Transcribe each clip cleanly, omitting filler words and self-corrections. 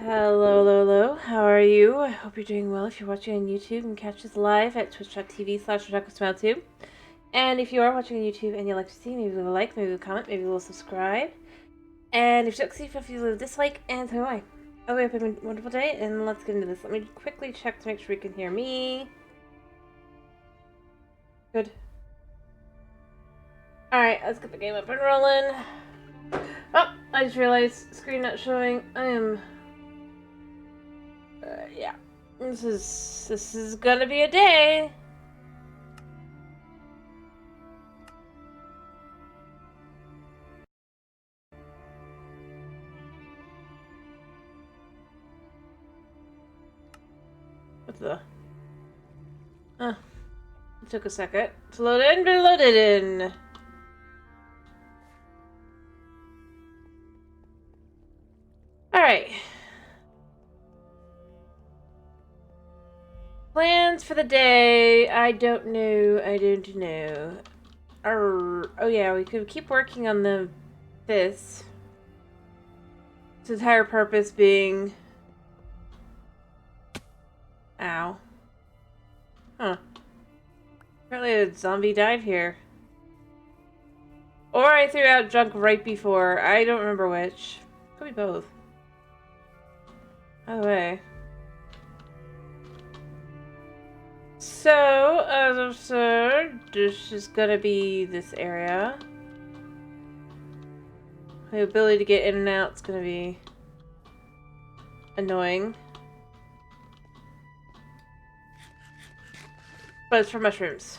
Hello, hello, hello. How are you? I hope you're doing well. If you're watching on YouTube, you can catch us live at twitch.tv/RotakuSmile2. And if you are watching on YouTube and you'd like to see, maybe leave a like, maybe leave a comment, maybe leave a subscribe. And if you don't see, feel free to leave a dislike, and so do I. I hope you have a wonderful day, and let's get into this. Let me quickly check to make sure you can hear me. Good. Alright, let's get the game up and rolling. Oh, I just realized screen not showing. I am... yeah. This is gonna be a day. What the? It took a second to load in, but it loaded in. Alright. Plans for the day. I don't know. Oh yeah, we could keep working on this. Its entire purpose being... Ow. Huh. Apparently a zombie died here. Or I threw out junk right before. I don't remember which. Could be both. Either way. So, as I've said, this is gonna be this area. The ability to get in and out is gonna be annoying. But it's for mushrooms.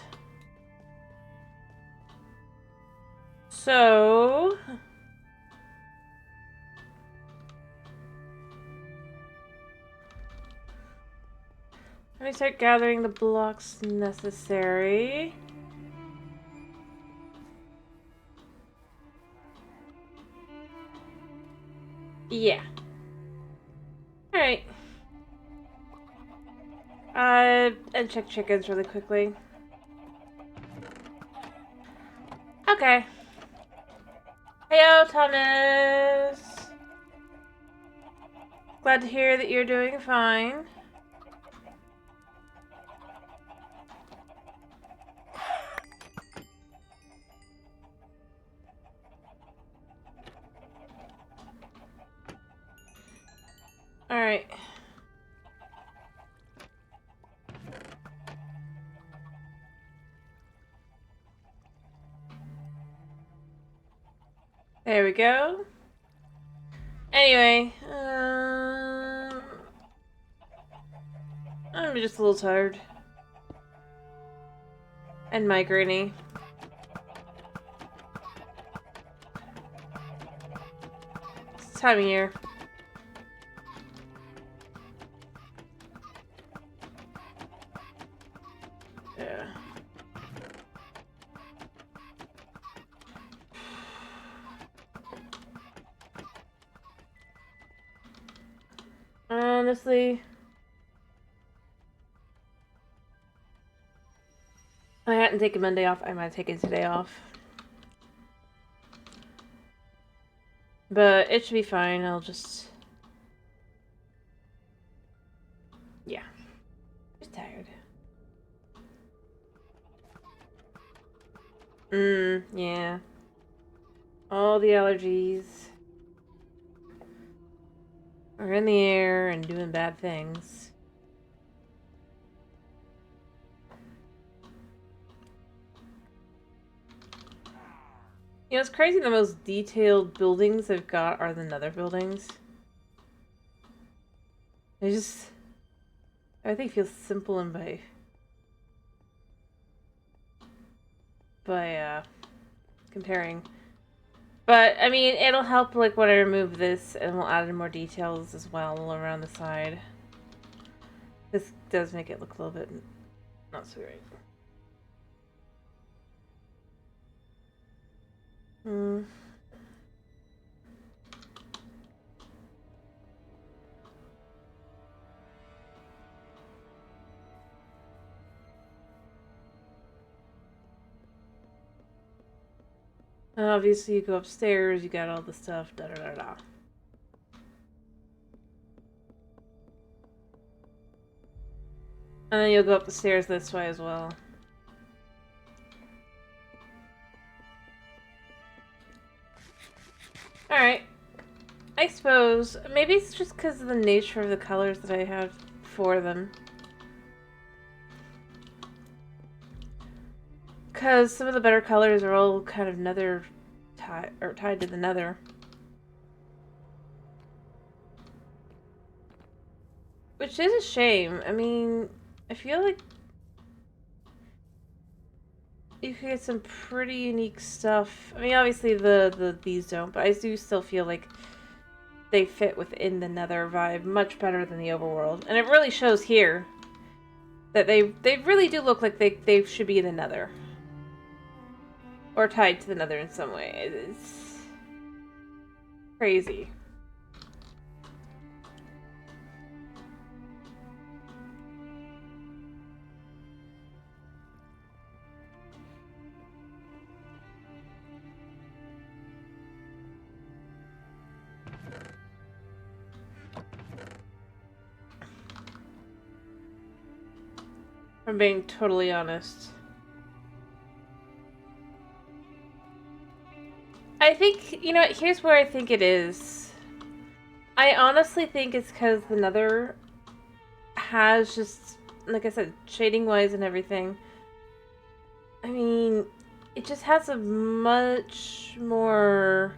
So... let me start gathering the blocks necessary. Yeah. Alright. And check chickens really quickly. Okay. Heyo, Thomas! Glad to hear that you're doing fine. Alright. There we go. Anyway, I'm just a little tired. And migraine-y. It's time of year. Yeah. Honestly, if I hadn't taken Monday off, I might have taken today off. But it should be fine. I'll just... yeah. Just tired. Yeah. All the allergies are in the air and doing bad things. You know, it's crazy, the most detailed buildings I've got are the nether buildings. They just... everything feels simple and by comparing. But, I mean, it'll help, like, when I remove this, and we'll add in more details as well around the side. This does make it look a little bit not so great. And obviously you go upstairs, you got all the stuff, da da da da. And then you'll go up the stairs this way as well. Alright. I suppose. Maybe it's just because of the nature of the colors that I have for them. Because some of the better colors are all kind of nether tied to the nether. Which is a shame. I mean, I feel like you could get some pretty unique stuff. I mean, obviously these don't, but I do still feel like they fit within the nether vibe much better than the overworld. And it really shows here that they really do look like they should be in the nether. Or tied to the nether in some way. It's crazy. I'm being totally honest. I think, you know, here's where I think it is. I honestly think it's because the nether has just, like I said, shading-wise and everything. I mean, it just has a much more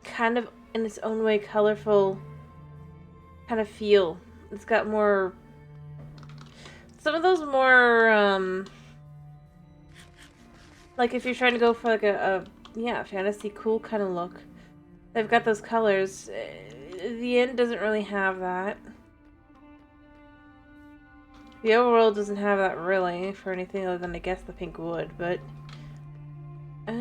kind of, in its own way, colorful kind of feel. It's got more... Some of those more, like if you're trying to go for like yeah, fantasy cool kind of look. They've got those colors. The end doesn't really have that. The overworld doesn't have that really for anything other than I guess the pink wood, but how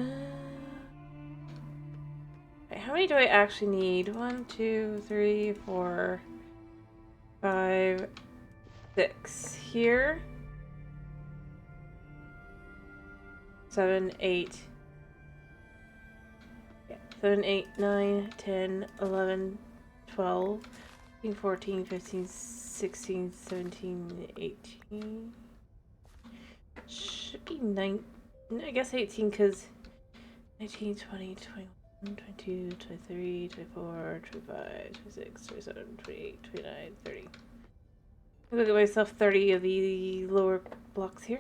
many do I actually need? 1, 2, 3, 4, 5, 6 here. 7, 8. Yeah, 7, 8, 9, 10, 11, 12, 13, 14, 15, 16, 17, 18. Should be 9. I guess 18 because 19, 20, 21, 22, 23, 24, 25, 26, 27, 28, 29, 30. I'm gonna get myself 30 of the lower blocks here.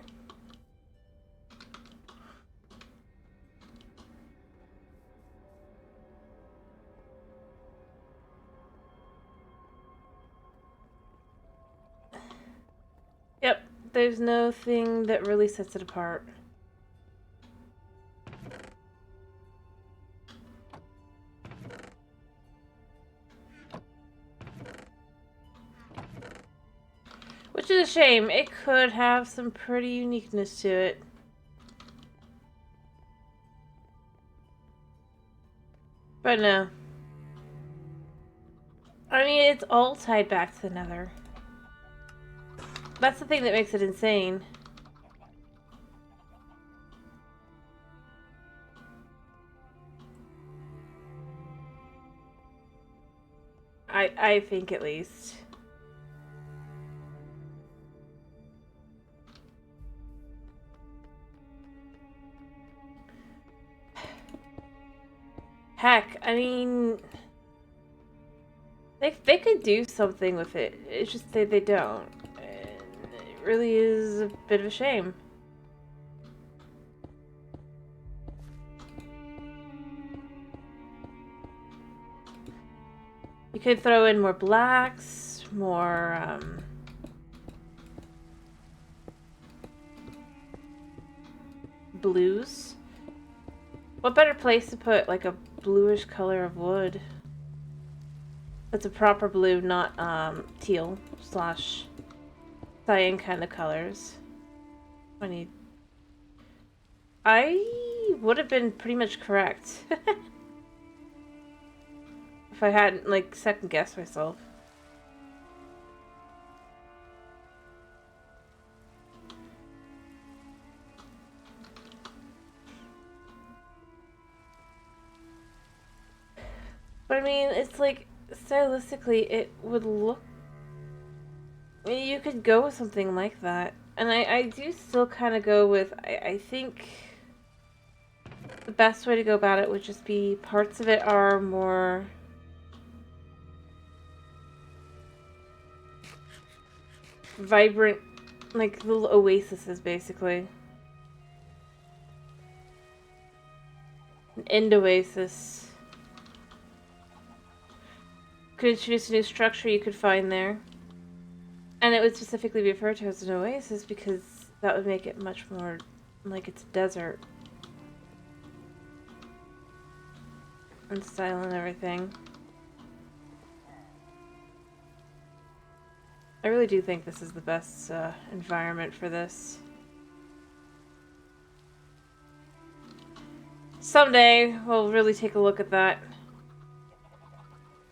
Yep, there's no thing that really sets it apart. Which is a shame. It could have some pretty uniqueness to it. But no. I mean, it's all tied back to the nether. That's the thing that makes it insane. I think at least. Heck, I mean, they could do something with it. It's just they don't. And it really is a bit of a shame. You could throw in more blacks, more, blues. What better place to put, like, a bluish color of wood? It's a proper blue, not, teal slash cyan kind of colors. I would have been pretty much correct. If I hadn't, like, second-guessed myself. But I mean, it's like, stylistically, it would look You could go with something like that. And I do still kind of go with, I think the best way to go about it would just be parts of it are more vibrant, like little oases, basically. An end oasis. Could introduce a new structure you could find there. And it would specifically be referred to as an oasis because that would make it much more like it's a desert. And style and everything. I really do think this is the best environment for this. Someday we'll really take a look at that.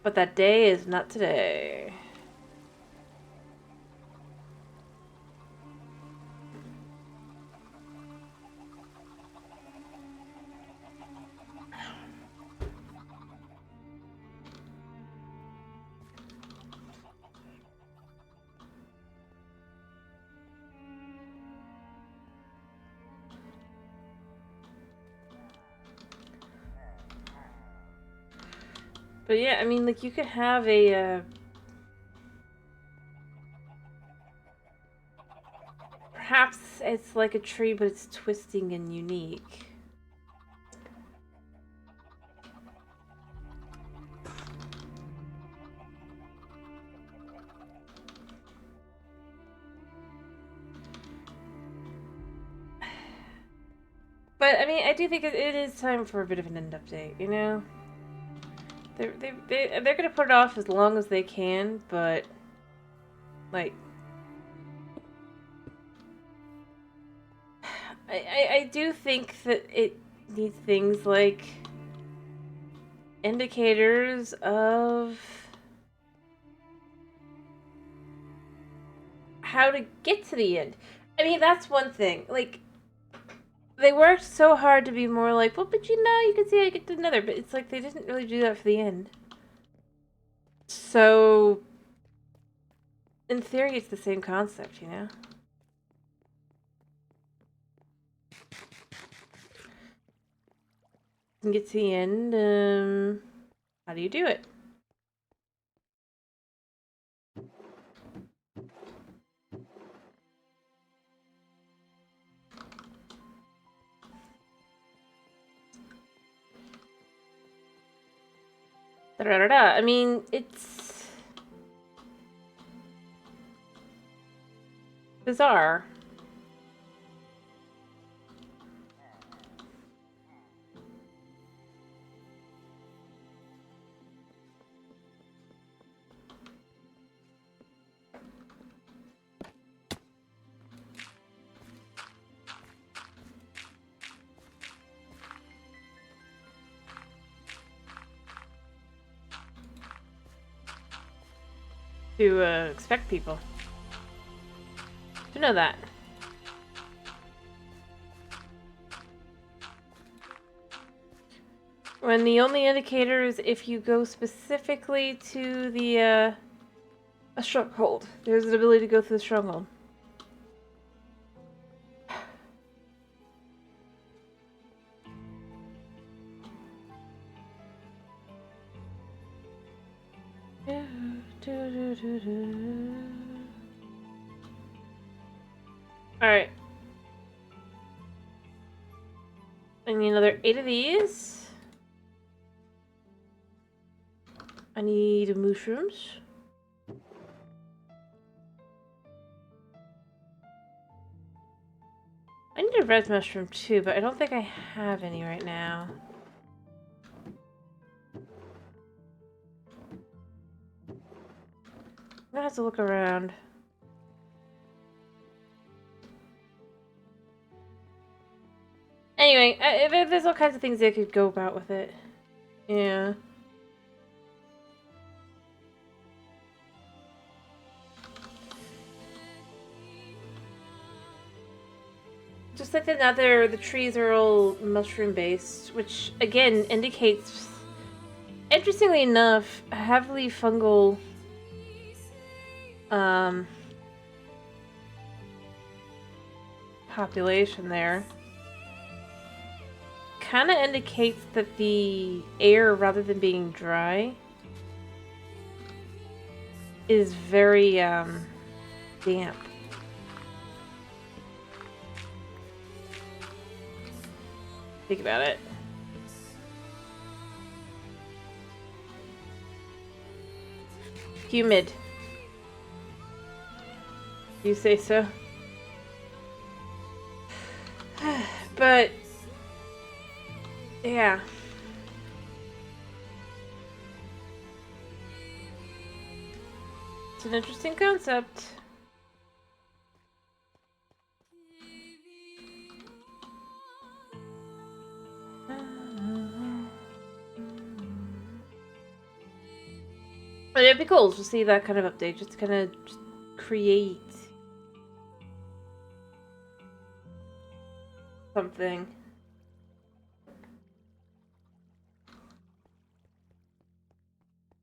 But that day is not today. But yeah, I mean, like, you could have a, perhaps it's like a tree, but it's twisting and unique. But, I mean, I do think it is time for a bit of an end update, you know? They're gonna put it off as long as they can, but, like, I do think that it needs things like indicators of how to get to the end. I mean, that's one thing. Like, they worked so hard to be more like, well, but you know, you can see how you get to another, but it's like they didn't really do that for the end. So, in theory, it's the same concept, you know? You can get to the end, how do you do it? Da-da-da-da. I mean, it's bizarre. To expect people to know that. When the only indicator is if you go specifically to the a stronghold. There's an ability to go through the stronghold. Alright. I need another 8 of these. I need mushrooms. I need a red mushroom too, but I don't think I have any right now. I'm gonna have to look around. Anyway, there's all kinds of things they could go about with it. Yeah. Just like the trees are all mushroom based, which again indicates, interestingly enough, heavily fungal population there. Kind of indicates that the air, rather than being dry, is very damp. Think about it. Humid. You say so. But yeah. It's an interesting concept. But it'd be cool to see that kind of update, just to kind of create something.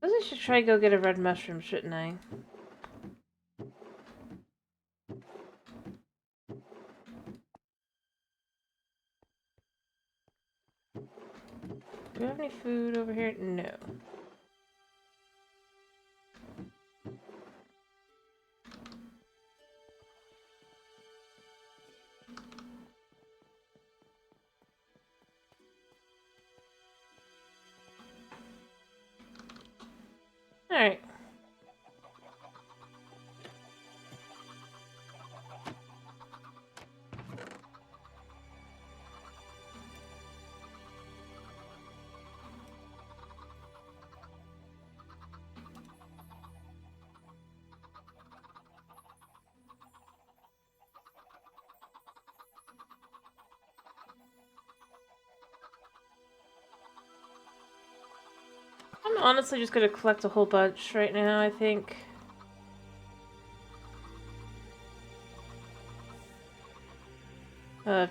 I suppose I should try to go get a red mushroom, shouldn't I? Do we have any food over here? No. Alright. I'm honestly just gonna collect a whole bunch right now, I think.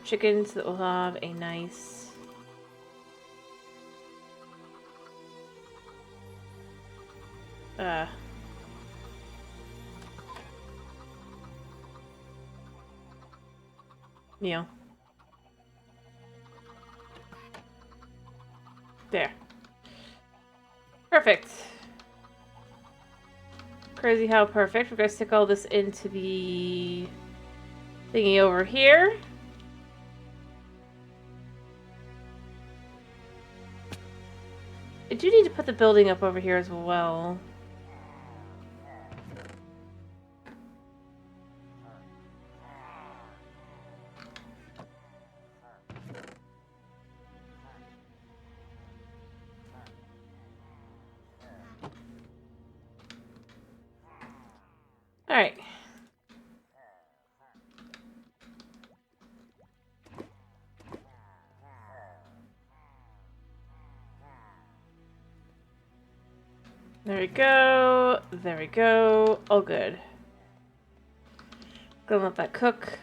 Chickens that will have a nice meal. There. Perfect. Crazy how perfect. We're gonna stick all this into the thingy over here. I do need to put the building up over here as well. Alright. There we go. There we go. All good. Gonna let that cook.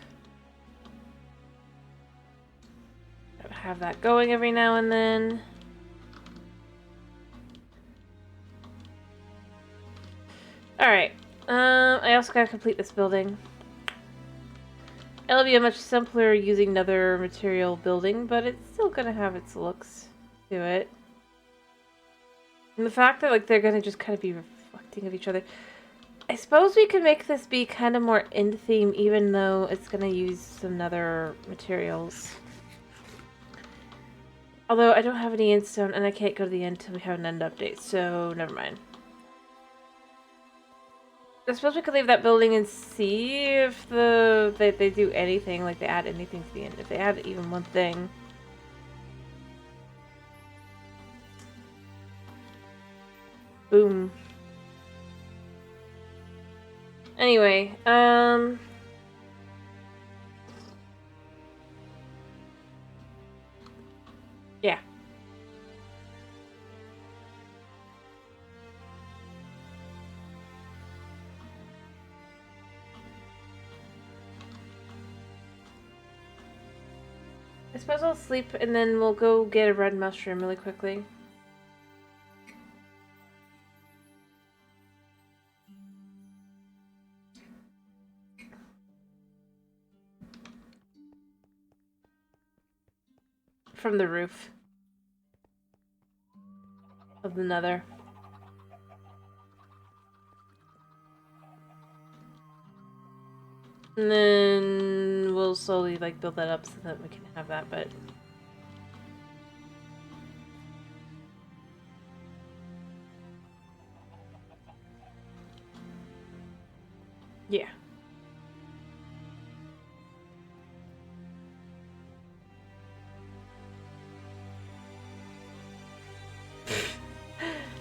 Have that going every now and then. Alright. I also gotta complete this building. It'll be a much simpler using nether material building, but it's still gonna have its looks to it. And the fact that like they're gonna just kind of be reflecting of each other. I suppose we could make this be kind of more end theme, even though it's gonna use some nether materials. Although I don't have any end stone, and I can't go to the end until we have an end update, so never mind. I suppose we could leave that building and see if they do anything, like they add anything to the end. If they add even one thing. Boom. Anyway, yeah. I suppose I'll sleep and then we'll go get a red mushroom really quickly. from the roof of the nether. And then we'll slowly like build that up so that we can have that, but yeah.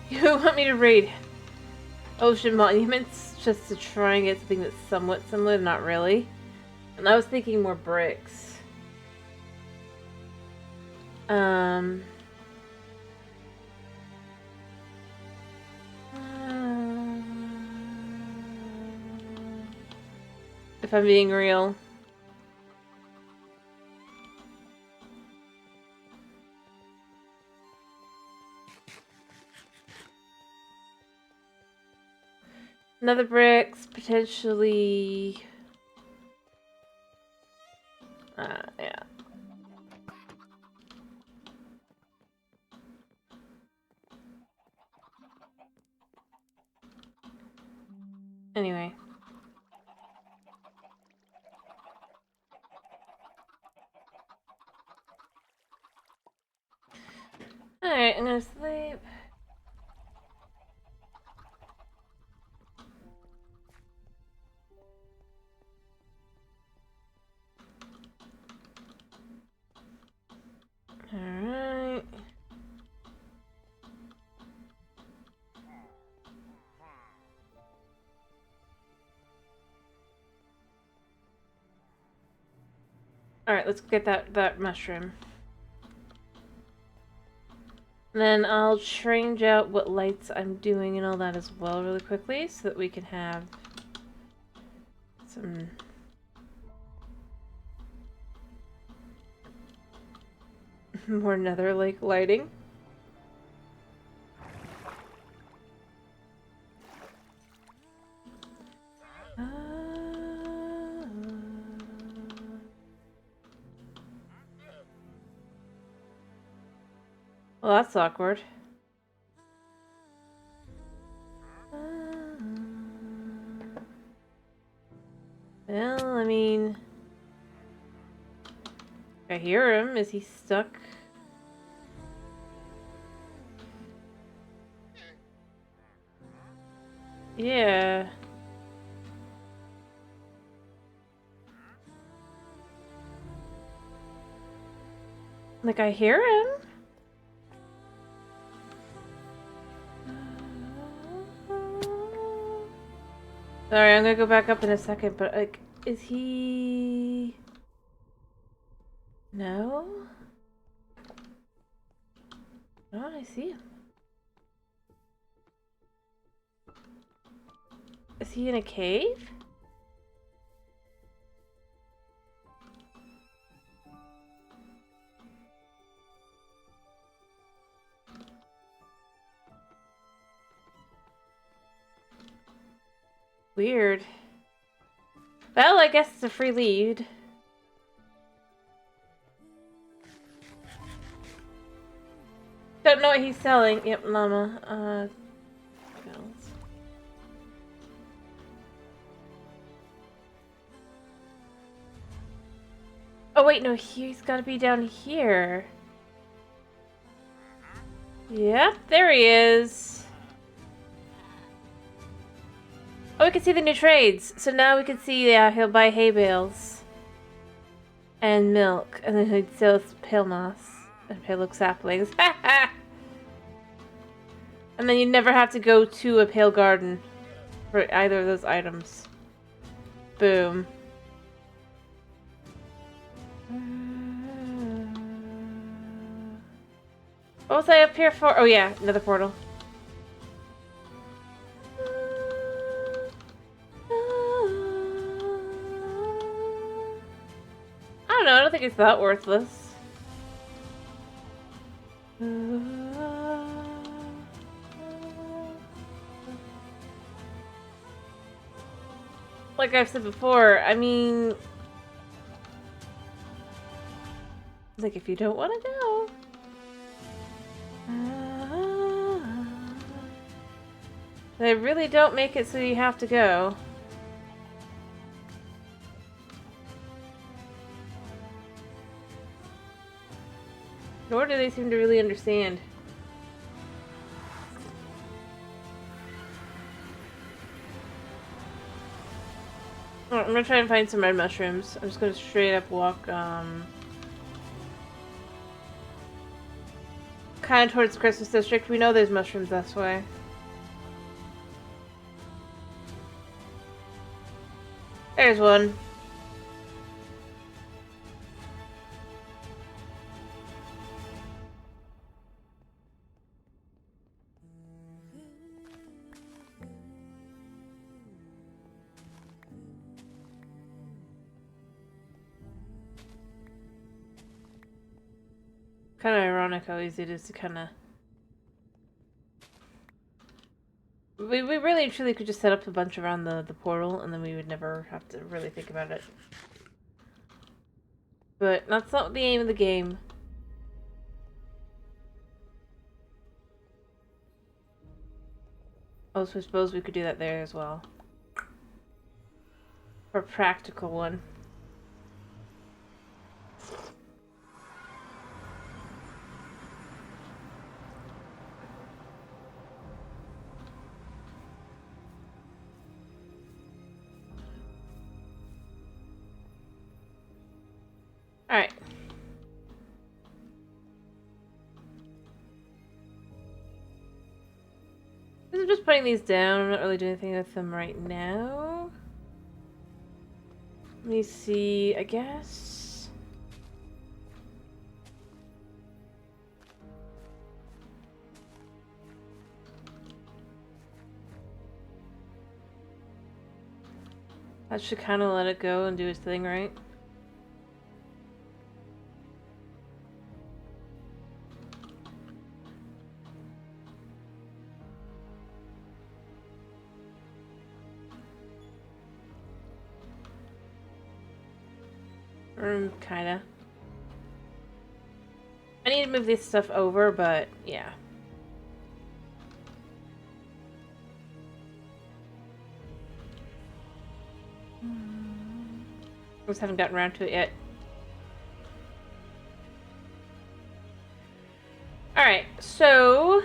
You want me to raid Ocean Monuments just to try and get something that's somewhat similar, not really. And I was thinking more bricks. If I'm being real. Another bricks, potentially. Yeah. Anyway. Alright, I'm gonna sleep. Alright. Alright, let's get that mushroom. And then I'll change out what lights I'm doing and all that as well really quickly so that we can have some more nether lake lighting. Well, that's awkward. Well, I mean, I hear him. Is he stuck? Yeah. Like, I hear him. Sorry, I'm gonna go back up in a second, but, like, is he... No? Oh, I see him. Is he in a cave? Weird. Well, I guess it's a free lead. Don't know what he's selling. Yep, llama. Bells. Oh wait, no, he's gotta be down here. Yep, there he is. Oh, we can see the new trades. So now we can see, yeah, he'll buy hay bales. And milk. And then he'd sell pale moss. And pale oak saplings. And then you never have to go to a pale garden for either of those items. Boom. What was I up here for? Oh yeah, another portal. I don't know, I don't think it's that worthless. Like I've said before, I mean... Like, if you don't want to go... They really don't make it so you have to go. Nor do they seem to really understand. Oh, I'm gonna try and find some red mushrooms. I'm just gonna straight up walk, kind of towards Christmas District. We know there's mushrooms this way. There's one. Kind of ironic how easy it is to kind of... We really and truly could just set up a bunch around the portal, and then we would never have to really think about it. But that's not the aim of the game. Oh, so I suppose we could do that there as well. For a practical one. Alright. I'm just putting these down. I'm not really doing anything with them right now. Let me see, I guess. That should kind of let it go and do its thing, right? Kinda. I need to move this stuff over, but yeah. Just haven't gotten around to it yet. Alright, so...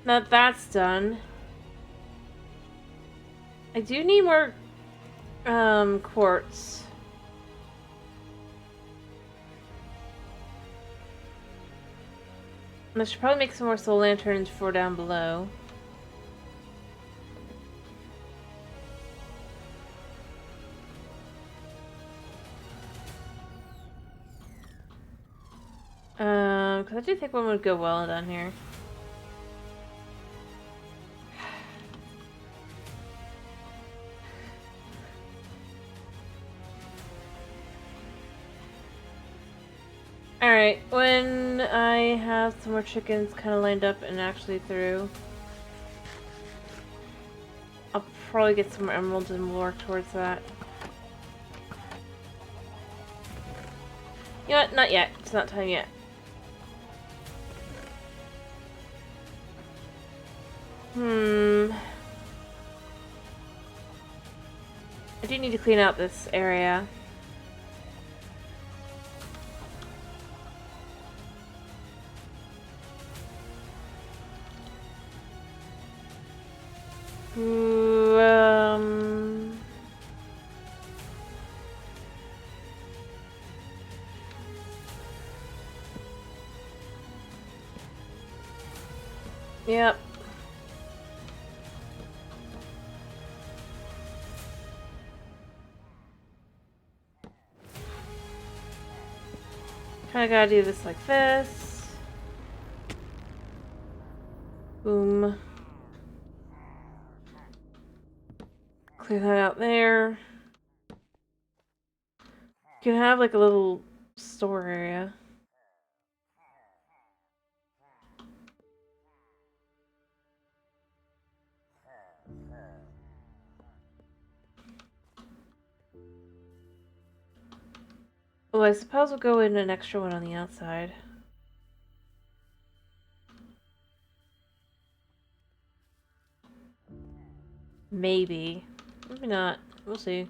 now that that's done... I do need more quartz. I should probably make some more soul lanterns for down below. Because I do think one would go well down here. Alright, when I have some more chickens kind of lined up and actually through, I'll probably get some more emeralds and work towards that. You know what? Not yet. It's not time yet. I do need to clean out this area. Yep. Kinda gotta do this like this. Boom. Clear that out there. You can have like a little store area. Oh, I suppose we'll go in an extra one on the outside. Maybe. Maybe not. We'll see.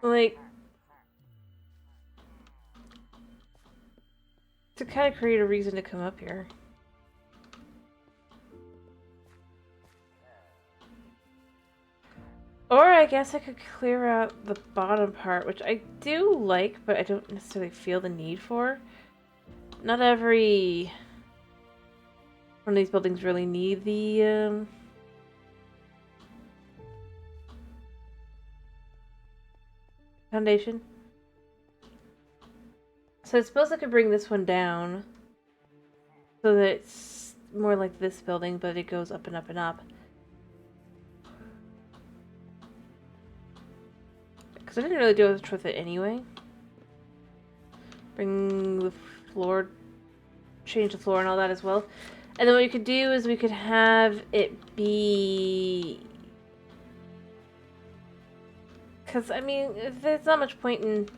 Like, to kind of create a reason to come up here. Or I guess I could clear out the bottom part, which I do like, but I don't necessarily feel the need for. Not every one of these buildings really need the foundation. So I suppose I could bring this one down so that it's more like this building, but it goes up and up and up. Because I didn't really do much with it anyway. Bring the floor, change the floor and all that as well. And then what we could do is we could have it be... Because, I mean, there's not much point in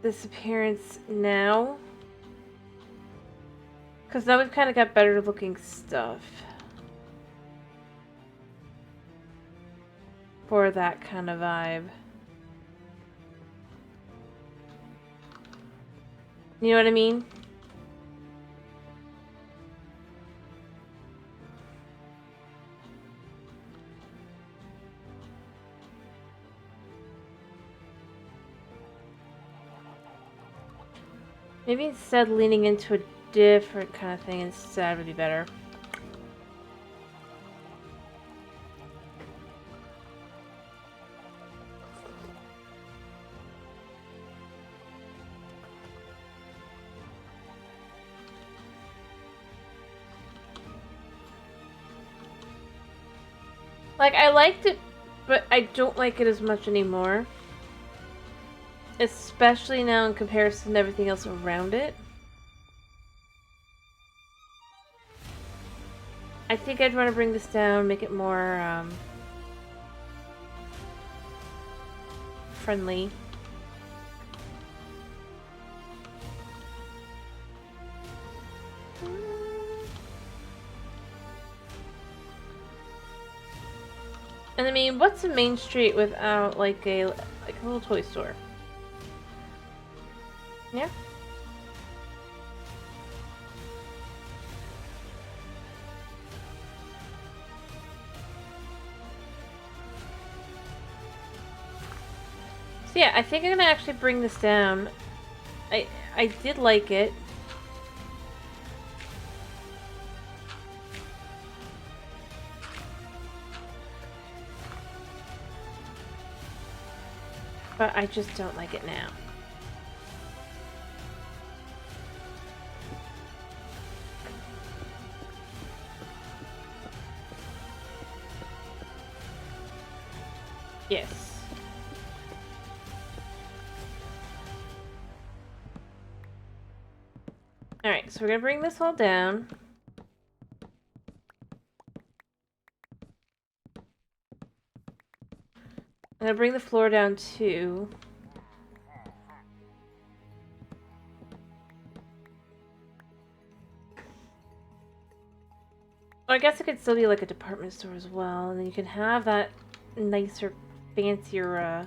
this appearance now. Because now we've kind of got better looking stuff for that kind of vibe. You know what I mean? Maybe instead leaning into a different kind of thing instead would be better. Like, I liked it, but I don't like it as much anymore. Especially now in comparison to everything else around it. I think I'd want to bring this down, make it more, friendly. And I mean, what's a main street without like a little toy store? Yeah. So yeah, I think I'm gonna actually bring this down. I did like it. But I just don't like it now. Yes. Alright, so we're gonna bring this all down. I'm gonna bring the floor down too. Or I guess it could still be like a department store as well, and then you can have that nicer, fancier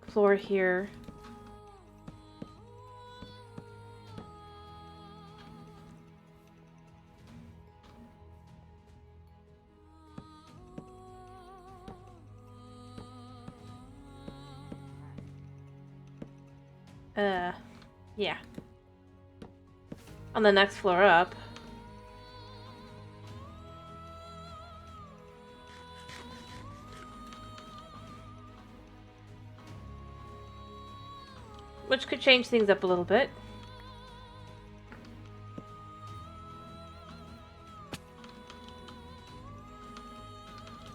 floor here. Yeah. On the next floor up. Which could change things up a little bit.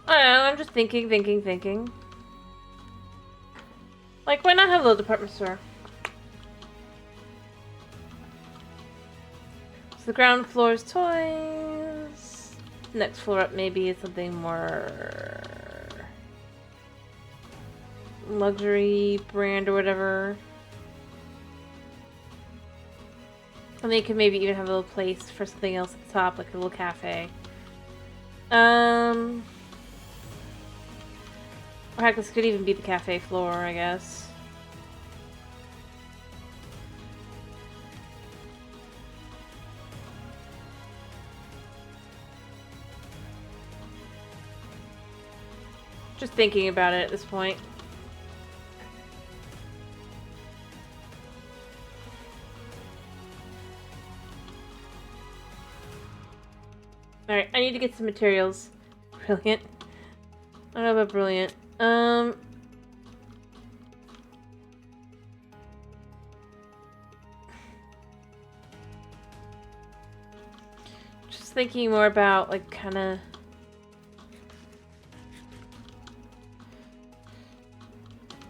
I don't know, I'm just thinking. Like, why not have a little department store? So the ground floor is toys. Next floor up maybe is something more luxury brand or whatever. And they could maybe even have a little place for something else at the top, like a little cafe. Or heck, this could even be the cafe floor, I guess. Just thinking about it at this point. Alright, I need to get some materials. Brilliant. I don't know about brilliant. Just thinking more about, like, kinda...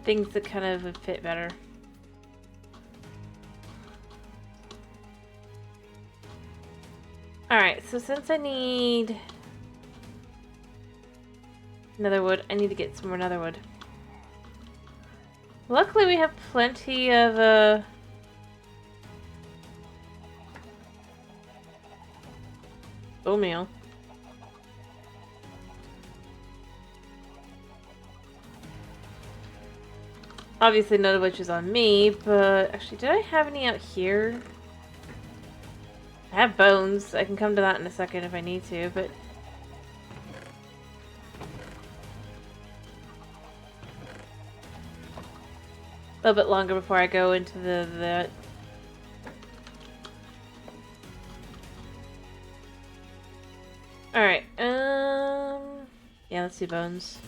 things that kind of would fit better. Alright, so since I need nether wood, I need to get some more nether wood. Luckily we have plenty of bone meal. Obviously none of which is on me, but actually did I have any out here? I have bones. I can come to that in a second if I need to, but... a little bit longer before I go into the... Alright, yeah, let's do bones.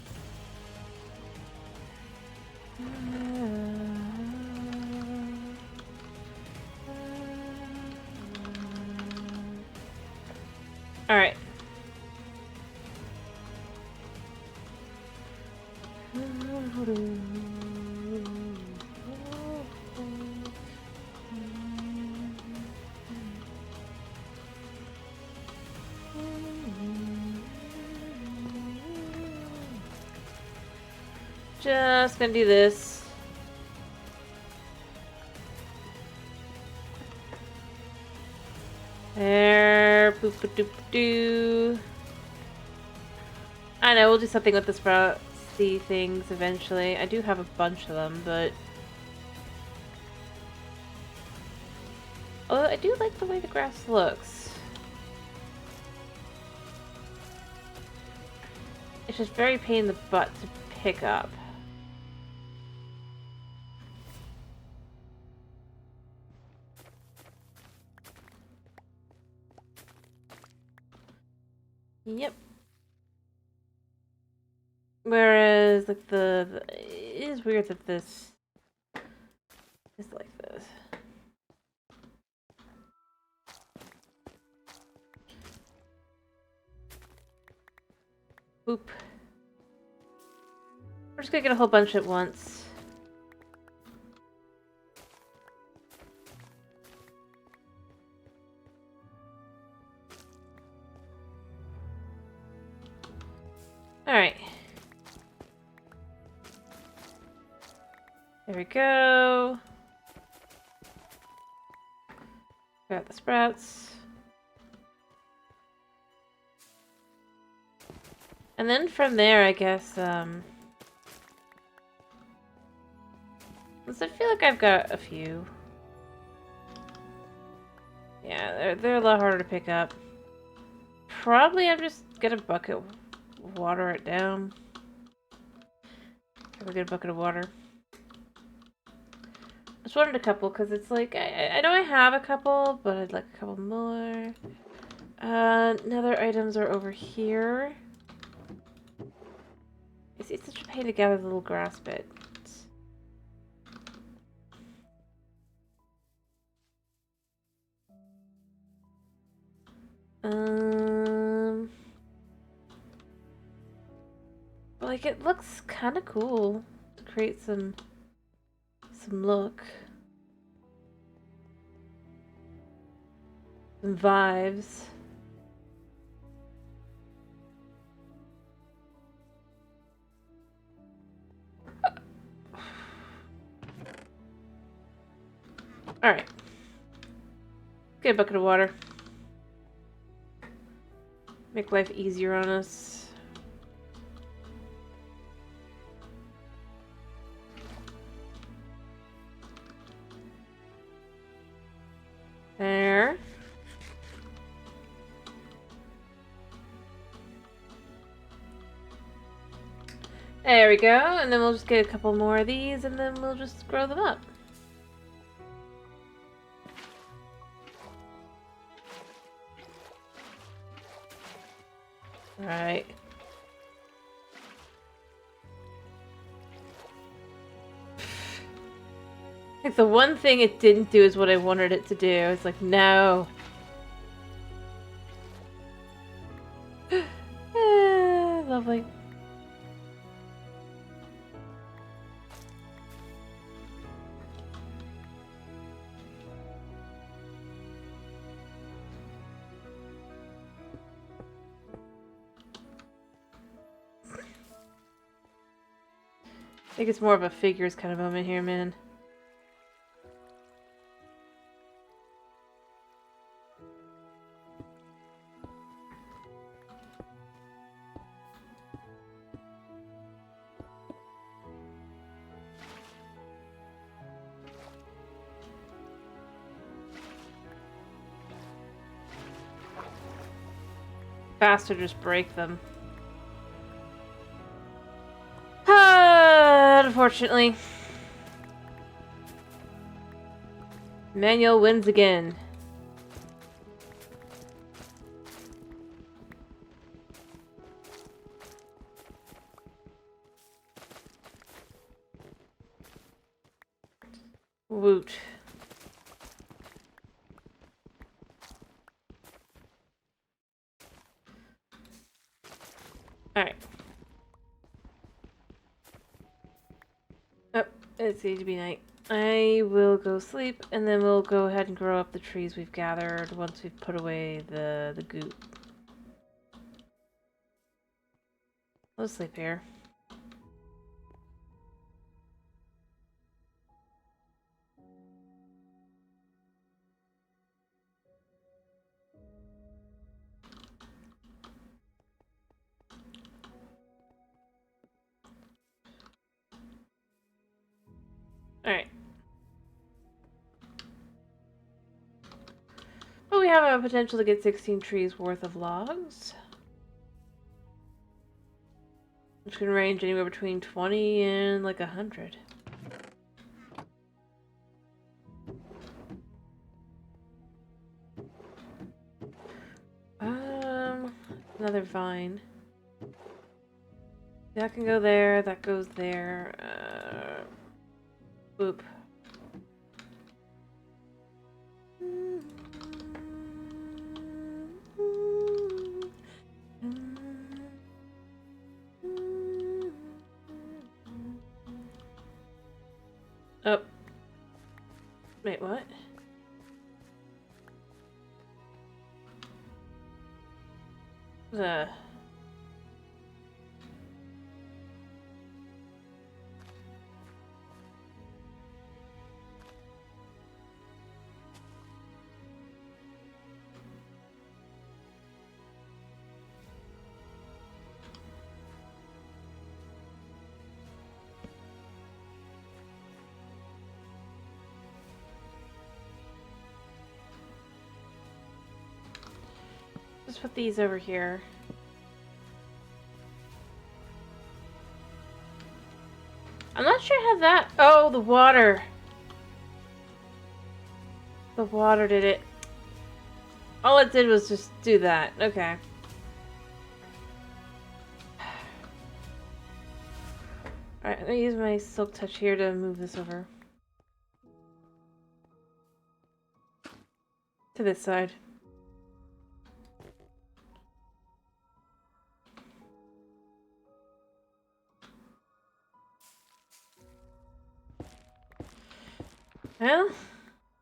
Alright. Just gonna do this. There, boop a doop doo. I know, we'll do something with the sproutsy things eventually. I do have a bunch of them, but... although I do like the way the grass looks. It's just very pain in the butt to pick up. Yep. Whereas, like, it is weird that this is like this. Boop. We're just gonna get a whole bunch at once. Alright. There we go. Got the sprouts. And then from there, I guess, I feel like I've got a few. Yeah, they're a lot harder to pick up. Probably I'm just gonna water it down. Probably get a bucket of water. I just wanted a couple because it's like, I know I have a couple, but I'd like a couple more. Nether items are over here. It's such a pain to gather the little grass bits. Like, it looks kind of cool to create some look. Some vibes. Alright. Get a bucket of water. Make life easier on us. There. There we go, and then we'll just get a couple more of these, and then we'll just grow them up. Alright. Like, the one thing it didn't do is what I wanted it to do. It's like, no. Lovely. I think it's more of a figures kind of moment here, man. Faster, just break them. Unfortunately. Manuel wins again. Woot. Alright. Oh, it's going to be night. I will go sleep, and then we'll go ahead and grow up the trees we've gathered once we've put away the goop. I'll sleep here. Alright. Well, we have a potential to get 16 trees worth of logs. Which can range anywhere between 20 and like 100. Another vine. That can go there, that goes there. Boop. Oh. Wait, what? Let's put these over here. I'm not sure how that... Oh, the water. The water did it. All it did was just do that. Okay. Alright, I'm gonna use my silk touch here to move this over. To this side. Well,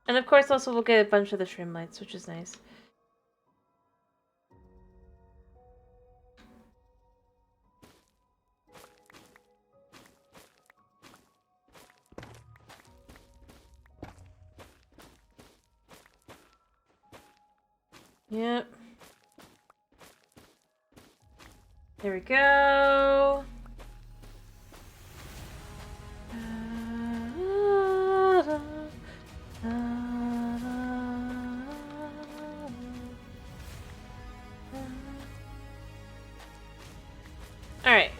and of course also we'll get a bunch of the trim lights, which is nice. Yep. There we go. Alright.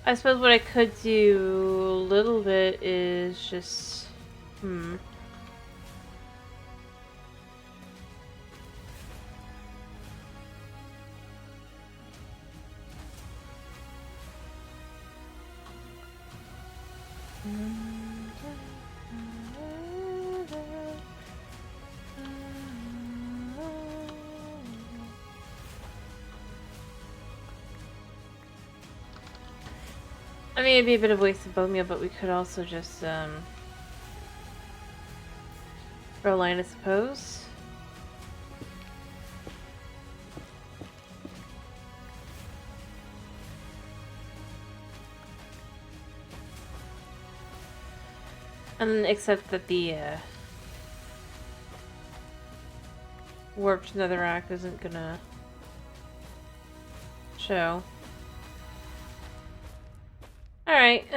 I suppose what I could do a little bit is just... I mean, it'd be a bit of a waste of bone meal, but we could also just, roll line, I suppose. And except that the, warped netherrack isn't gonna show. Alright,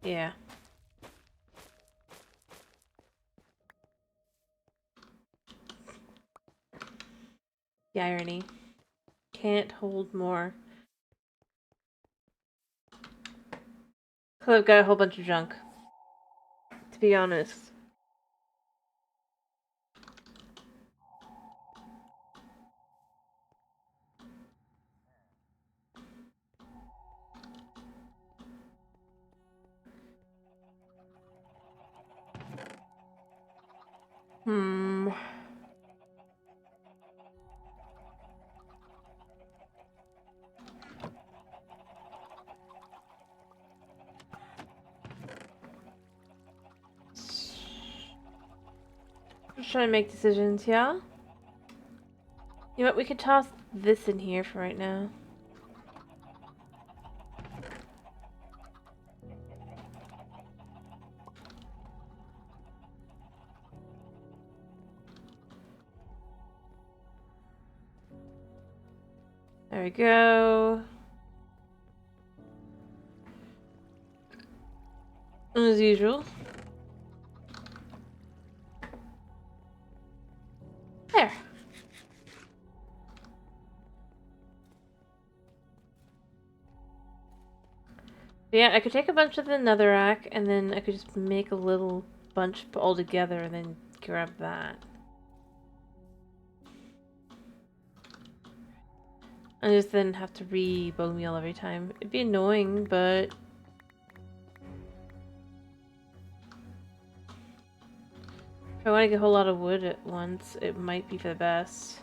yeah. The irony. Can't hold more. Cause I've got a whole bunch of junk, to be honest. Just trying to make decisions, yeah? You know what, we could toss this in here for right now. There we go. As usual. There. Yeah, I could take a bunch of the netherrack, and then I could just make a little bunch all together, and then grab that. I just then have to re-bone meal every time. It'd be annoying, but... if I want to get a whole lot of wood at once, it might be for the best.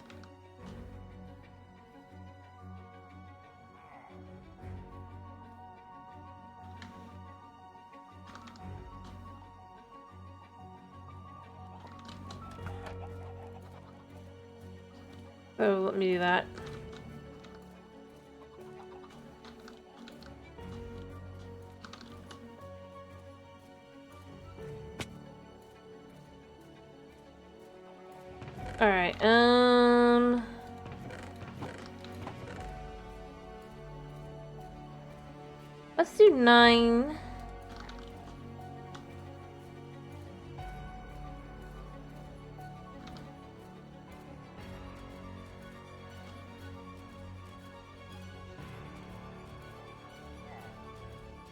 So let me do that. Alright, let's do 9.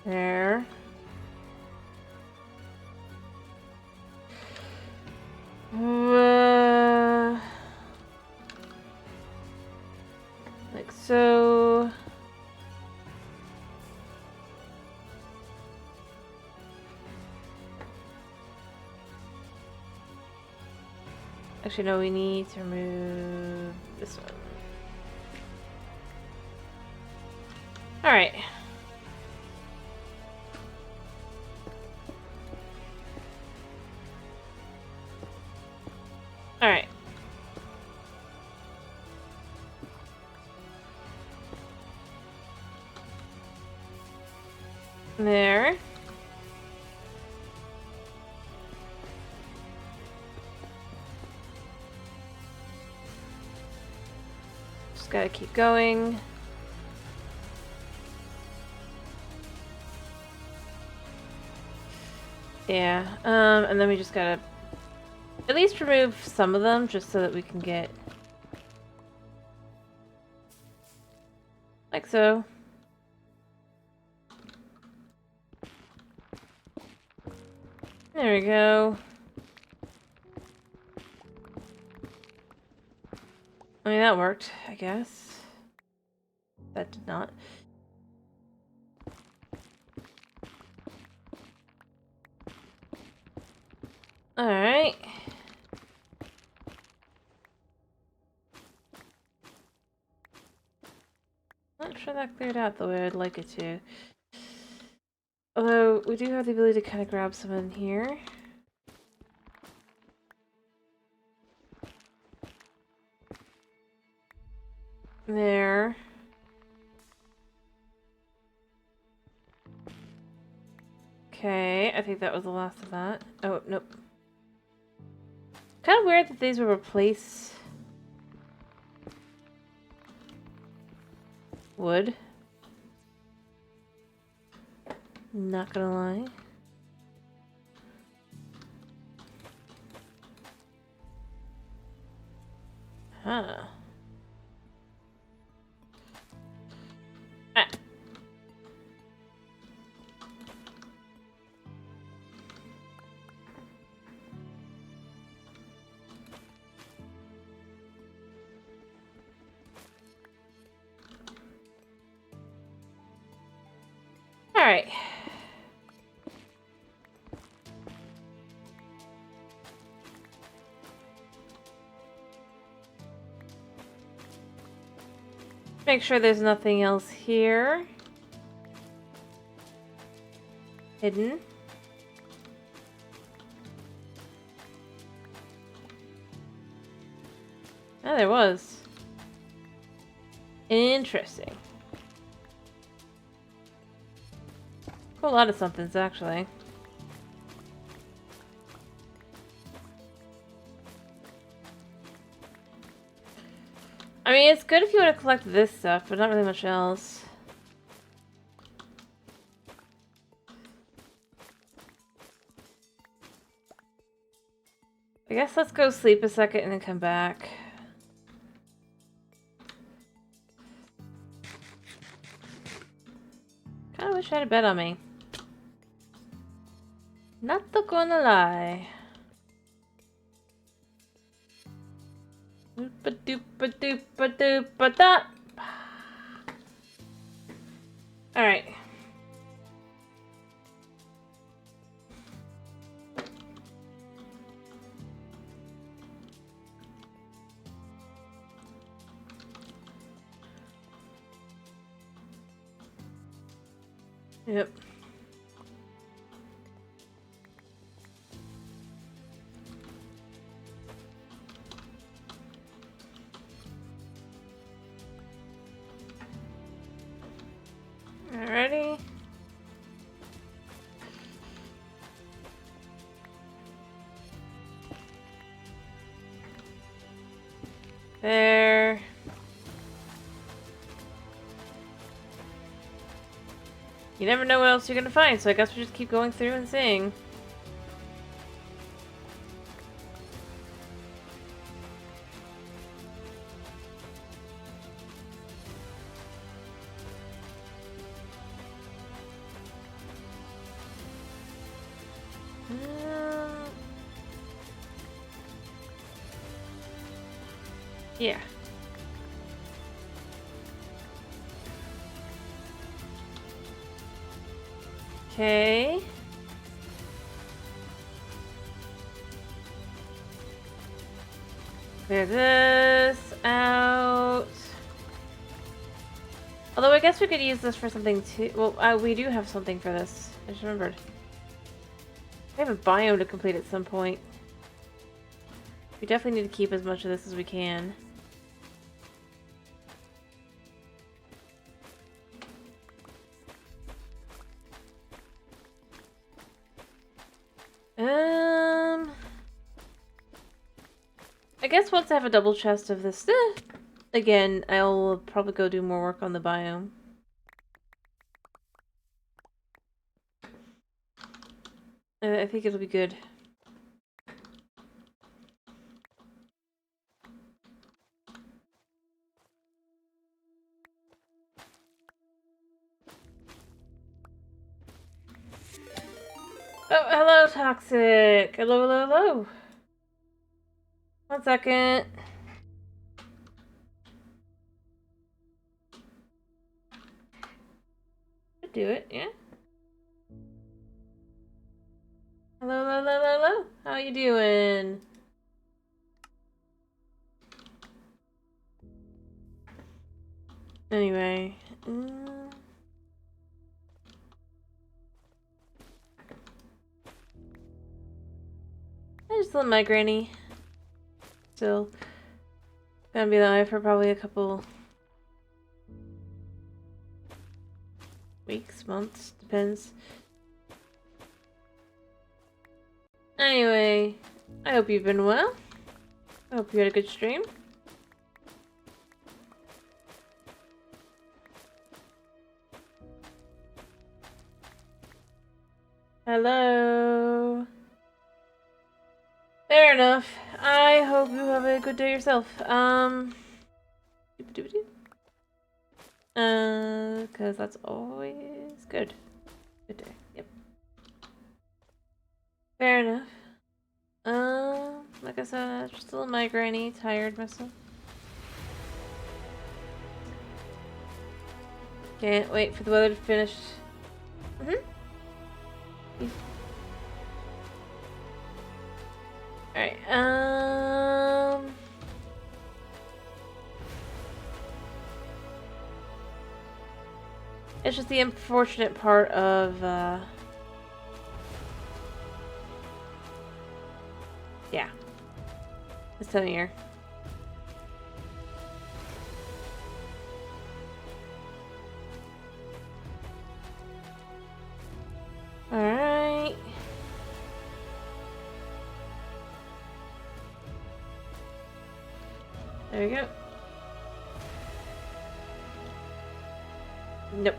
There. Like so. Actually, no, we need to remove this one. Alright. Alright. There. Just gotta keep going. Yeah, and then we just gotta at least remove some of them just so that we can get like so. There we go. I mean, that worked, I guess. That did not. Alright. Not sure that cleared out the way I'd like it to. Although, we do have the ability to kind of grab some in here. There. Okay, I think that was the last of that. Oh, nope. Kind of weird that these were replaced. Wood. Not gonna lie. Huh. Ah. All right. Make sure there's nothing else here. Hidden. Oh, there was. Interesting. A lot of somethings, actually. I mean, it's good if you want to collect this stuff, but not really much else. I guess let's go sleep a second and then come back. Kinda wish I had a bed on me. Not gonna lie. Doopa doopa doopa doopa da. Alright. Yep. Alrighty. There. You never know what else you're gonna find, so I guess we just keep going through and seeing. Yeah. Okay. Clear this out. Although I guess we could use this for something too. Well, we do have something for this. I just remembered. I have a biome to complete at some point. We definitely need to keep as much of this as we can. guess once I have a double chest of this, again, I'll probably go do more work on the biome. I think it'll be good. Oh, hello, Toxic! Hello, hello, hello! 1 second. Could do it, yeah? Hello, hello, hello, hello! How you doing? Anyway. I just love my granny. Still. Gonna be that way for probably a couple weeks, months, depends. Anyway, I hope you've been well. I hope you had a good stream. Hello. Fair enough. I hope you have a good day yourself. Cause that's always good. Good day. Yep. Fair enough. Like I said, just still my granny, tired myself. Can't wait for the weather to finish. Alright, it's just the unfortunate part of, yeah. This time of year. Alright. There we go. Nope.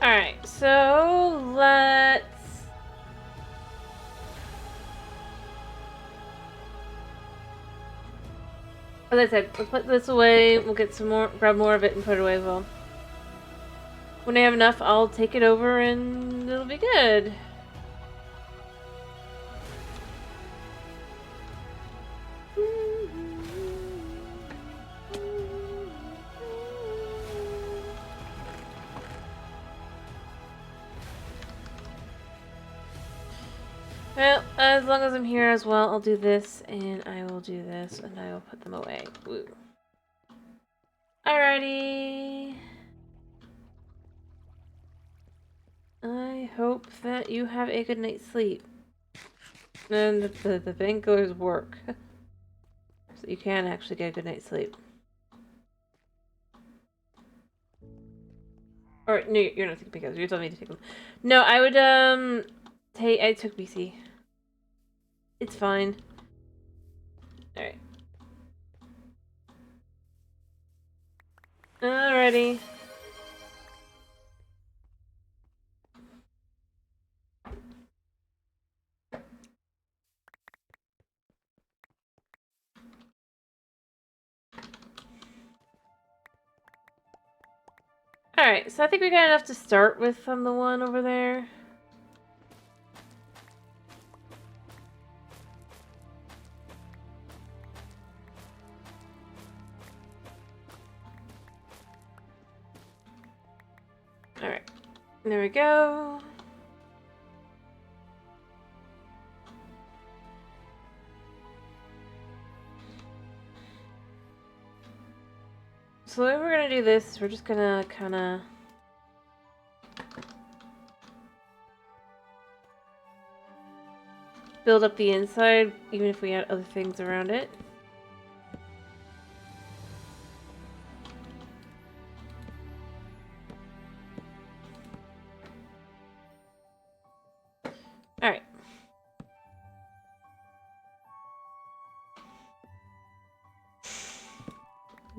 Alright, so let's... As I said, we'll put this away, we'll get some more, grab more of it and put it away as well. When I have enough, I'll take it over and it'll be good. Well, as long as I'm here as well, I'll do this, and I will do this, and I will put them away. Woo. Alrighty. I hope that you have a good night's sleep. And the painkillers work. So you can actually get a good night's sleep. Or, no, you're not taking painkillers, you're telling me to take them. No, I would, I took BC. It's fine. Alright. Alrighty. Alright, so I think we got enough to start with on the one over there. Alright, there we go. So the way we're gonna do this, we're just gonna kinda... build up the inside, even if we had other things around it.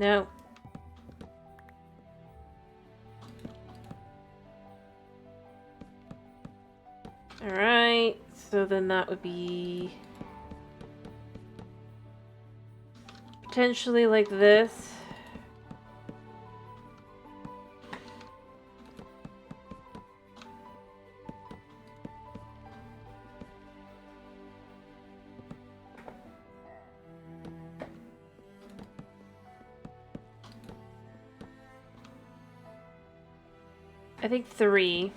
No. Alright, so then that would be potentially like this. I think 3.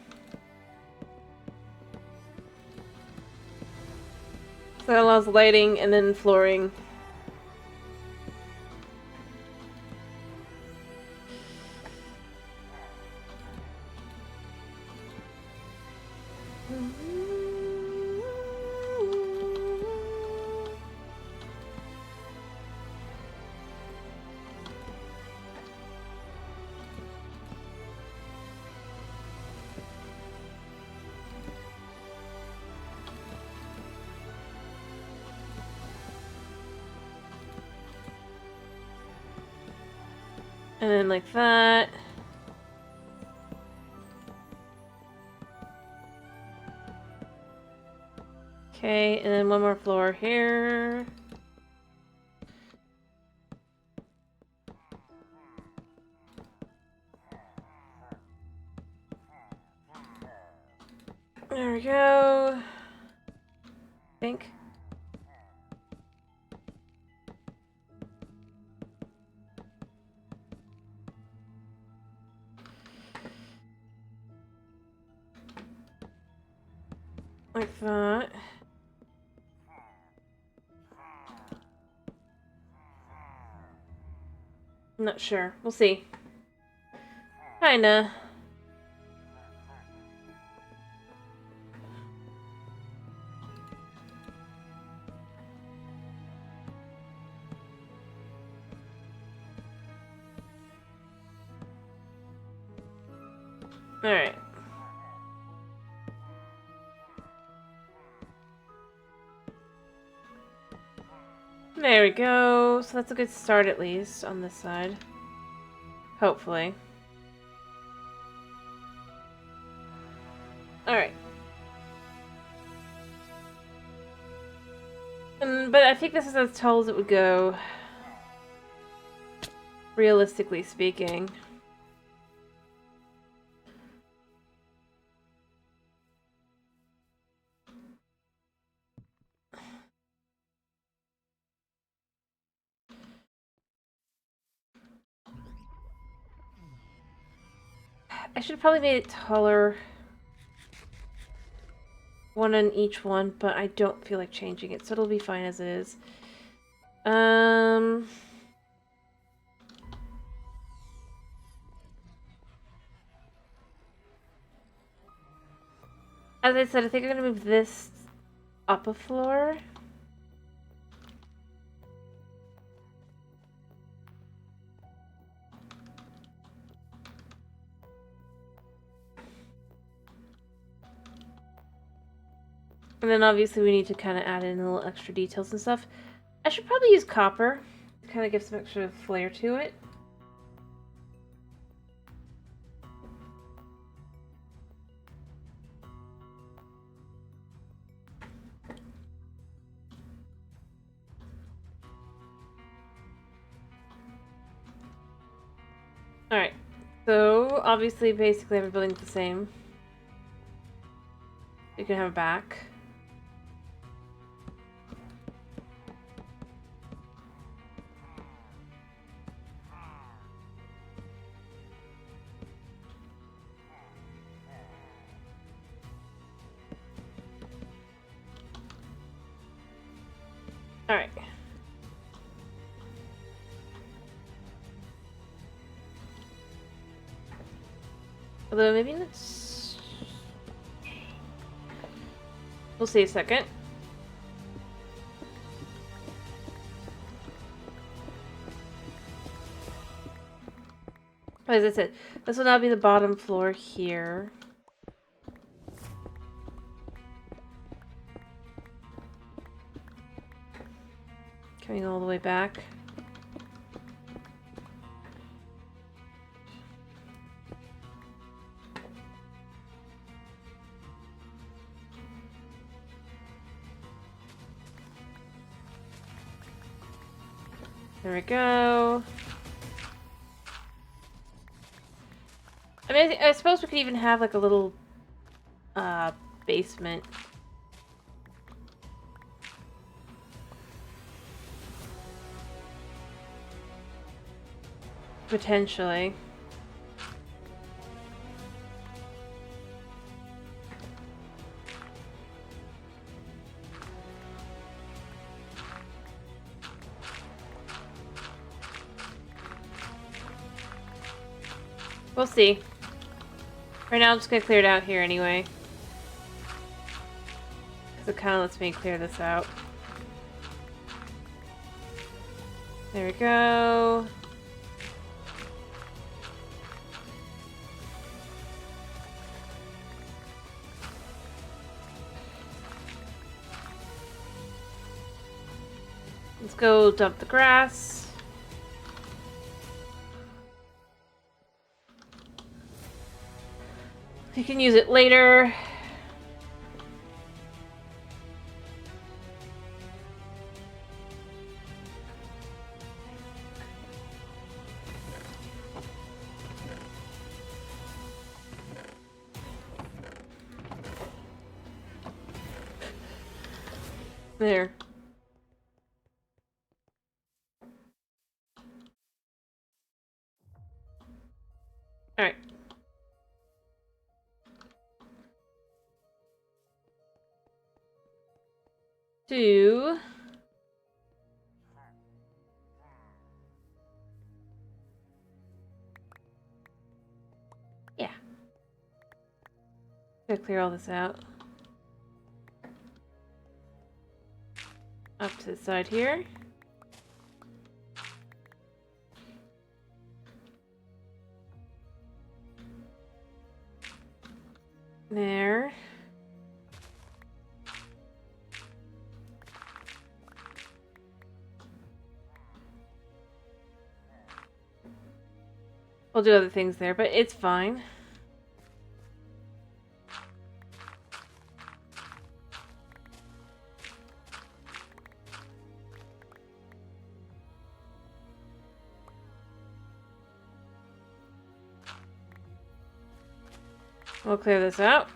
So that allows lighting and then flooring. And then like that. Okay, and then one more floor here. There we go. Think. Like that. I'm not sure. We'll see. Kinda. Alright. There we go. So that's a good start at least on this side. Hopefully. Alright. But I think this is as tall as it would go. Realistically speaking. I should have probably made it taller. One on each one, but I don't feel like changing it, so it'll be fine as it is. As I said, I think I'm gonna move this up a floor. And then obviously we need to kind of add in a little extra details and stuff. I should probably use copper to kind of give some extra flair to it. Alright, so obviously basically every building's the same. You can have a back. Alright. Although maybe let's... We'll see a second. As I said, this will now be the bottom floor here. Coming all the way back. There we go. I mean, I suppose we could even have like a little basement. Potentially. We'll see. Right now I'm just gonna clear it out here anyway. Because it kind of lets me clear this out. There we go. Let's go dump the grass. You can use it later. There. Alright. Two. Yeah. Gotta clear all this out. Up to the side here. There. We'll do other things there, but it's fine. We'll clear this out.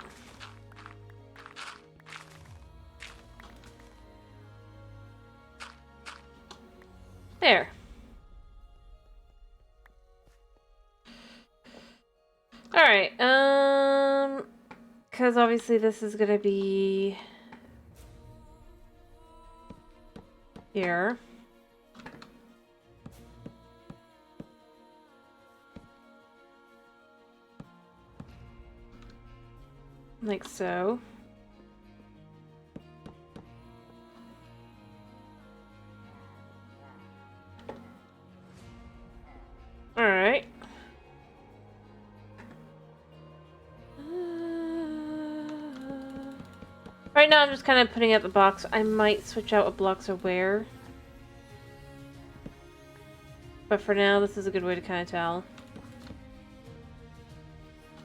There. Alright, because obviously this is gonna be here. Like so. Alright. Right now I'm just kind of putting out the box. I might switch out what blocks are where. But for now, this is a good way to kind of tell.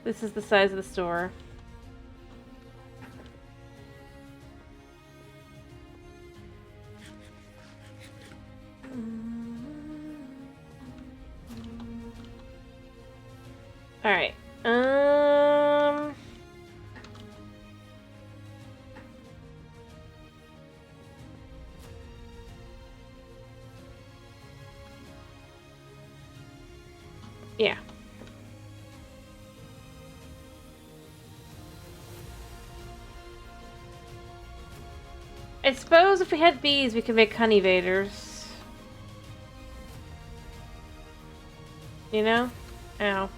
This is the size of the store. Alright. Yeah. I suppose if we had bees, we could make honey vaders. You know? Ow.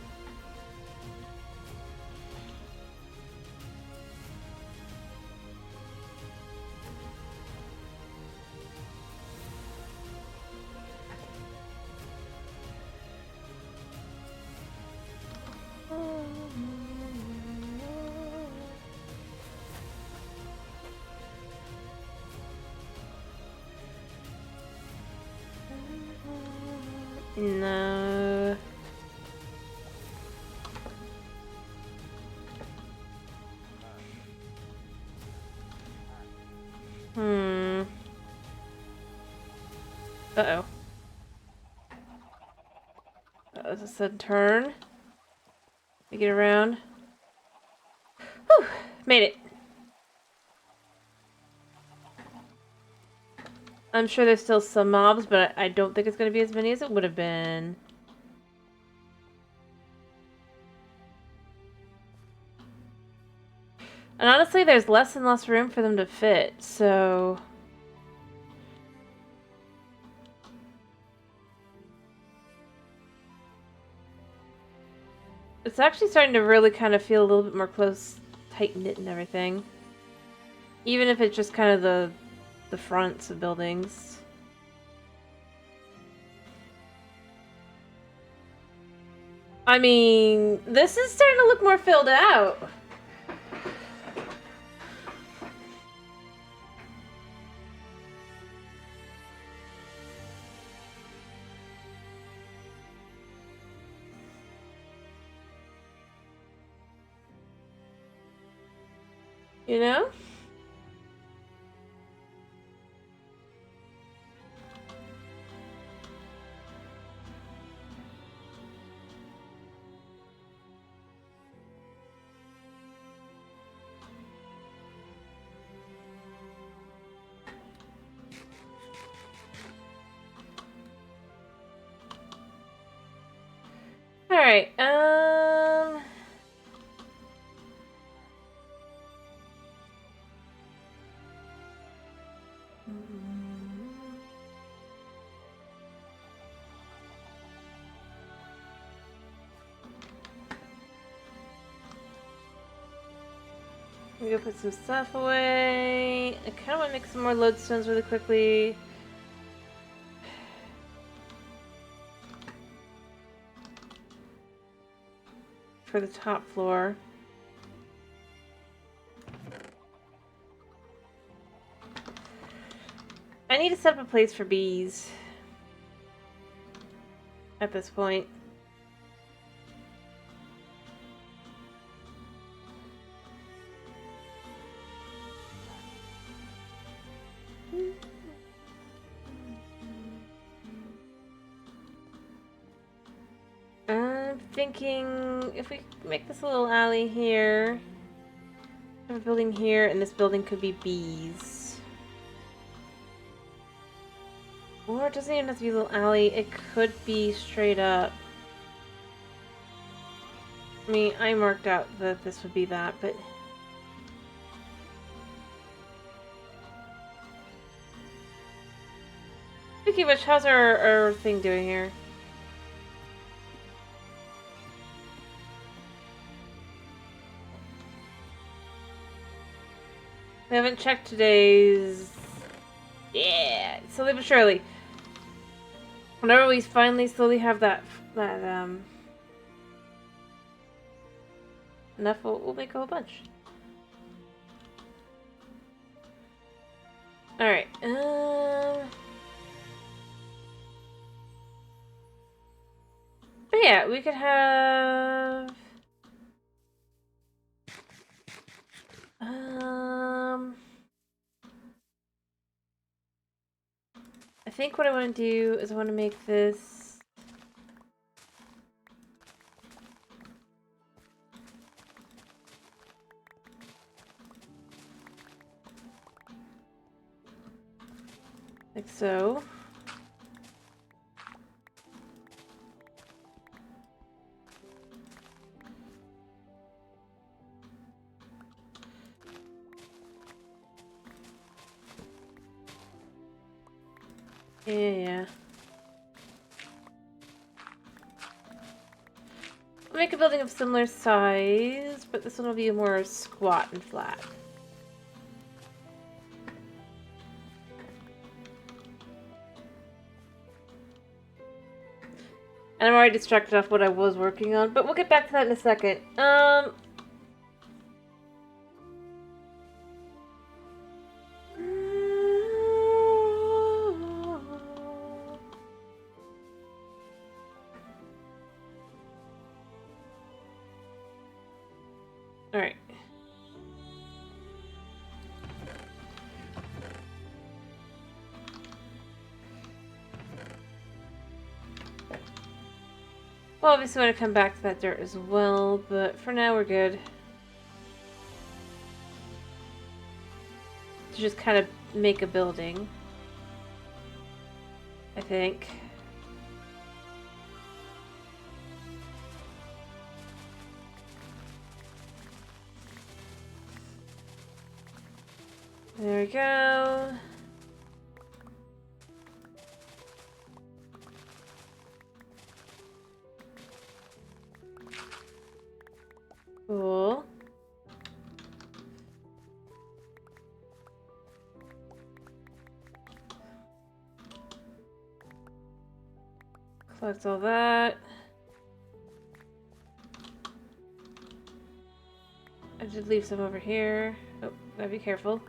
No. Uh-oh. as I said, turn. We get around. Whew! Made it. I'm sure there's still some mobs, but I don't think it's going to be as many as it would have been. And honestly, there's less and less room for them to fit, so... It's actually starting to really kind of feel a little bit more close, tight-knit and everything. Even if it's just kind of the fronts of buildings. I mean, this is starting to look more filled out. You know? Alright, I'm gonna put some stuff away. I kind of want to make some more lodestones really quickly. For the top floor. I need to set up a place for bees. At this point. I'm thinking if we make this a little alley here, have a building here, and this building could be bees. Or it doesn't even have to be a little alley, it could be straight up. I mean, I marked out that this would be that, but... Speaking of which, how's our thing doing here? We haven't checked today's... Yeah, slowly but surely. Whenever we finally slowly have that enough, we'll make a whole bunch. Alright, but yeah, we could have... I think what I want to do is I want to make this... like so. Yeah. I'll make a building of similar size, but this one will be more squat and flat. And I'm already distracted off what I was working on, but we'll get back to that in a second. Alright. Well, obviously I want to come back to that dirt as well, but for now we're good. To just kind of make a building, I think. There we go. Cool. Collect all that. I did leave some over here. Oh, gotta be careful.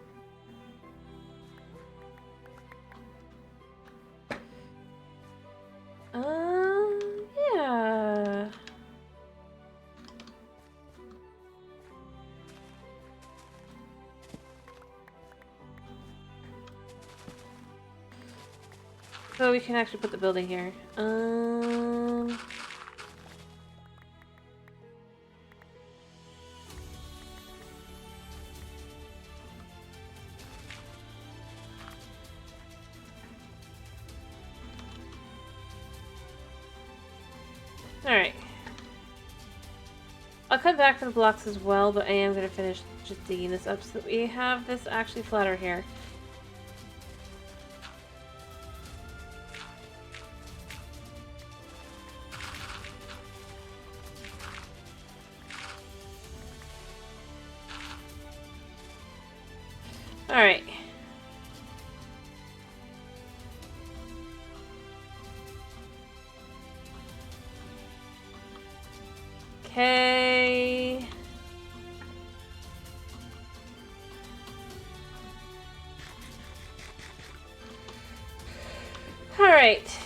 Yeah. So we can actually put the building here. Alright. I'll come back for the blocks as well, but I am going to finish just digging this up so that we have this actually flatter here. Alright. Okay. Alright.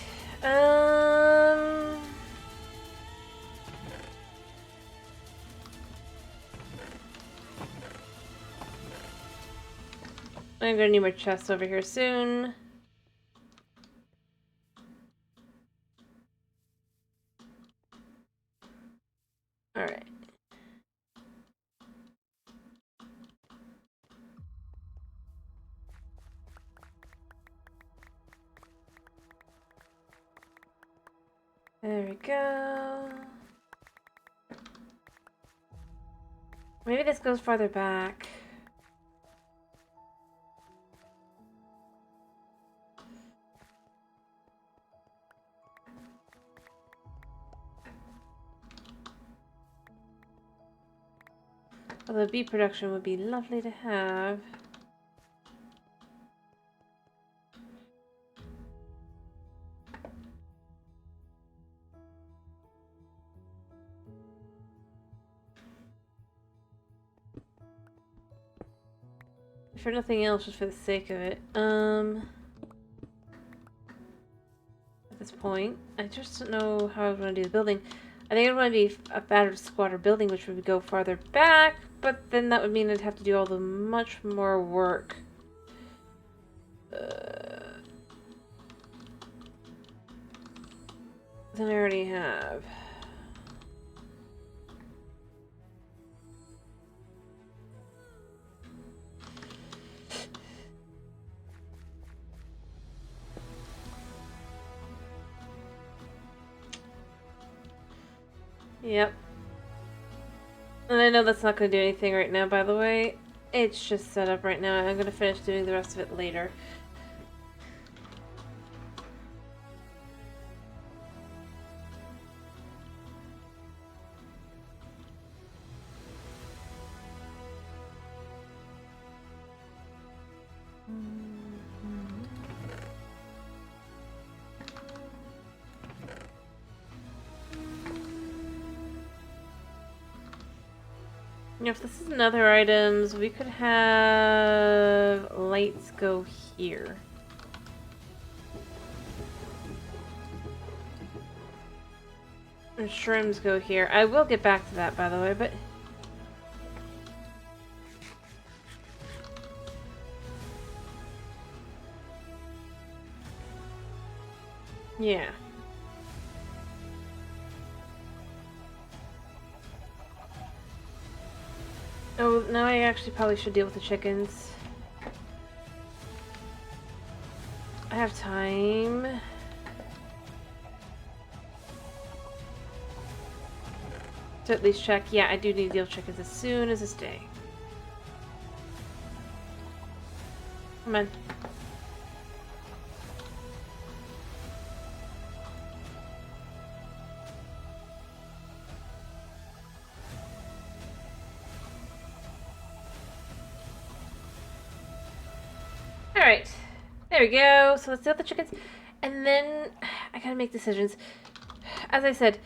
I'm gonna need more chests over here soon. Alright. There we go. Maybe this goes farther back. Although bee production would be lovely to have. For nothing else, just for the sake of it. At this point, I just don't know how I want to do the building. I think I'd want to be a battered squatter building, which would go farther back, but then that would mean I'd have to do all the much more work. Than I already have. Yep. And I know that's not going to do anything right now, by the way. It's just set up right now. I'm going to finish doing the rest of it later. If this is another items, we could have lights go here. And shrooms go here. I will get back to that, by the way, but... yeah. now I actually probably should deal with the chickens. I have time. To at least check. Yeah, I do need to deal with chickens as soon as this day. Come on. Alright. There we go. So let's deal with the chickens. And then I gotta make decisions. As I said,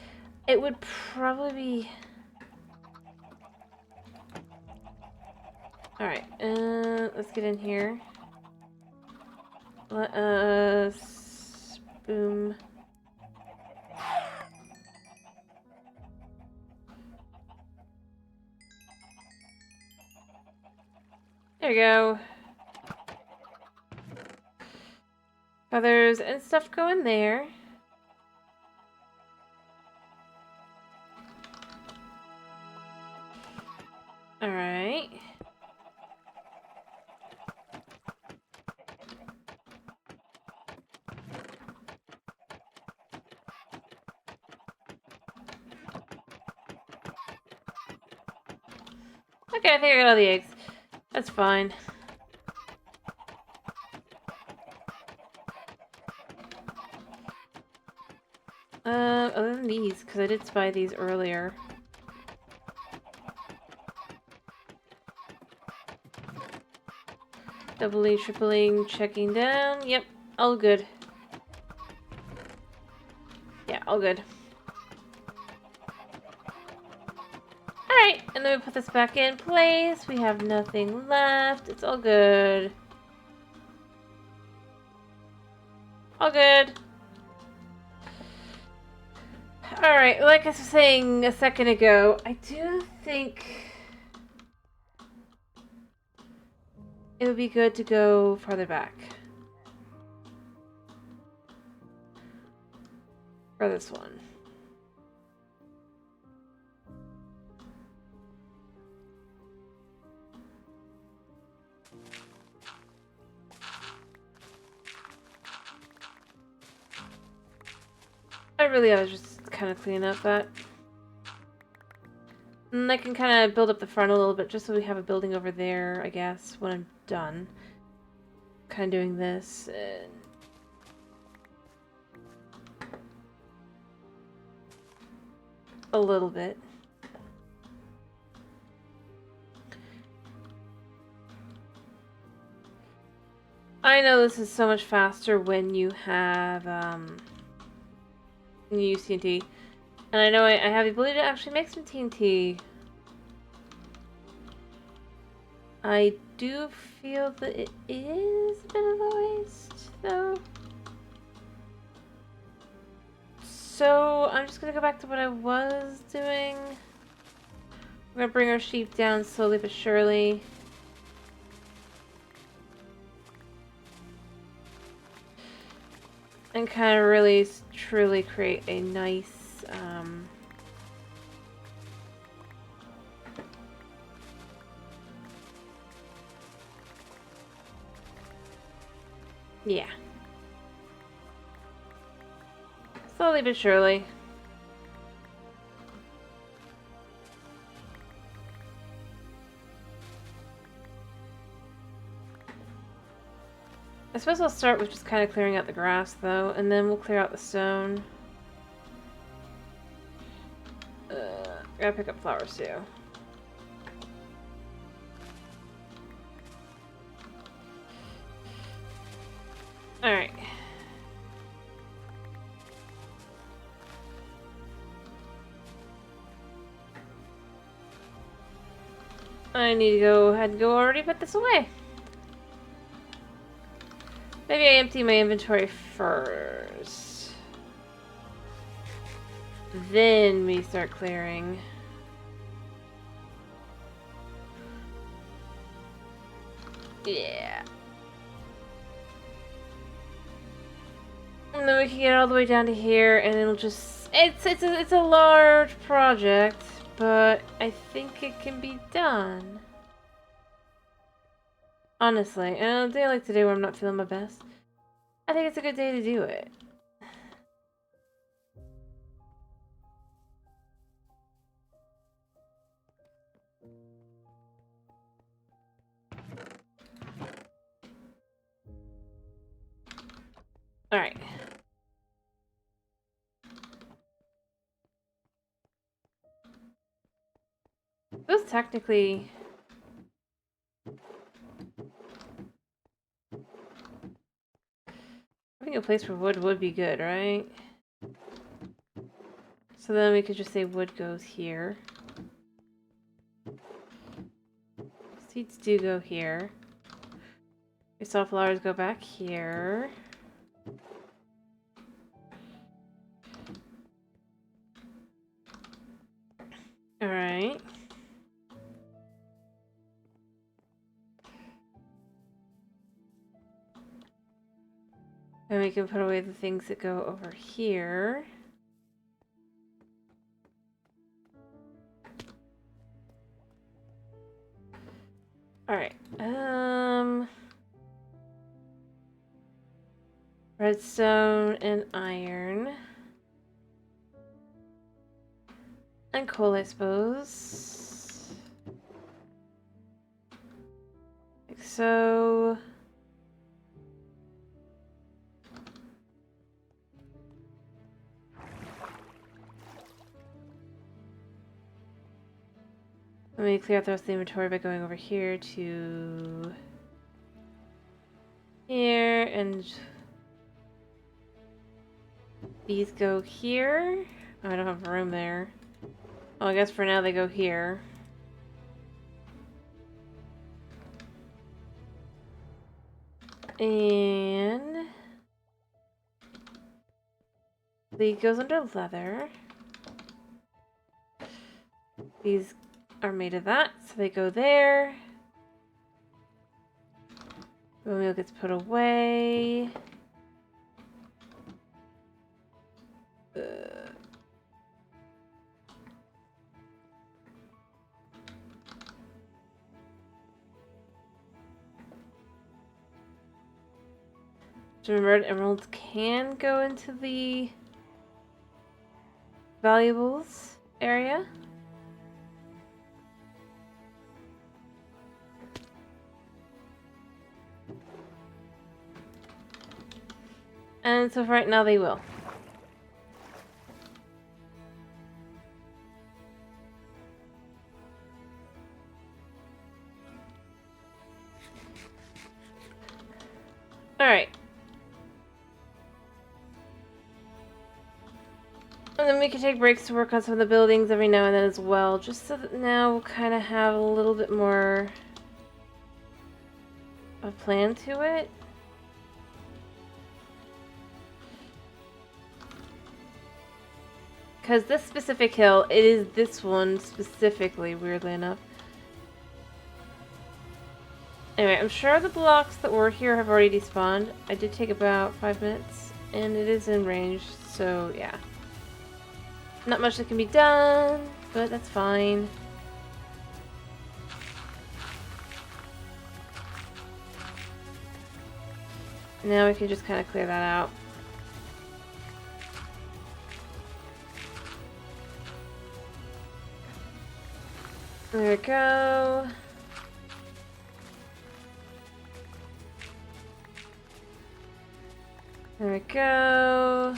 it would probably be... Alright, let's get in here. Let us... Boom. There we go. Feathers and stuff go in there. Alright. Okay, I think I got all the eggs. That's fine. Other than these, because I did spy these earlier. Doubling, tripling, checking down. Yep, all good. Yeah, all good. Alright, and then we put this back in place. We have nothing left. It's all good. All good. Alright, like I was saying a second ago, I do think it would be good to go farther back. For this one. I was just kind of cleaning up that. And I can kind of build up the front a little bit just so we have a building over there, I guess, when I'm done. Kind of doing this. And... a little bit. I know this is so much faster when you have, you use TNT. And I know I have the ability to actually make some TNT. I do feel that it is a bit of a waste, though. So, I'm just gonna go back to what I was doing. We're gonna bring our sheep down slowly but surely. And kind of really, truly create a nice, yeah. Slowly but surely. I suppose I'll start with just kind of clearing out the grass, though, and then we'll clear out the stone. Gotta pick up flowers, too. Alright. I need to go ahead and go already put this away. Maybe I empty my inventory first. Then we start clearing. Yeah. And then we can get all the way down to here, and it'll just... It's a large project, but I think it can be done. Honestly, and a day like today where I'm not feeling my best, I think it's a good day to do it. Alright. This technically... having a place for wood would be good, right? So then we could just say wood goes here. Seeds do go here. Your sunflowers go back here. Alright. And we can put away the things that go over here. Alright. Redstone and iron. And coal, I suppose. Like so. Let me clear out the rest of the inventory by going over here to here, and these go here. Oh, I don't have room there. Oh, I guess for now they go here. And these goes under leather. These are made of that, so they go there. Bone meal gets put away. Remembered emeralds can go into the valuables area. And so for right now they will. Alright. And then we can take breaks to work on some of the buildings every now and then as well, just so that now we'll kind of have a little bit more of a plan to it. Because this specific hill, it is this one specifically, weirdly enough. Anyway, I'm sure the blocks that were here have already despawned. I did take about 5 minutes, and it is in range, so yeah. Not much that can be done, but that's fine. Now we can just kind of clear that out. There we go. There we go.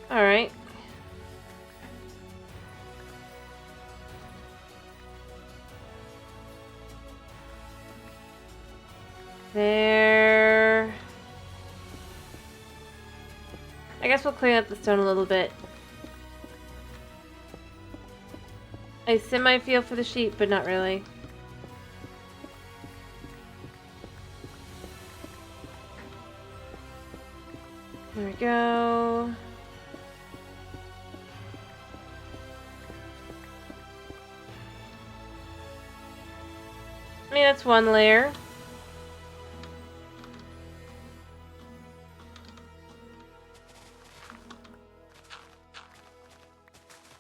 Alright. There. I guess we'll clean up the stone a little bit. I semi-feel for the sheep, but not really. There we go. I mean, that's one layer.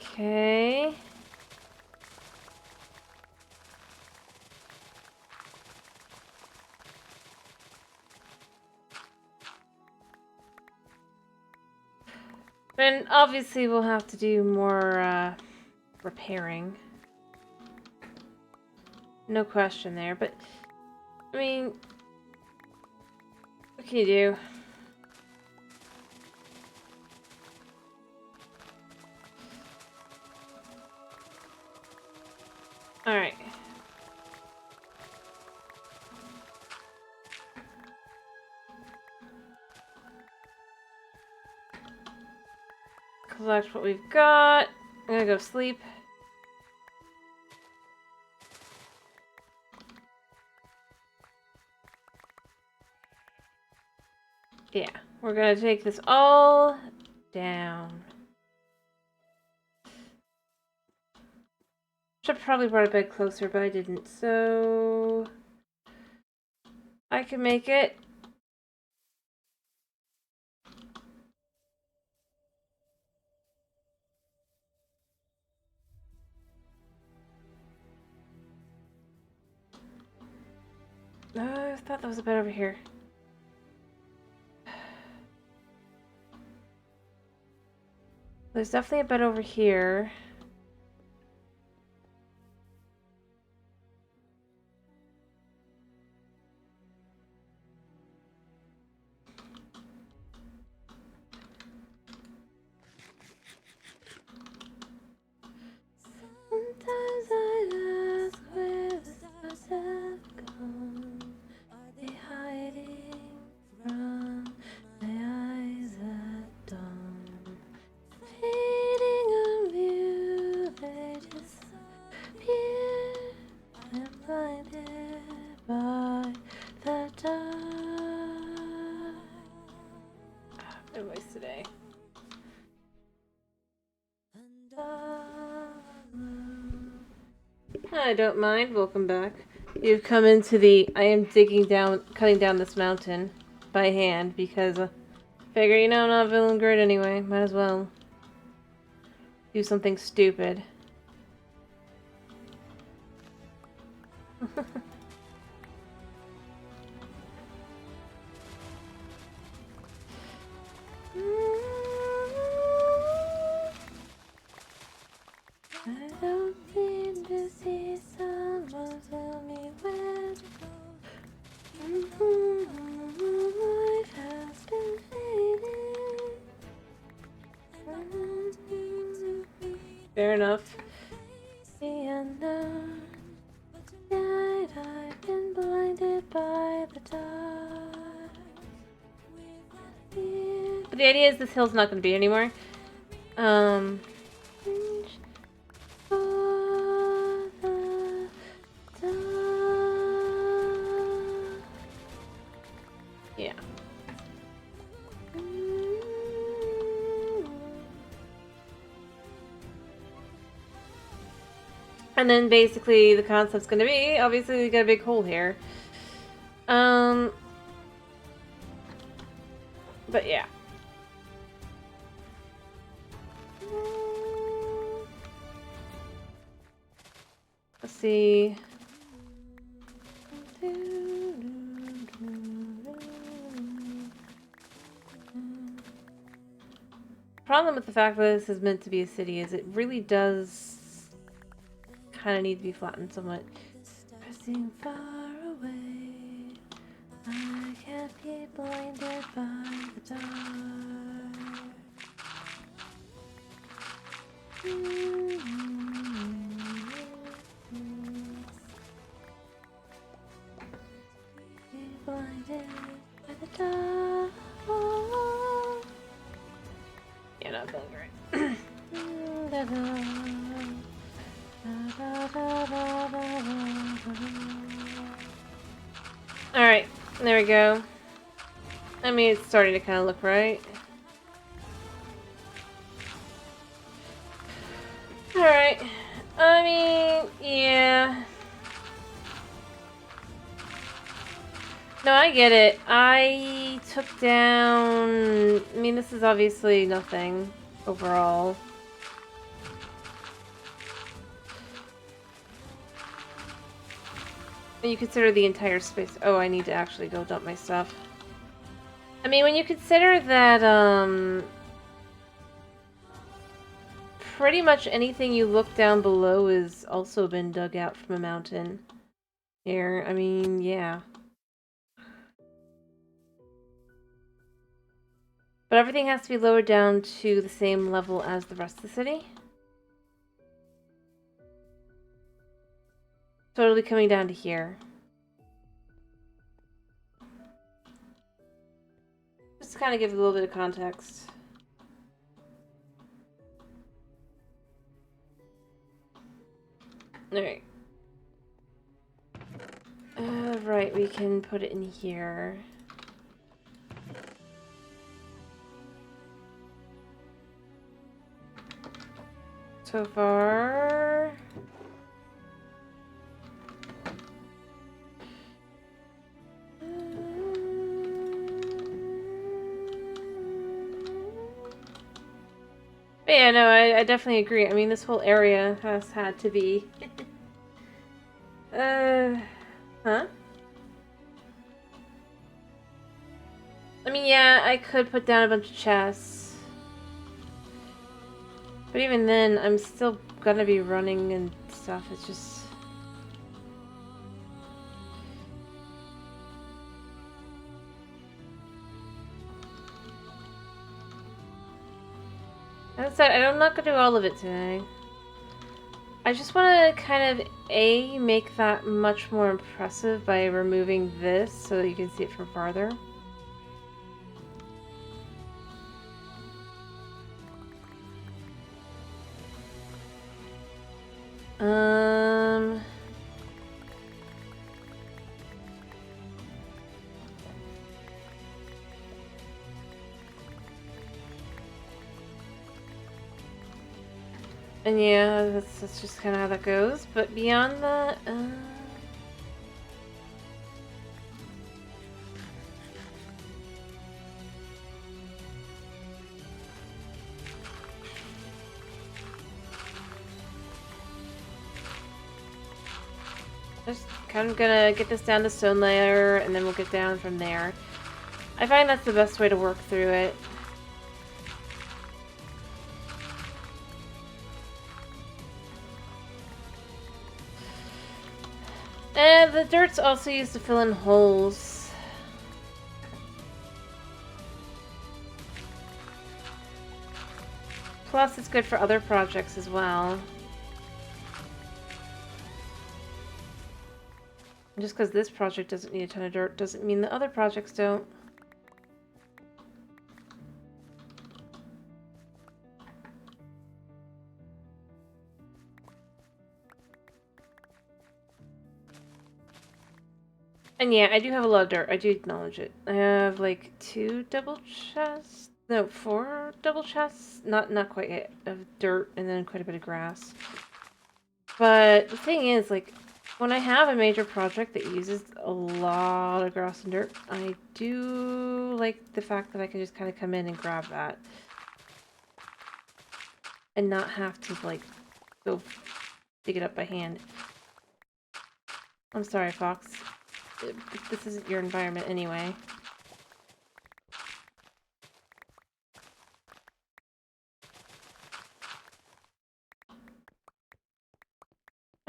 Okay. And obviously we'll have to do more repairing. No question there, but I mean, what can you do? Alright. Collect what we've got. I'm gonna go sleep. Yeah, we're gonna take this all down. Should have probably brought a bed closer, but I didn't, so I can make it. I thought that was a bed over here. There's definitely a bed over here. Sometimes I ask where the stars have gone. Are they hiding from my eyes at dawn? Fading on view, they disappear. I'm blinded by the dark. My voice today. I don't mind. Welcome back. You've come into the I am cutting down this mountain by hand because figure, you know, I'm not feeling good anyway. Might as well do something stupid. I don't need to see someone tell me where to go. Life has been fading. Fair enough. The unknown. Tonight I've been blinded by the dark. But the idea is this hill's not going to be anymore. Yeah. And then basically the concept's gonna be, obviously we got a big hole here. But yeah. Let's see. Problem with the fact that this is meant to be a city is it really does kind of need to be flattened somewhat. Pressing far away, I can't be blinded by the dark. Be blinded by the dark. Yeah, not feeling great. Alright, there we go. I mean, it's starting to kind of look right. Alright. I mean, yeah. No, I get it. I took down... I mean, this is obviously nothing overall. When you consider the entire space... Oh, I need to actually go dump my stuff. I mean, when you consider that, pretty much anything you look down below has also been dug out from a mountain. Here, I mean, yeah. But everything has to be lowered down to the same level as the rest of the city. So it'll be coming down to here. Just to kind of give a little bit of context. Alright. Right, we can put it in here. So far... But yeah, no, I definitely agree. I mean, this whole area has had to be... huh? I mean, yeah, I could put down a bunch of chests. But even then, I'm still gonna be running and stuff. It's just... As I said, I'm not gonna do all of it today. I just want to kind of, make that much more impressive by removing this so that you can see it from farther. And yeah, that's just kind of how that goes. But beyond that, just kind of gonna get this down to stone layer, and then we'll get down from there. I find that's the best way to work through it. And the dirt's also used to fill in holes. Plus, it's good for other projects as well. And just because this project doesn't need a ton of dirt doesn't mean the other projects don't. And yeah, I do have a lot of dirt. I do acknowledge it. I have like 2 double chests. No, 4 double chests. Not quite yet. Of dirt and then quite a bit of grass. But the thing is, like, when I have a major project that uses a lot of grass and dirt, I do like the fact that I can just kind of come in and grab that. And not have to, like, go dig it up by hand. I'm sorry, Fox. This isn't your environment anyway.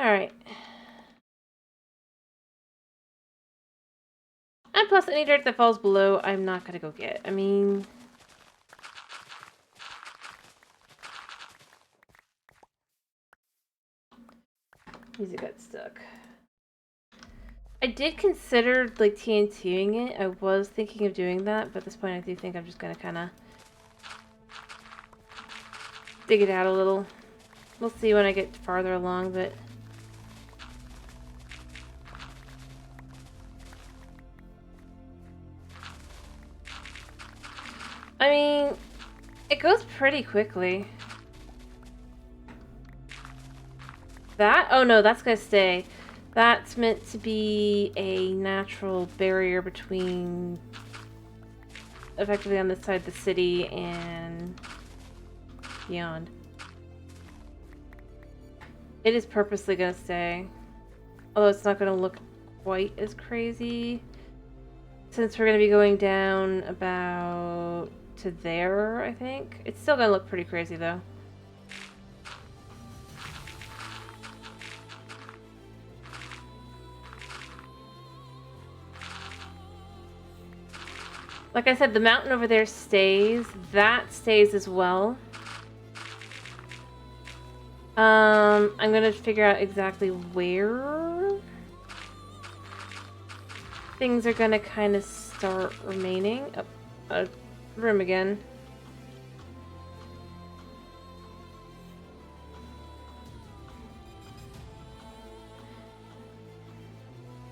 Alright. And plus, any dirt that falls below, I'm not gonna go get. I mean... Music got stuck. I did consider, like, TNTing it. I was thinking of doing that, but at this point I do think I'm just gonna kind of dig it out a little. We'll see when I get farther along, but... I mean, it goes pretty quickly. That? Oh no, that's gonna stay. That's meant to be a natural barrier between, effectively on this side of the city and beyond. It is purposely gonna stay. Although it's not gonna look quite as crazy. Since we're gonna be going down about to there, I think. It's still gonna look pretty crazy though. Like I said, the mountain over there stays. That stays as well. I'm gonna figure out exactly where things are gonna kind of start remaining. Oh, a room again.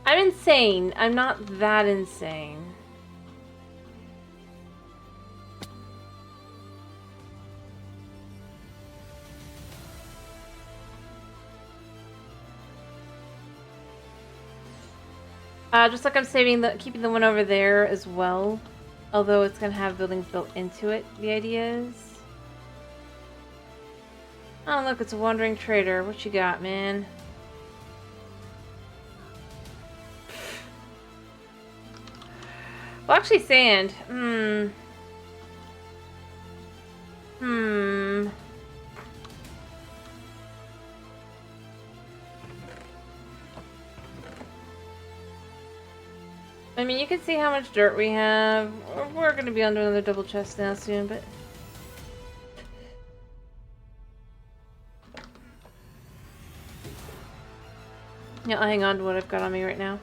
I'm insane. I'm not that insane. Just like I'm keeping the one over there as well. Although it's gonna have buildings built into it, the idea is. Oh look, it's a wandering trader. What you got, man? Well, actually, sand. I mean, you can see how much dirt we have. We're gonna be under another double chest now soon, but... yeah, I'll hang on to what I've got on me right now.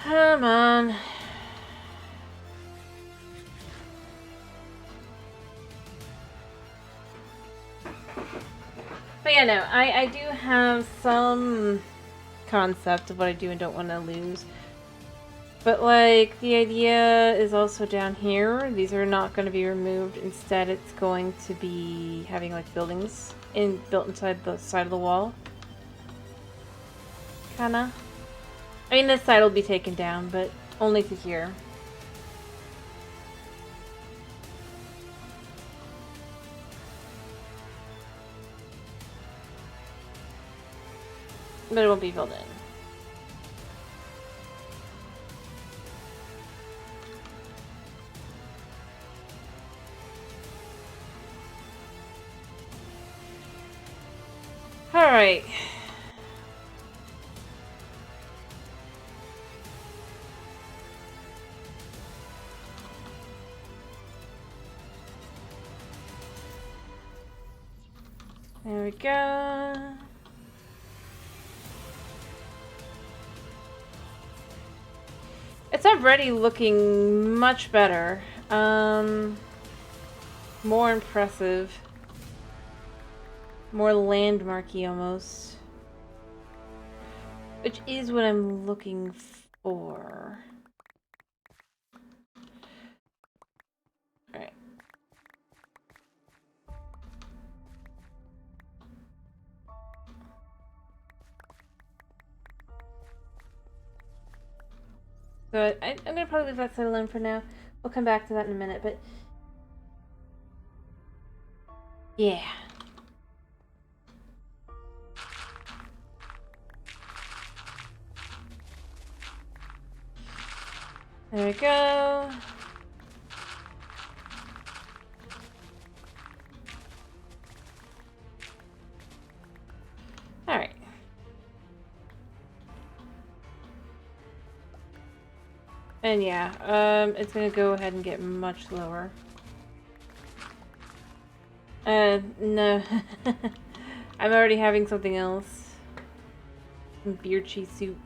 Come on. But yeah, no, I do have some concept of what I do and don't want to lose. But, like, the idea is also down here. These are not going to be removed. Instead, it's going to be having, like, buildings built inside the side of the wall. Kinda. I mean, this side will be taken down, but only to here. But it won't be filled in. Alright. There we go. It's already looking much better. More impressive. More landmarky almost. Which is what I'm looking for. Alright. So I'm gonna probably leave that side alone for now. We'll come back to that in a minute, but... yeah. There we go. Alright. And yeah, it's gonna go ahead and get much lower. No. I'm already having something else. Some beer cheese soup.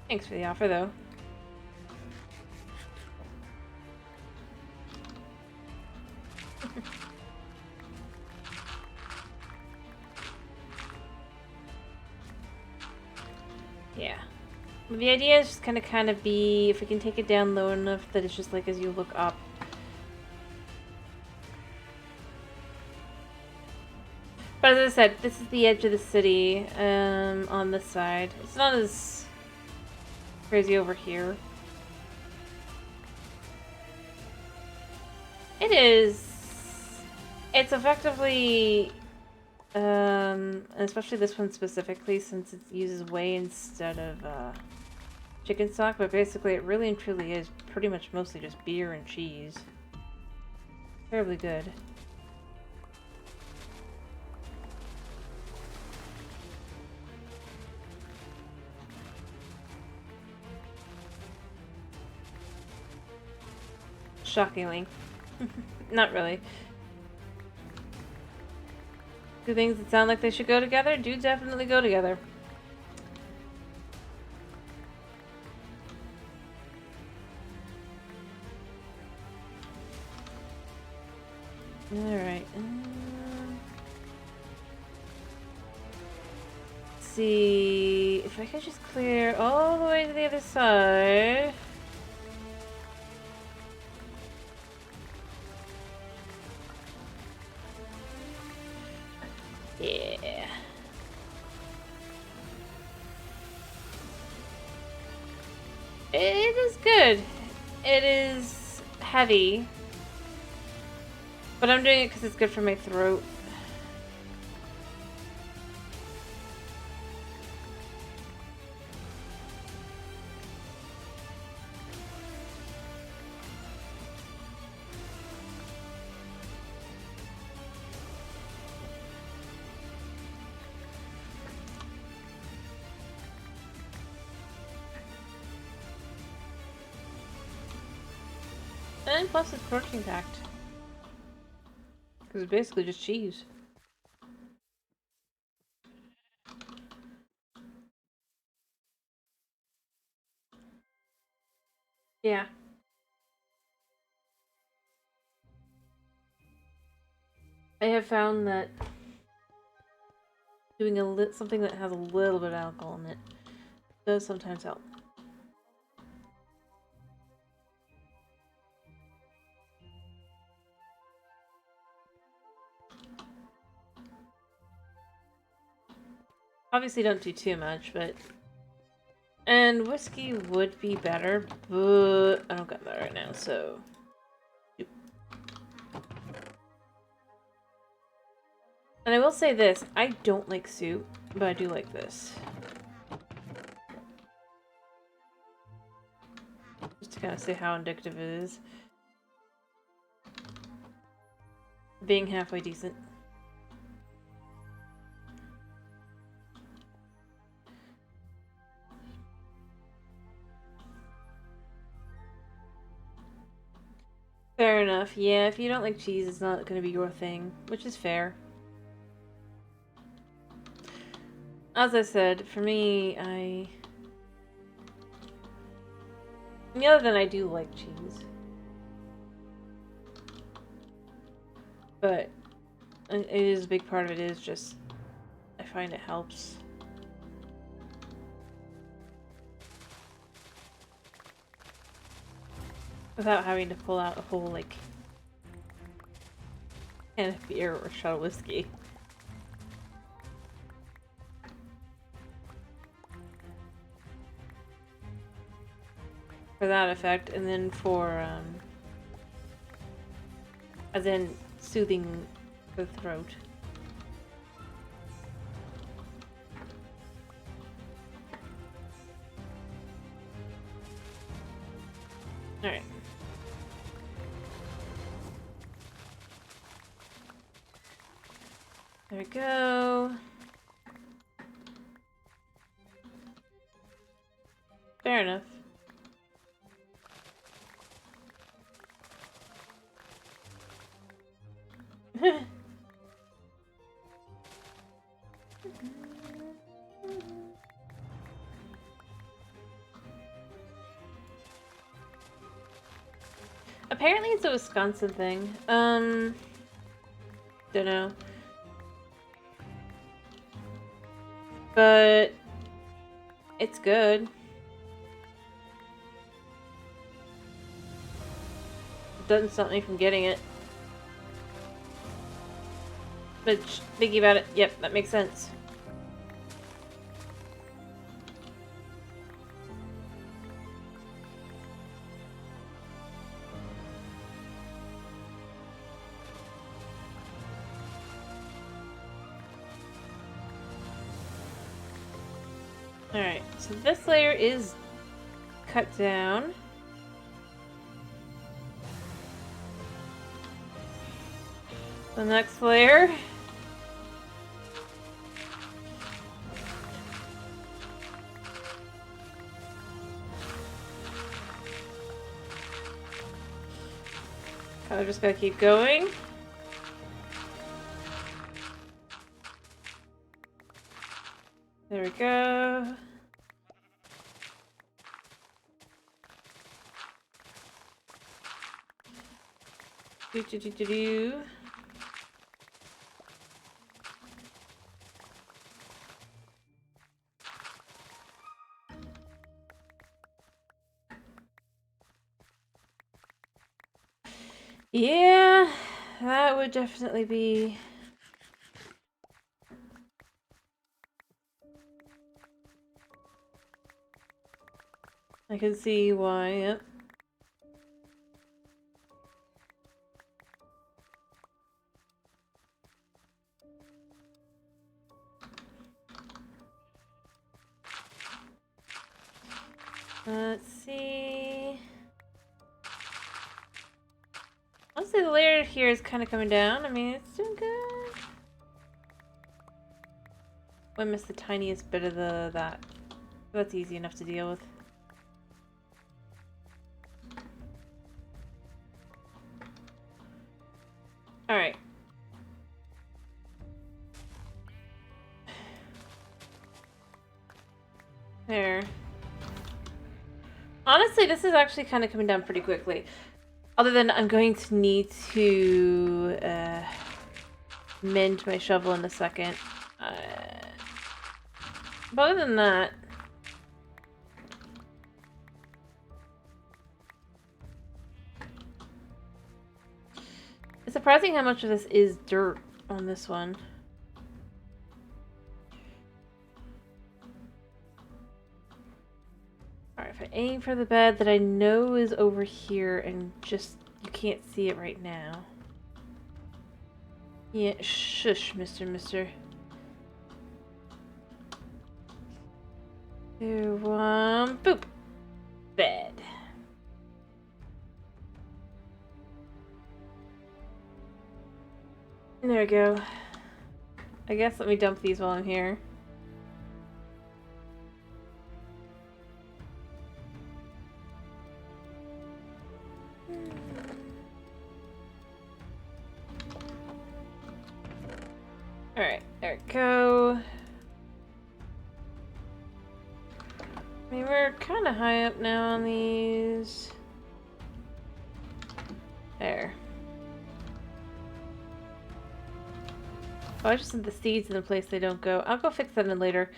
Thanks for the offer, though. Yeah. The idea is just kind of be, if we can take it down low enough that it's just like as you look up. But as I said, this is the edge of the city, on this side. It's not as crazy over here. It is. It's effectively, especially this one specifically, since it uses way instead of, chicken stock, but basically it really and truly is pretty much mostly just beer and cheese. Terribly good. Shockingly. Not really. Two things that sound like they should go together do definitely go together. Alright. Let's see if I could just clear all the way to the other side. Yeah. It is good. It is heavy. But I'm doing it because it's good for my throat. And plus it's protein packed. Because it's basically just cheese. Yeah. I have found that doing something that has a little bit of alcohol in it does sometimes help. Obviously don't do too much, but... And whiskey would be better, but I don't got that right now, so... And I will say this, I don't like soup, but I do like this. Just to kind of say how indicative it is. Being halfway decent. Fair enough. Yeah, if you don't like cheese, it's not going to be your thing, which is fair. As I said, for me, on the other than I do like cheese. But it is a big part of it is just, I find it helps. Without having to pull out a whole, like, can of beer or shot of whiskey. For that effect, and then for, as in soothing the throat. Alright. There we go. Fair enough. Apparently it's a Wisconsin thing. Don't know. But it's good. It doesn't stop me from getting it. But thinking about it, yep, that makes sense. Alright, so this layer is cut down. The next layer. I'm just gonna keep going. There we go. Do. Yeah, that would definitely be... I can see why, yep. Let's see... Honestly, the layer here is kind of coming down. I mean, it's doing good. I missed the tiniest bit of that. That's easy enough to deal with. Alright. There. Honestly, this is actually kind of coming down pretty quickly. Other than I'm going to need to mend my shovel in a second. But other than that... It's surprising how much of this is dirt on this one. Alright, if I aim for the bed that I know is over here and just... You can't see it right now. Yeah, shush, mister. 2, 1, boop! Bed. There we go. I guess let me dump these while I'm here. Alright, there we go. I mean, we're kind of high up now on these. There. Oh, I just sent the seeds in the place they don't go. I'll go fix that in later.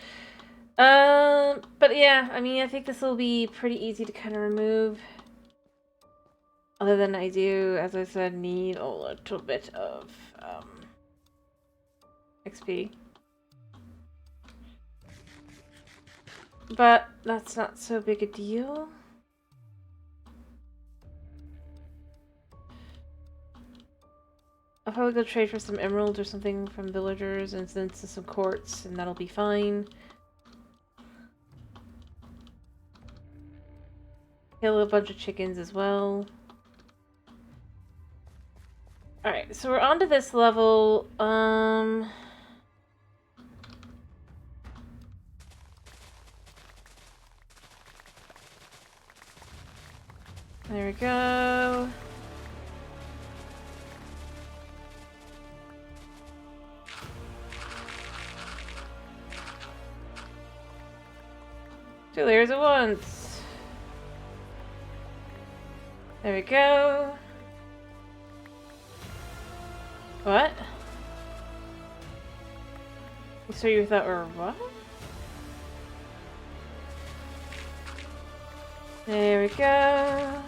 But yeah, I mean, I think this will be pretty easy to kind of remove. Other than I do, as I said, need a little bit of, XP. But that's not so big a deal. I'll probably go trade for some emeralds or something from villagers and send to some quartz, and that'll be fine. Kill a bunch of chickens as well. Alright, so we're on to this level. There we go. Two layers at once. There we go. What? So you thought we were what? There we go.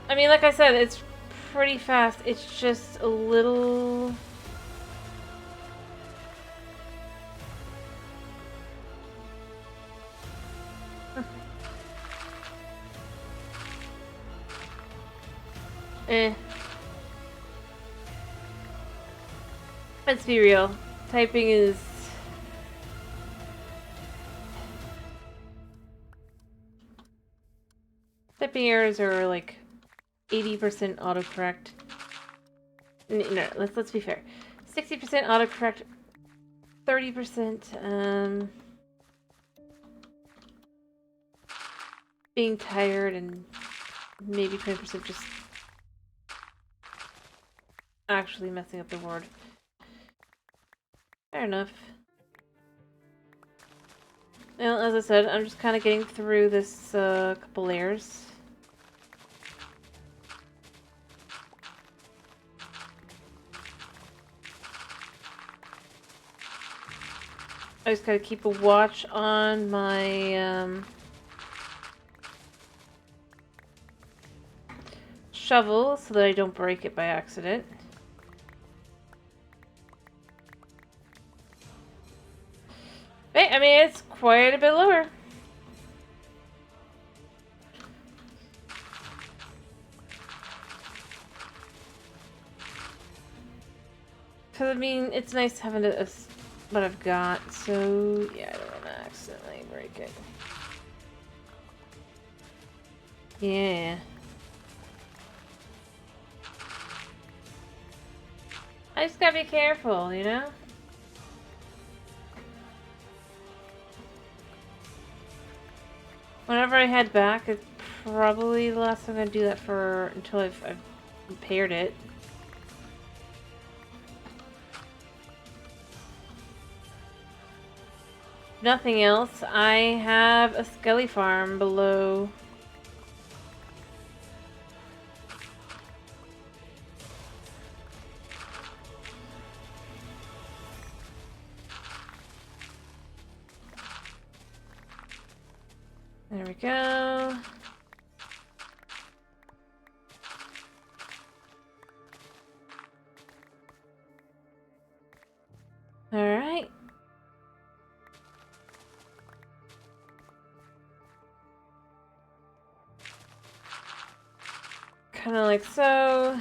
I mean, like I said, it's pretty fast. It's just a little... Let's be real. Typing is... Typing errors are like 80% autocorrect. No, let's be fair. 60% autocorrect, 30% being tired, and maybe 20% just actually messing up the word. Fair enough. Well, as I said, I'm just kind of getting through this couple layers. I just gotta keep a watch on my shovel so that I don't break it by accident. Hey, I mean, it's quite a bit lower. Because, I mean, it's nice having what I've got, so yeah, I don't want to accidentally break it. Yeah. I just gotta be careful, you know? Whenever I head back, it's probably the last time I'm gonna do that for until I've repaired it. Nothing else. I have a skelly farm below. There we go. Alright. Kind of like so.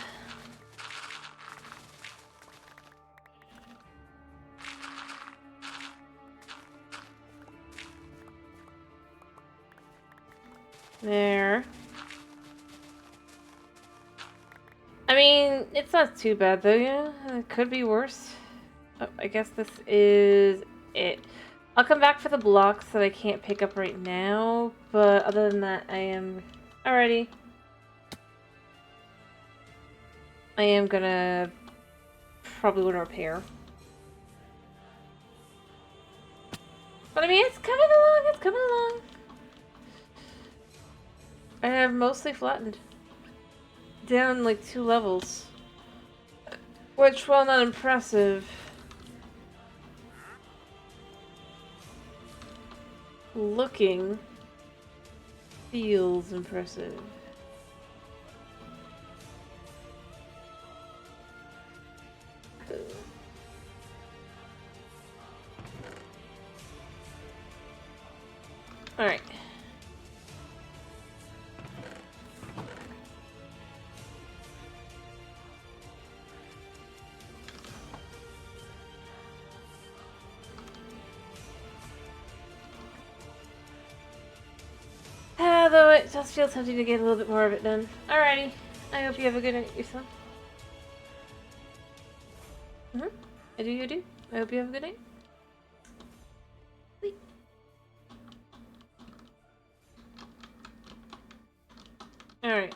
There. I mean, it's not too bad though, yeah. It could be worse. Oh, I guess this is it. I'll come back for the blocks that I can't pick up right now, but other than that, I am... Alrighty. I am gonna... probably want to repair. But I mean, it's coming along, it's coming along. I have mostly flattened. Down like 2 levels. Which, while not impressive, looking feels impressive. Alright. Though it does feel tempting to get a little bit more of it done. Alrighty. I hope you have a good night yourself. I do, you do. I hope you have a good night. Sleep. Alright.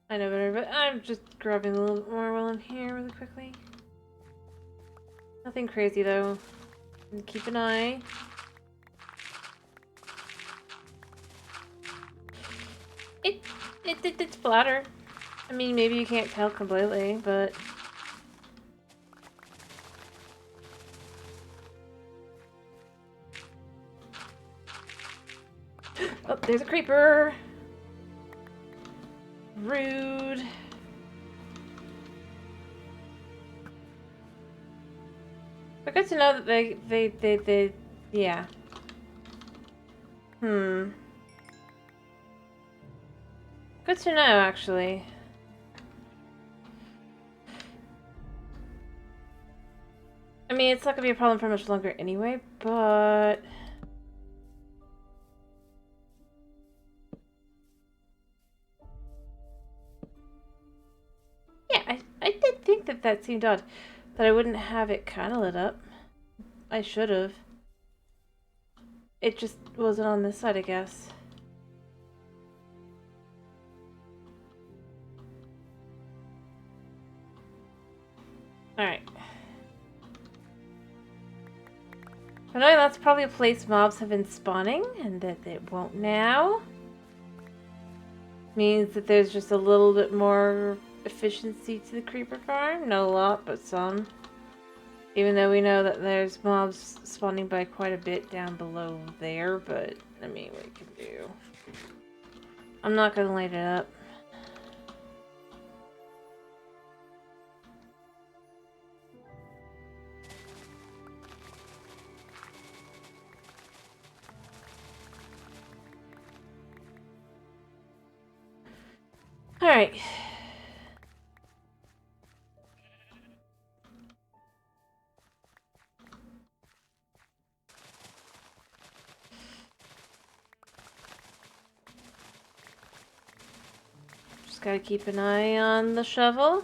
I know better, but I'm just grabbing a little bit more while I'm here really quickly. Nothing crazy though. And keep an eye. It's flatter. I mean, maybe you can't tell completely, but... Oh, there's a creeper! Rude. But good to know that they yeah. Good to know, actually. I mean, it's not gonna be a problem for much longer anyway, but... Yeah, I did think that that seemed odd. That I wouldn't have it kind of lit up. I should have. It just wasn't on this side, I guess. Alright. I know that's probably a place mobs have been spawning, and that it won't now. Means that there's just a little bit more efficiency to the creeper farm. Not a lot, but some. Even though we know that there's mobs spawning by quite a bit down below there, but I mean, what can do? I'm not gonna light it up. Alright. Just gotta keep an eye on the shovel.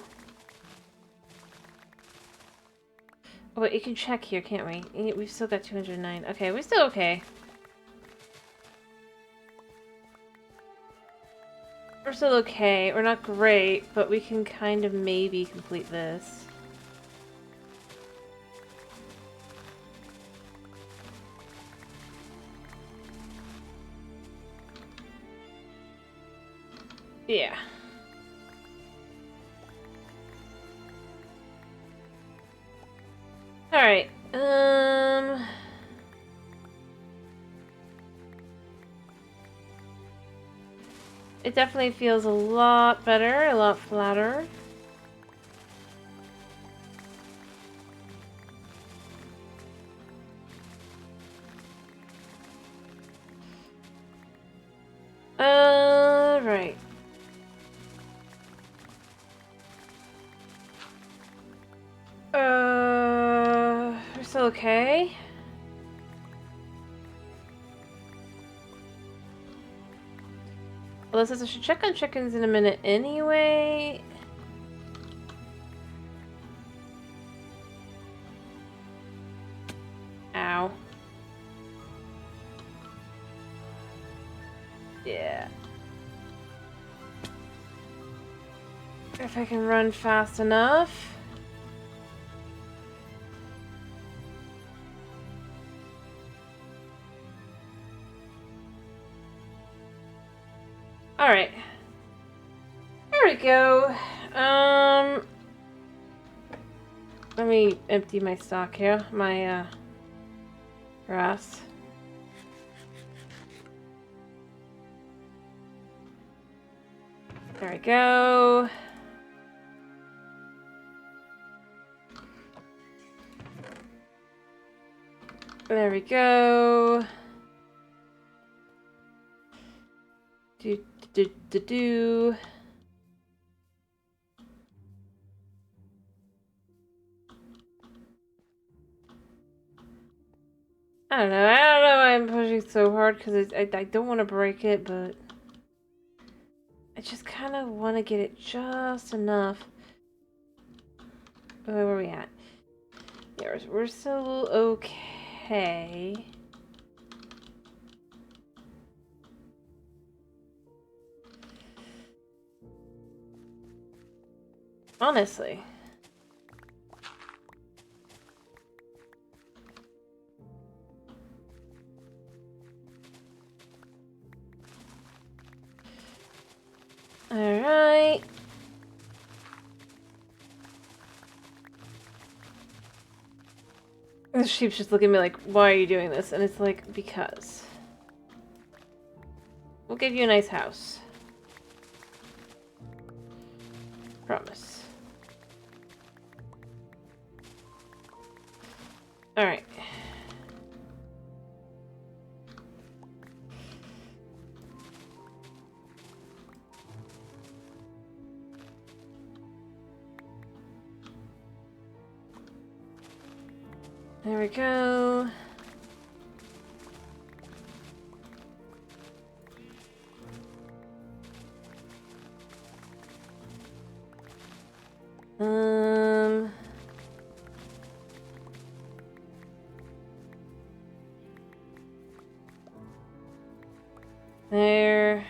Oh, wait, you can check here, can't we? We've still got 209. Okay, we're still okay. We're still okay. We're not great, but we can kind of maybe complete this. Yeah. Alright, it definitely feels a lot better, a lot flatter. Right. We're still okay. Well, says I should check on chickens in a minute anyway. Ow. Yeah. If I can run fast enough. Alright. There we go. Let me empty my stock here. My, grass. There we go. There we go. Do. I don't know why I'm pushing so hard, because I don't want to break it, but I just kind of want to get it just enough. Where are we at? Yeah, we're still okay. Honestly. Alright. The sheep's just looking at me like, why are you doing this? And it's like, because. We'll give you a nice house. Promise. Alright. There we go. There.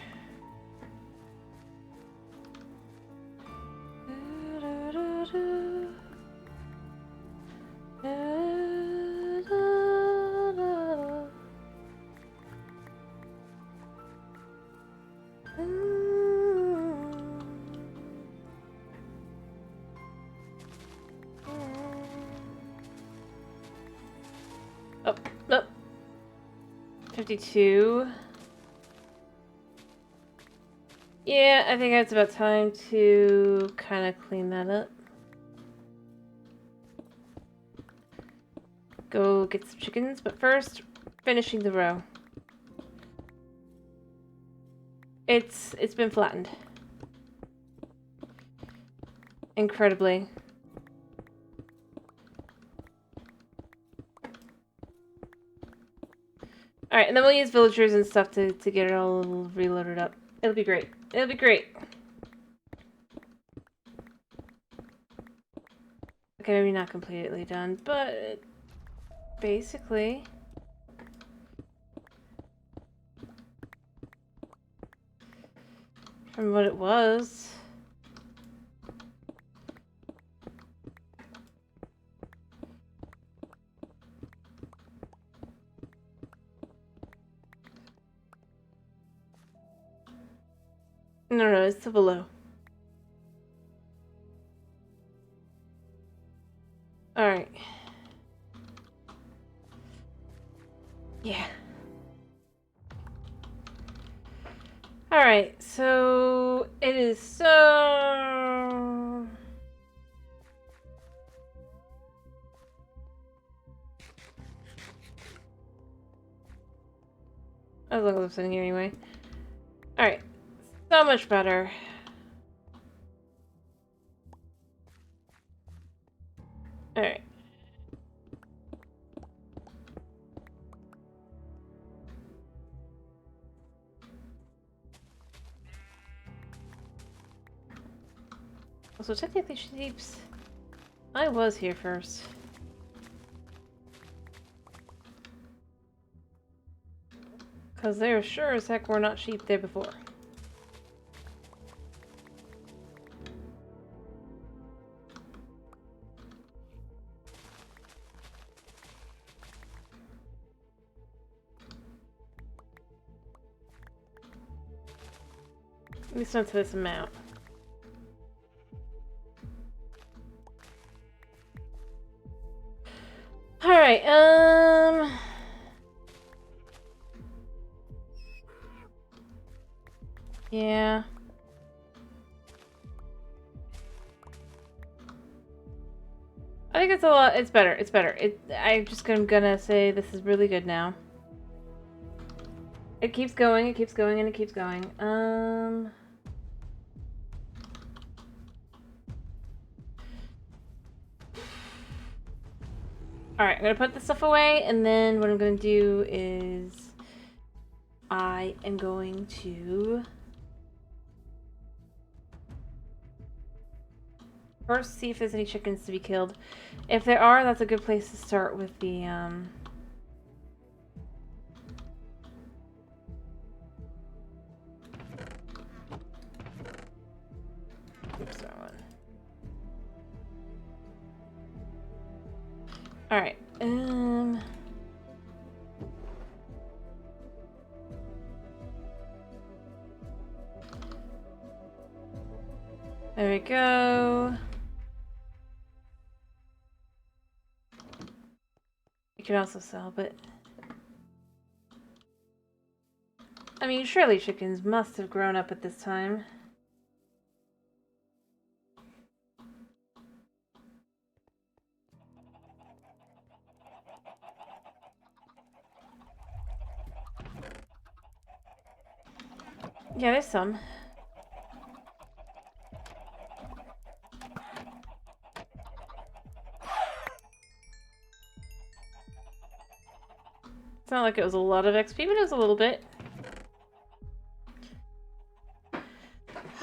Oh, oh. 52. Yeah, I think it's about time to kind of clean that up. Go get some chickens, but first, finishing the row. It's been flattened. Incredibly. Alright, and then we'll use villagers and stuff to get it all reloaded up. It'll be great. It'll be great. Okay, maybe not completely done, but basically... from what it was... No, it's still below. Alright. Yeah. Alright, so... it is so... as long as I'm sitting here anyway. Alright. So much better. Alright. So technically sheeps... I was here first. Because there sure as heck were not sheep there before. At least not to this amount. Alright, yeah. I think it's a lot. It's better. It's better. I'm gonna say this is really good now. It keeps going. It keeps going, and it keeps going. Alright, I'm gonna put this stuff away, and then what I'm gonna do is I am going to first see if there's any chickens to be killed. If there are, that's a good place to start with the oops, that one. Alright, there we go. You can also sell, but... I mean, surely chickens must have grown up at this time. Yeah, there's some. It's not like it was a lot of XP, but it was a little bit.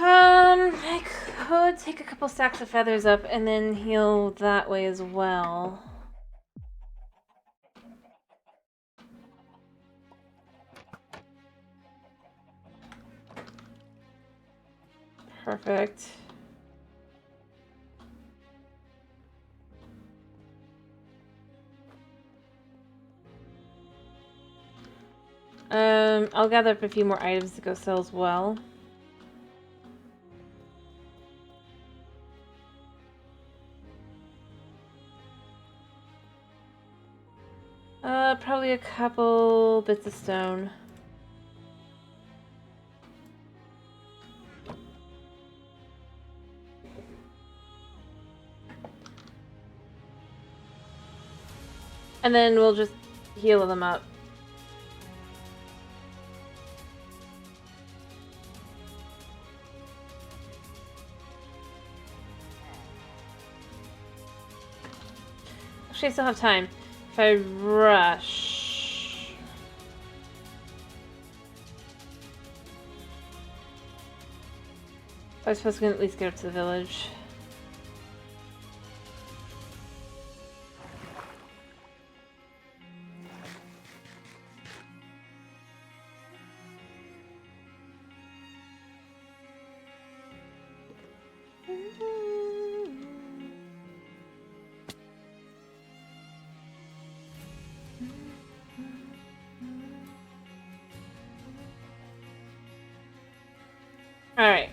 I could take a couple stacks of feathers up and then heal that way as well. Perfect. I'll gather up a few more items to go sell as well. Probably a couple bits of stone. And then we'll just heal them up. Actually, I still have time. If I rush... I suppose we can at least get up to the village. Alright.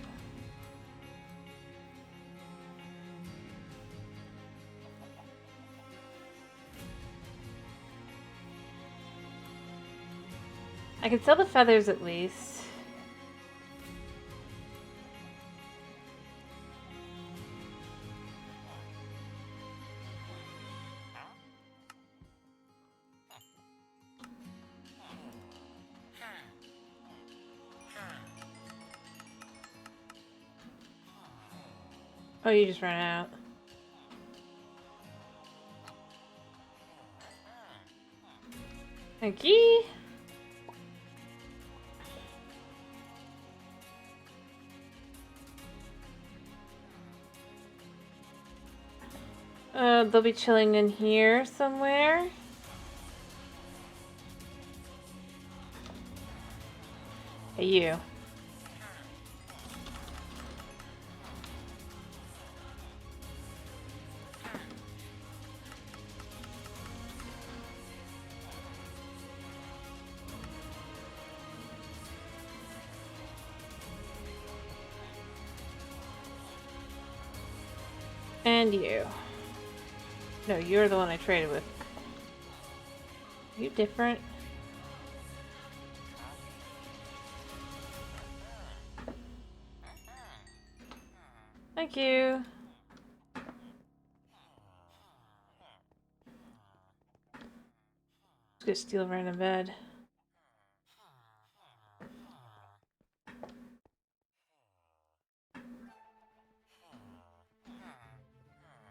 I can sell the feathers at least. Oh, you just ran out. Thank you. They'll be chilling in here somewhere. Hey, you. And you. No, you're the one I traded with. Are you different? Thank you. Just gonna steal a random bed.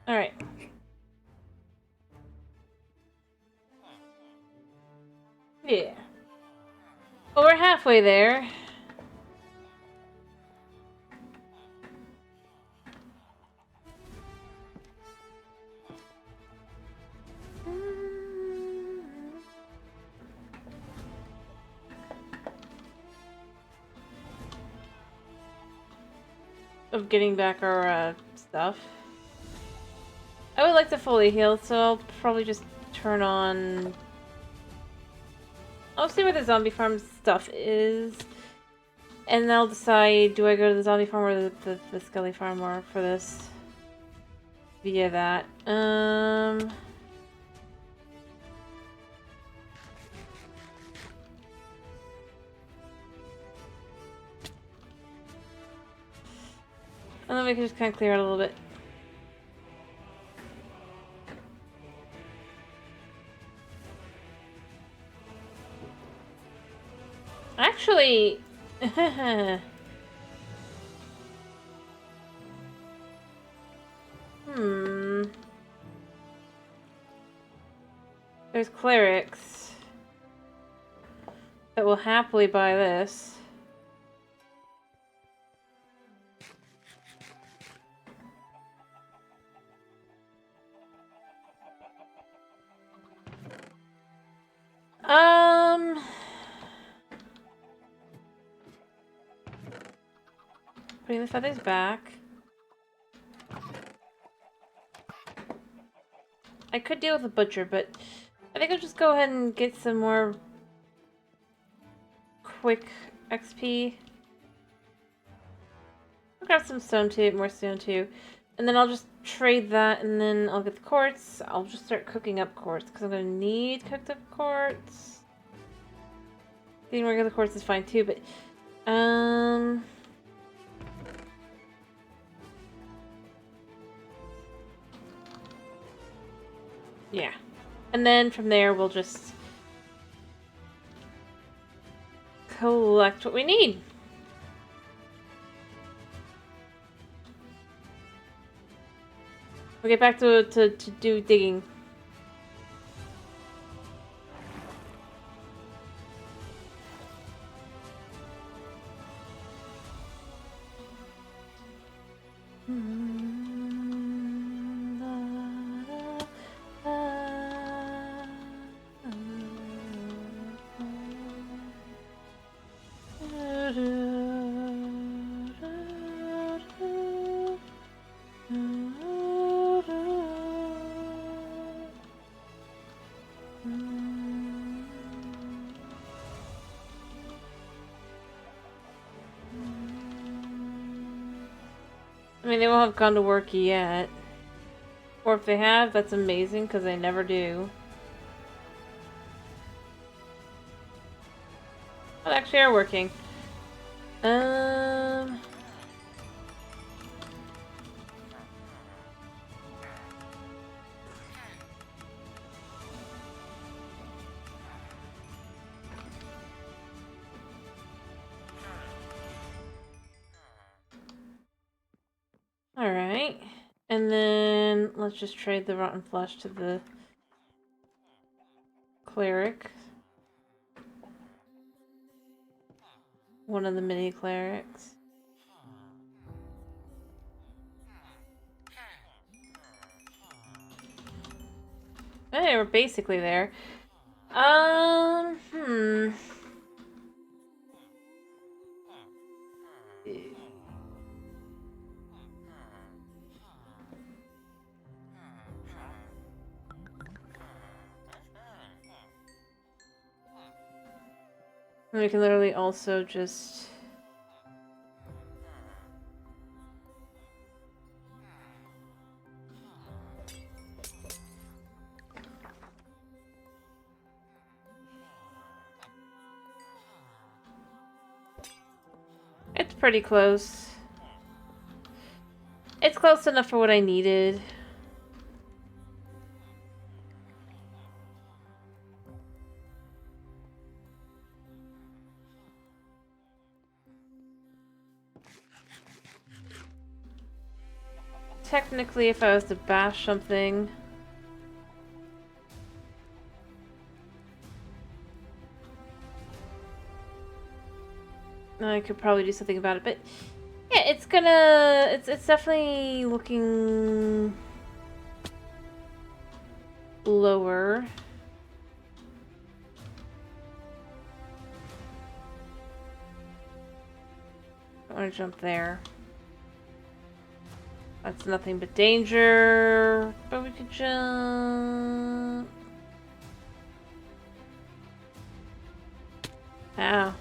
Alright. Yeah. Well, we're halfway there. Of getting back our stuff. I would like to fully heal, so I'll probably just turn on... I'll see where the zombie farm stuff is. And I'll decide, do I go to the zombie farm or the skelly farm more for this? Via that. And then we can just kind of clear out a little bit. Actually, There's clerics that will happily buy this. Putting the feathers back. I could deal with a butcher, but I think I'll just go ahead and get some more quick XP. I'll grab some stone too, more stone too. And then I'll just trade that, and then I'll get the quartz. I'll just start cooking up quartz, because I'm going to need cooked up quartz. Getting regular quartz is fine too, but... yeah. And then from there, we'll just collect what we need. We'll get back to do digging. I mean, they won't have gone to work yet. Or if they have, that's amazing, because they never do. Oh, they actually are working. Alright. And then let's just trade the rotten flesh to the cleric. One of the mini clerics. Hey, we're basically there. And we can literally also just... It's pretty close. It's close enough for what I needed. Technically, if I was to bash something... I could probably do something about it, but... Yeah, it's gonna... It's definitely looking... lower. I want to jump there. That's nothing but danger, but we could jump. Ow.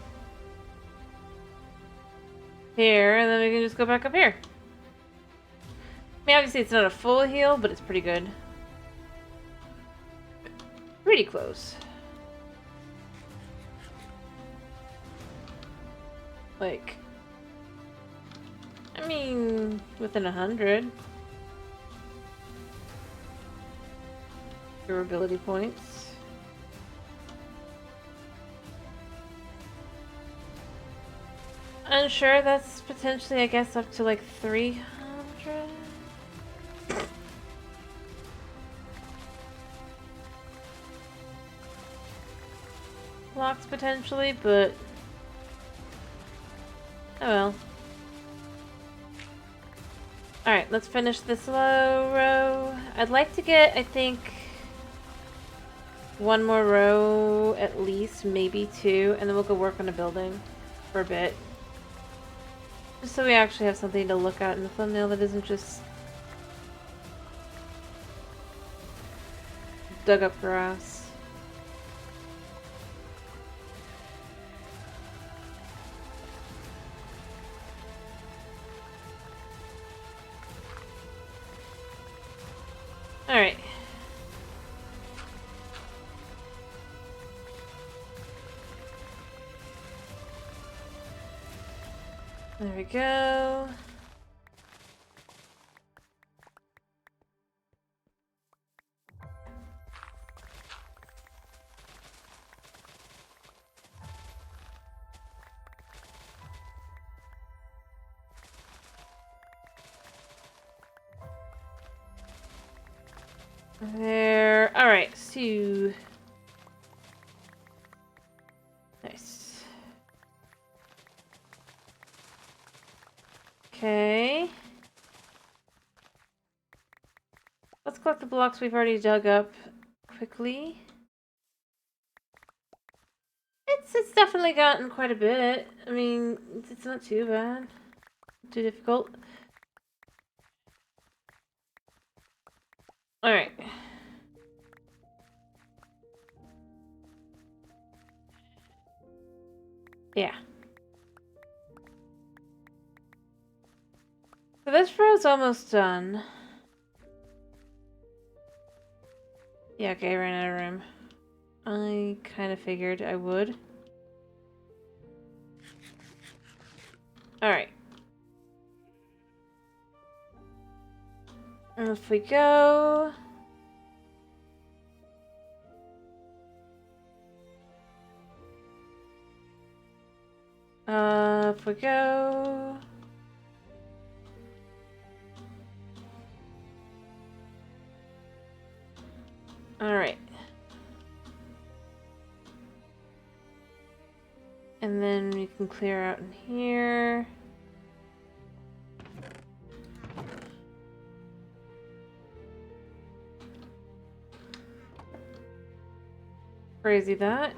Here, and then we can just go back up here. I mean, obviously it's not a full heal, but it's pretty good. Pretty close. Like... I mean, within 100. Durability points. Unsure, that's potentially, I guess, up to like 300? blocks potentially, but oh well. Alright, let's finish this low row. I'd like to get, I think, one more row at least, maybe two, and then we'll go work on a building for a bit. Just so we actually have something to look at in the thumbnail that isn't just dug up grass. Alright. There we go. There. Alright, so nice. Okay. Let's collect the blocks we've already dug up quickly. It's definitely gotten quite a bit. I mean, it's not too bad. Too difficult. Alright. Yeah. So this row's almost done. Yeah, okay, I ran out of room. I kind of figured I would. Alright. Off we go. Up we go. Alright. And then we can clear out in here. Crazy that.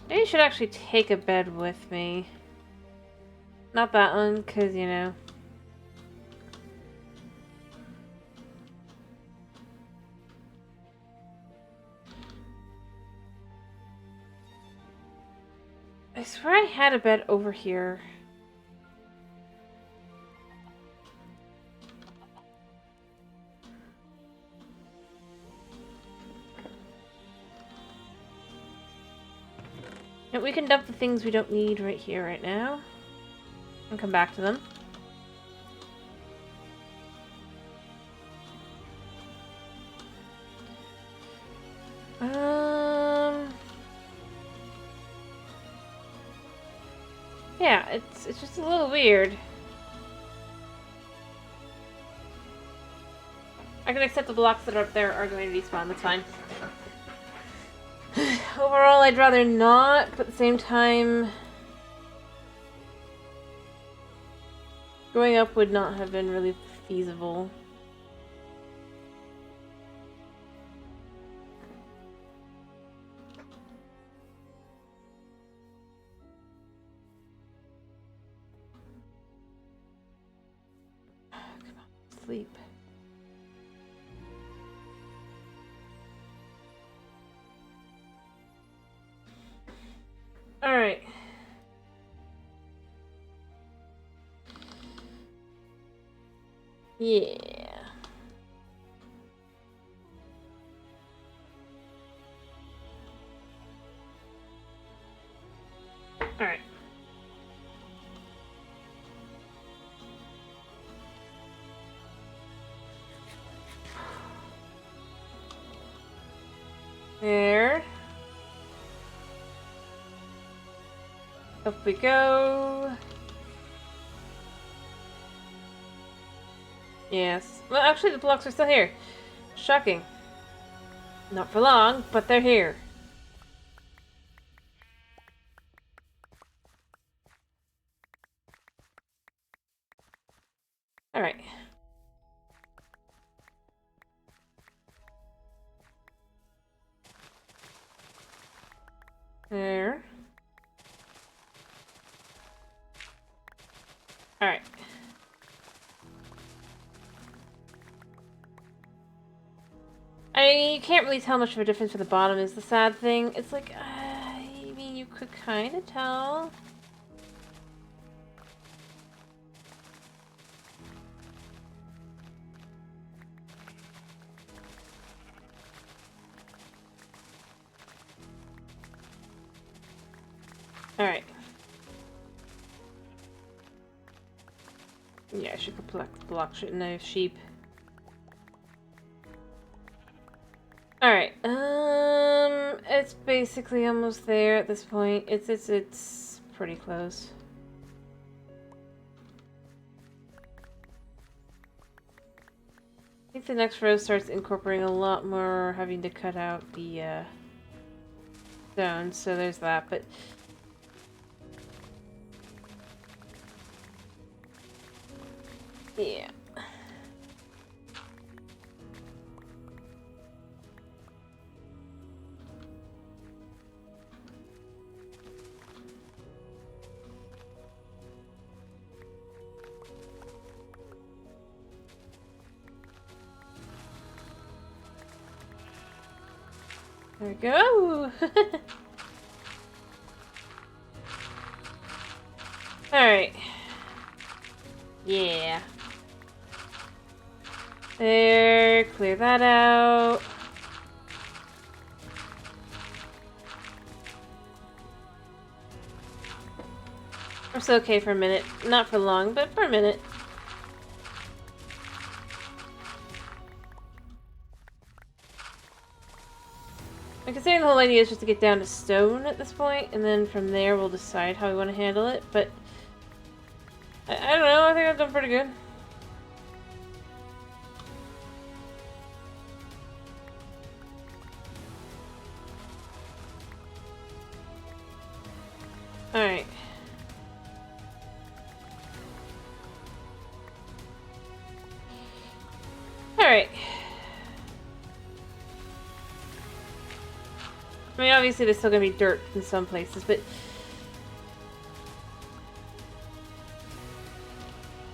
Maybe I should actually take a bed with me. Not that one, because, you know. I swear I had a bed over here. And we can dump the things we don't need right here, right now. And come back to them. Yeah, it's just a little weird. I can accept the blocks that are up there are going to despawn, that's fine. Overall, I'd rather not, but at the same time, going up would not have been really feasible. Come on, sleep. Alright. Yeah. Alright. There. Up we go. Yes. Well, actually, the blocks are still here. Shocking. Not for long, but they're here. Alright. There. Alright. You can't really tell much of a difference for the bottom is the sad thing. It's like, I mean, you could kind of tell. Alright. Yeah, I should collect the block, shouldn't I, of sheep. Alright, it's basically almost there at this point. It's pretty close. I think the next row starts incorporating a lot more having to cut out the, stones, so there's that, but... yeah. There we go! Alright. Yeah. There, clear that out. It's okay for a minute. Not for long, but for a minute. I'm considering the whole idea is just to get down to stone at this point, and then from there we'll decide how we want to handle it, but... I don't know, I think I've done pretty good. Alright. Alright. I mean, obviously there's still gonna be dirt in some places, but...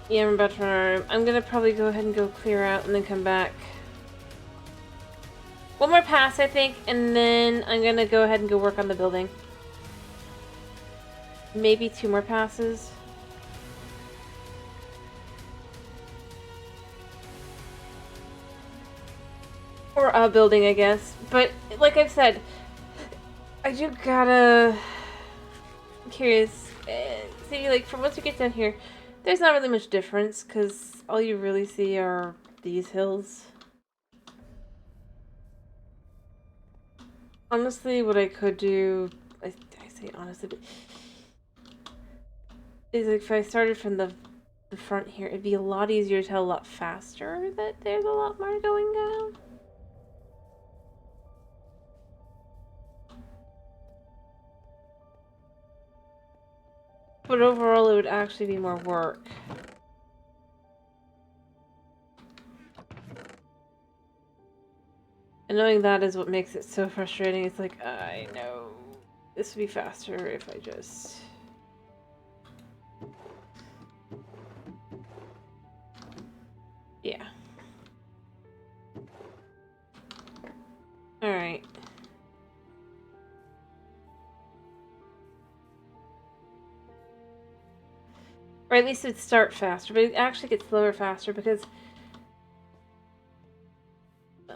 yeah, I'm about to run. I'm gonna probably go ahead and go clear out and then come back. One more pass, I think, and then I'm gonna go ahead and go work on the building. Maybe 2 more passes. Or a building, I guess. But, like I've said, I do gotta... I'm curious. See, like, from once you get down here, there's not really much difference, because all you really see are these hills. Honestly, what I could do... I say honestly, but... is like if I started from the front here, it'd be a lot easier to tell a lot faster that there's a lot more going down. But overall, it would actually be more work. And knowing that is what makes it so frustrating. It's like, I know this would be faster if I just... yeah. Alright. Or at least it'd start faster, but it actually gets slower faster because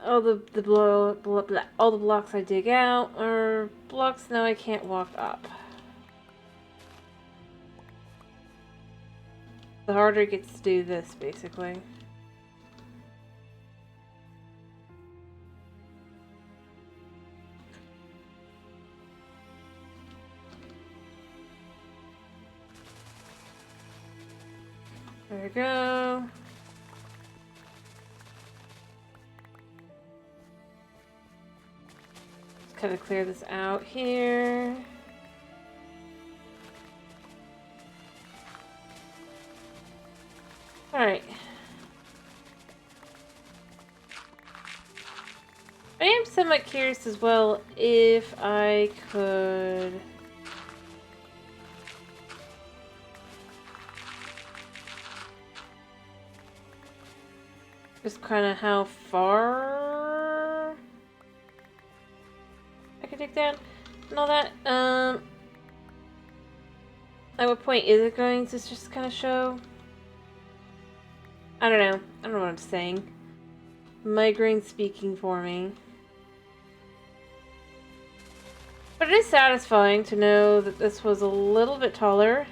all all the blocks I dig out are blocks now I can't walk up. The harder it gets to do this, basically. There we go. kind of clear this out here. Alright. I am somewhat curious as well if I could... just kind of how far I could dig down and all that. At what point is it going to just kind of show? I don't know. I don't know what I'm saying. Migraine speaking for me. But it is satisfying to know that this was a little bit taller.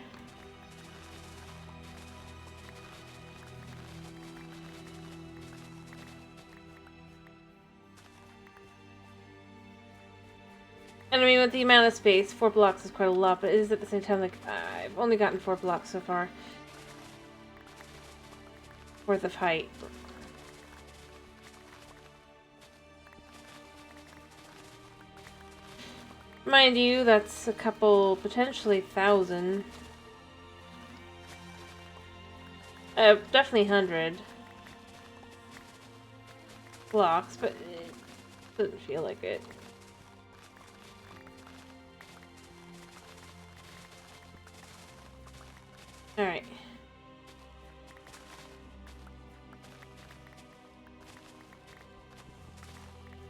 And I mean, with the amount of space, 4 blocks is quite a lot, but it is at the same time, like, I've only gotten 4 blocks so far. Worth of height. Mind you, that's a couple, potentially 1,000. Definitely 100 blocks, but it doesn't feel like it. Alright.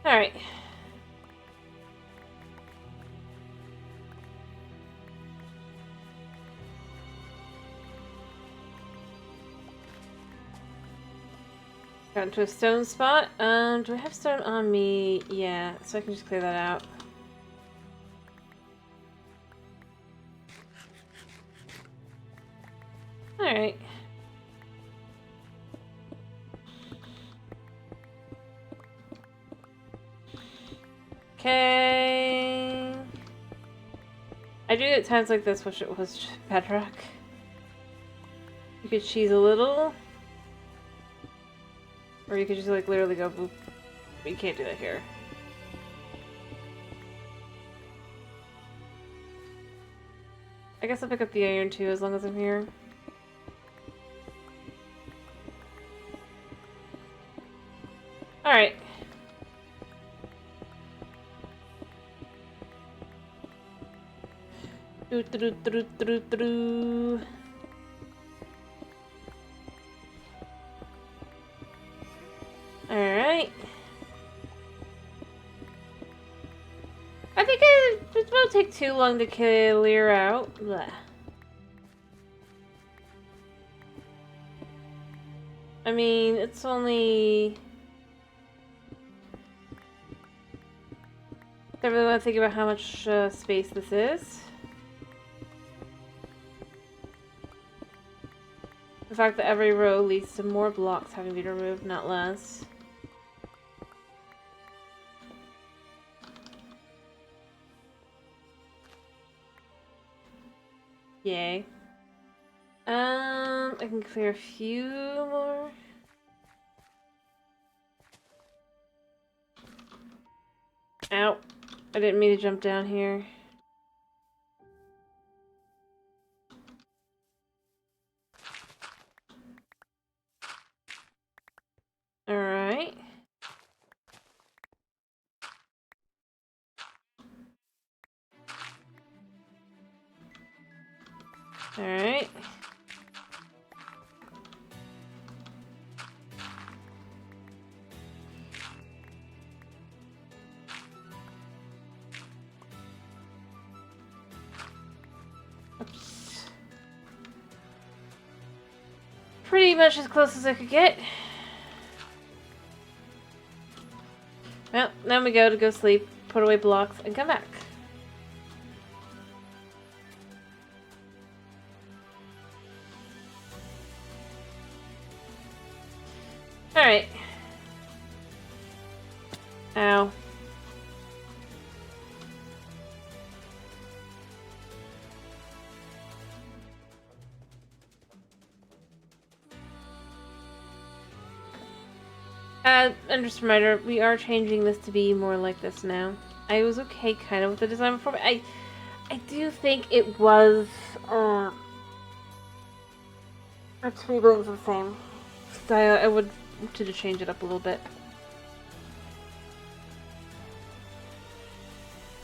Alright. Got into a stone spot. Do I have stone on me? Yeah, so I can just clear that out. Alright. Okay. I do at times like this wish it was bedrock. You could cheese a little. Or you could just like literally go boop. But you can't do that here. I guess I'll pick up the iron too as long as I'm here. Alright. Alright. I think it won't take too long to clear out. Blah. I mean, it's only... I really want to think about how much space this is. The fact that every row leads to more blocks having been removed, not less. Yay. I can clear a few more. Ow. I didn't mean to jump down here. Alright. Alright. Oops. Pretty much as close as I could get. Well, now we go sleep, put away blocks, and come back. Alright. Ow. And just a reminder, we are changing this to be more like this now. I was okay kind of with the design before, but I do think it was our three buildings the same. So I would to change it up a little bit.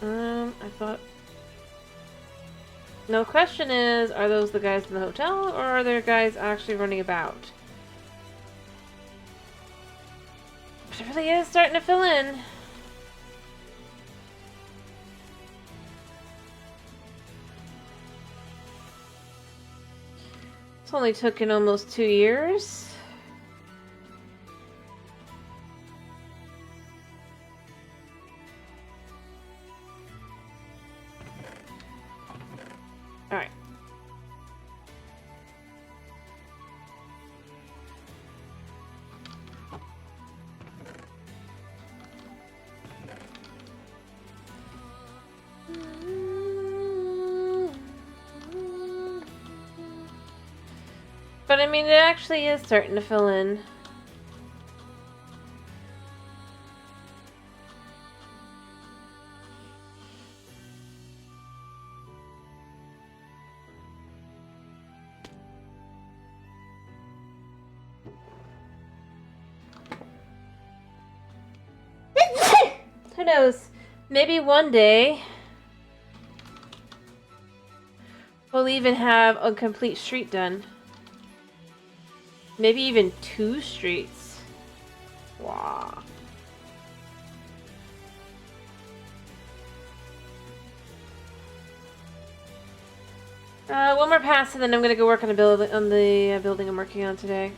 I thought. No, the question is, are those the guys in the hotel, or are there guys actually running about? But it really is starting to fill in. It's only taken almost 2 years. Alright. But I mean, it actually is starting to fill in. Who knows? Maybe one day we'll even have a complete street done. Maybe even 2 streets. Wow. One more pass, and then I'm gonna go work on the building I'm working on today.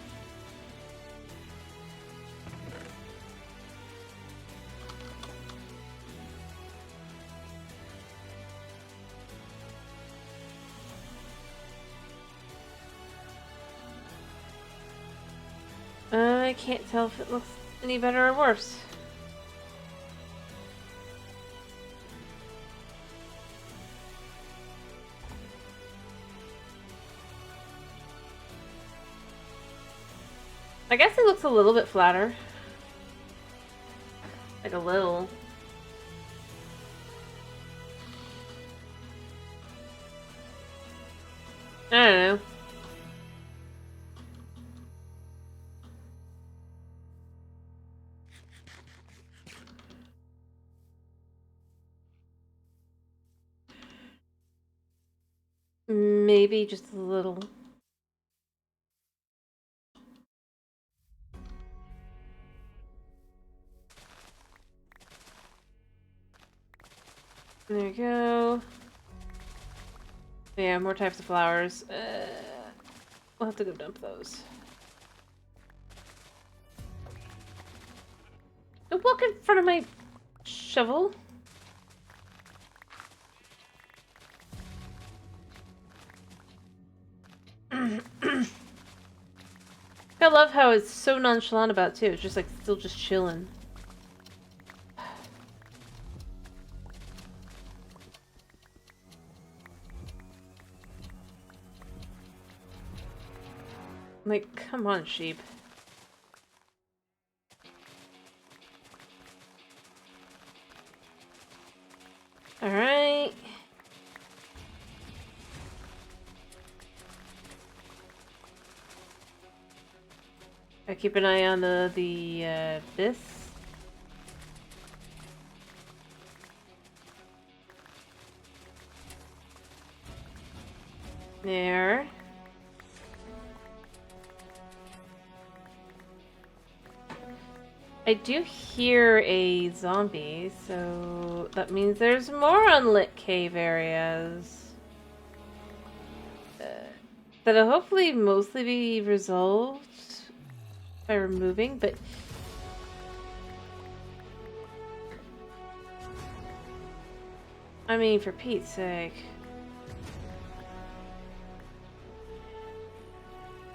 I can't tell if it looks any better or worse. I guess it looks a little bit flatter. Like a little. I don't know. Maybe just a little. There you go. Yeah, more types of flowers. We'll have to go dump those. Don't walk in front of my shovel. I love how it's so nonchalant about it too. It's just like still just chilling. Like, come on, sheep. Alright. I keep an eye on this. There. I do hear a zombie, so that means there's more unlit cave areas. That'll hopefully mostly be resolved by removing, but I mean, for Pete's sake.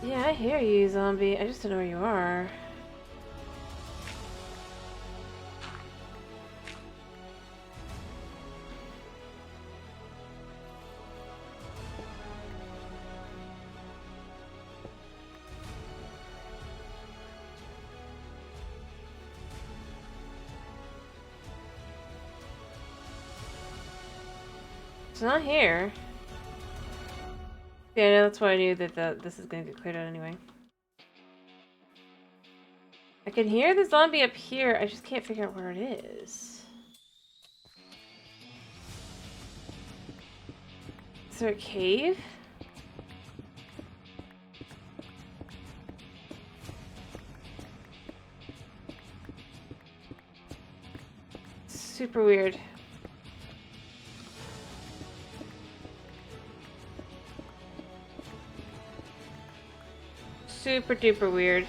Yeah, I hear you, zombie. I just don't know where you are. It's not here. Yeah, that's why I knew that this is gonna get cleared out anyway. I can hear the zombie up here, I just can't figure out where it is. Is there a cave? Super weird. Super duper weird.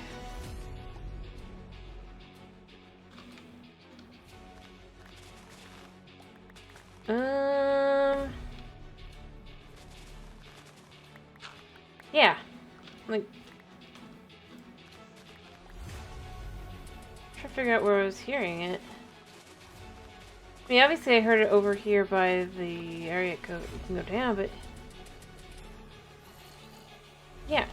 Yeah. Like, trying to figure out where I was hearing it. I mean, obviously I heard it over here by the area you can go down, but... Yeah.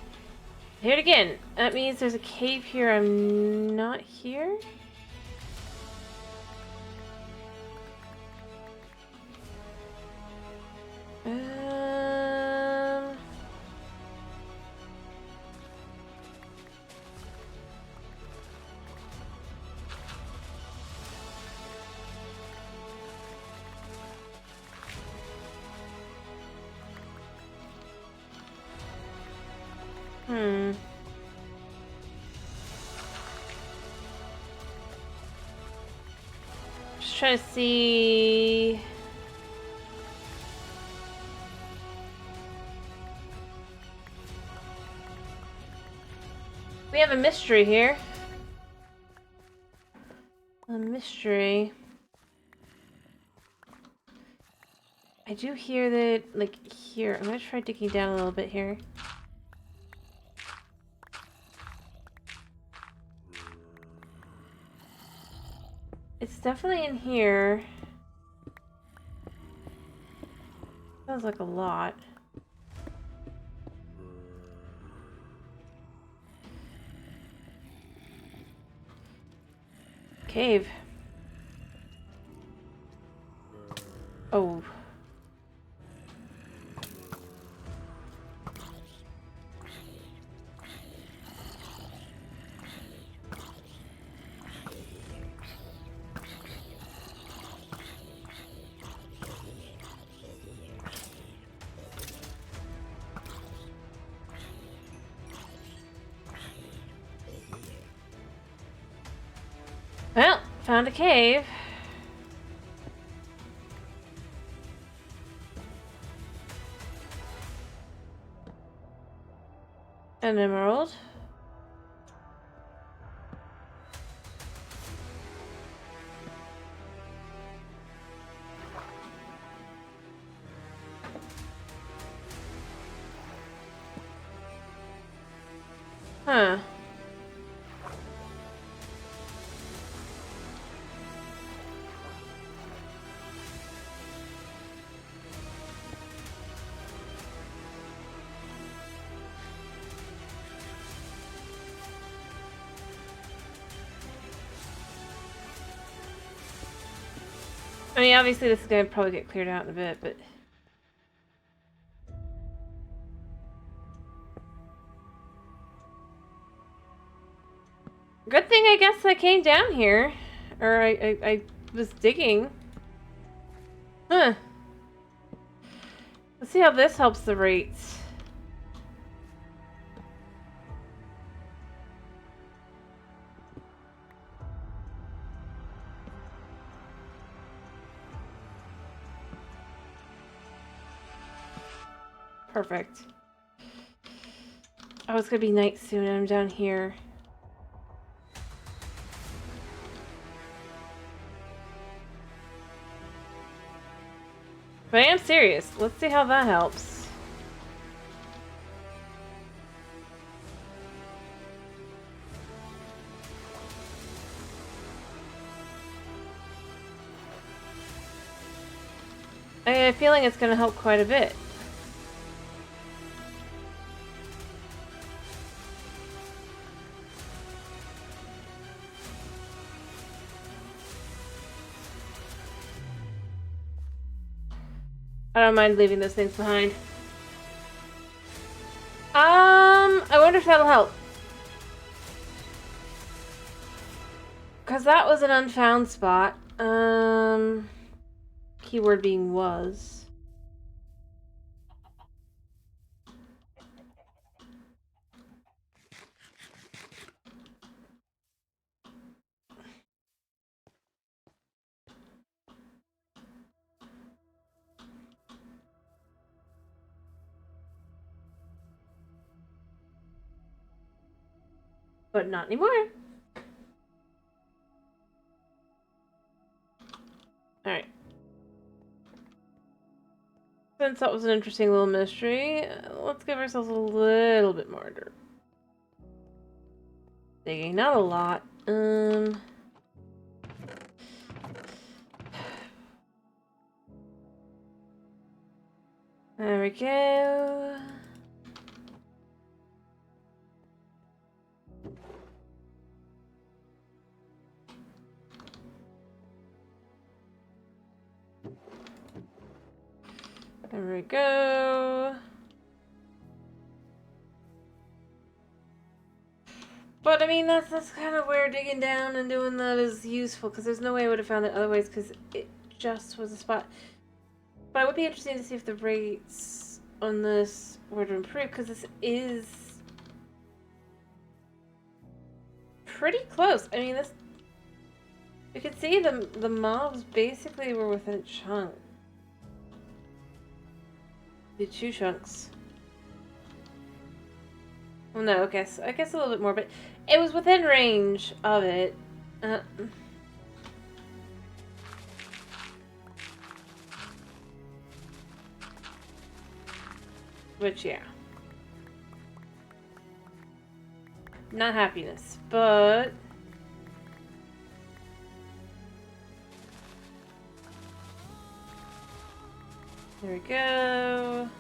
I hear it again. That means there's a cave here. I'm not here? Just trying to see... We have a mystery here. A mystery. I do hear that, like, here. I'm gonna try digging down a little bit here. It's definitely in here. Sounds like a lot. Cave. Oh. Well, found a cave. An emerald. Huh. I mean, obviously this is gonna probably get cleared out in a bit, but... Good thing, I guess, I came down here. Or I was digging. Huh. Let's see how this helps the rates. Perfect. Oh, it's gonna be night soon and I'm down here. But I am serious. Let's see how that helps. I have a feeling it's gonna help quite a bit. I don't mind leaving those things behind. I wonder if that'll help. Because that was an unfound spot. Keyword being was. But not anymore. Alright. Since that was an interesting little mystery, let's give ourselves a little bit more dirt. Digging, not a lot. There we go. There we go. But I mean, that's kind of where digging down and doing that is useful, because there's no way I would have found it otherwise, because it just was a spot. But it would be interesting to see if the rates on this were to improve, because this is pretty close. I mean, this, you can see the mobs basically were within a chunk. The 2 chunks. Well, no, I guess a little bit more, but it was within range of it. Which, yeah. Not happiness, but... There we go.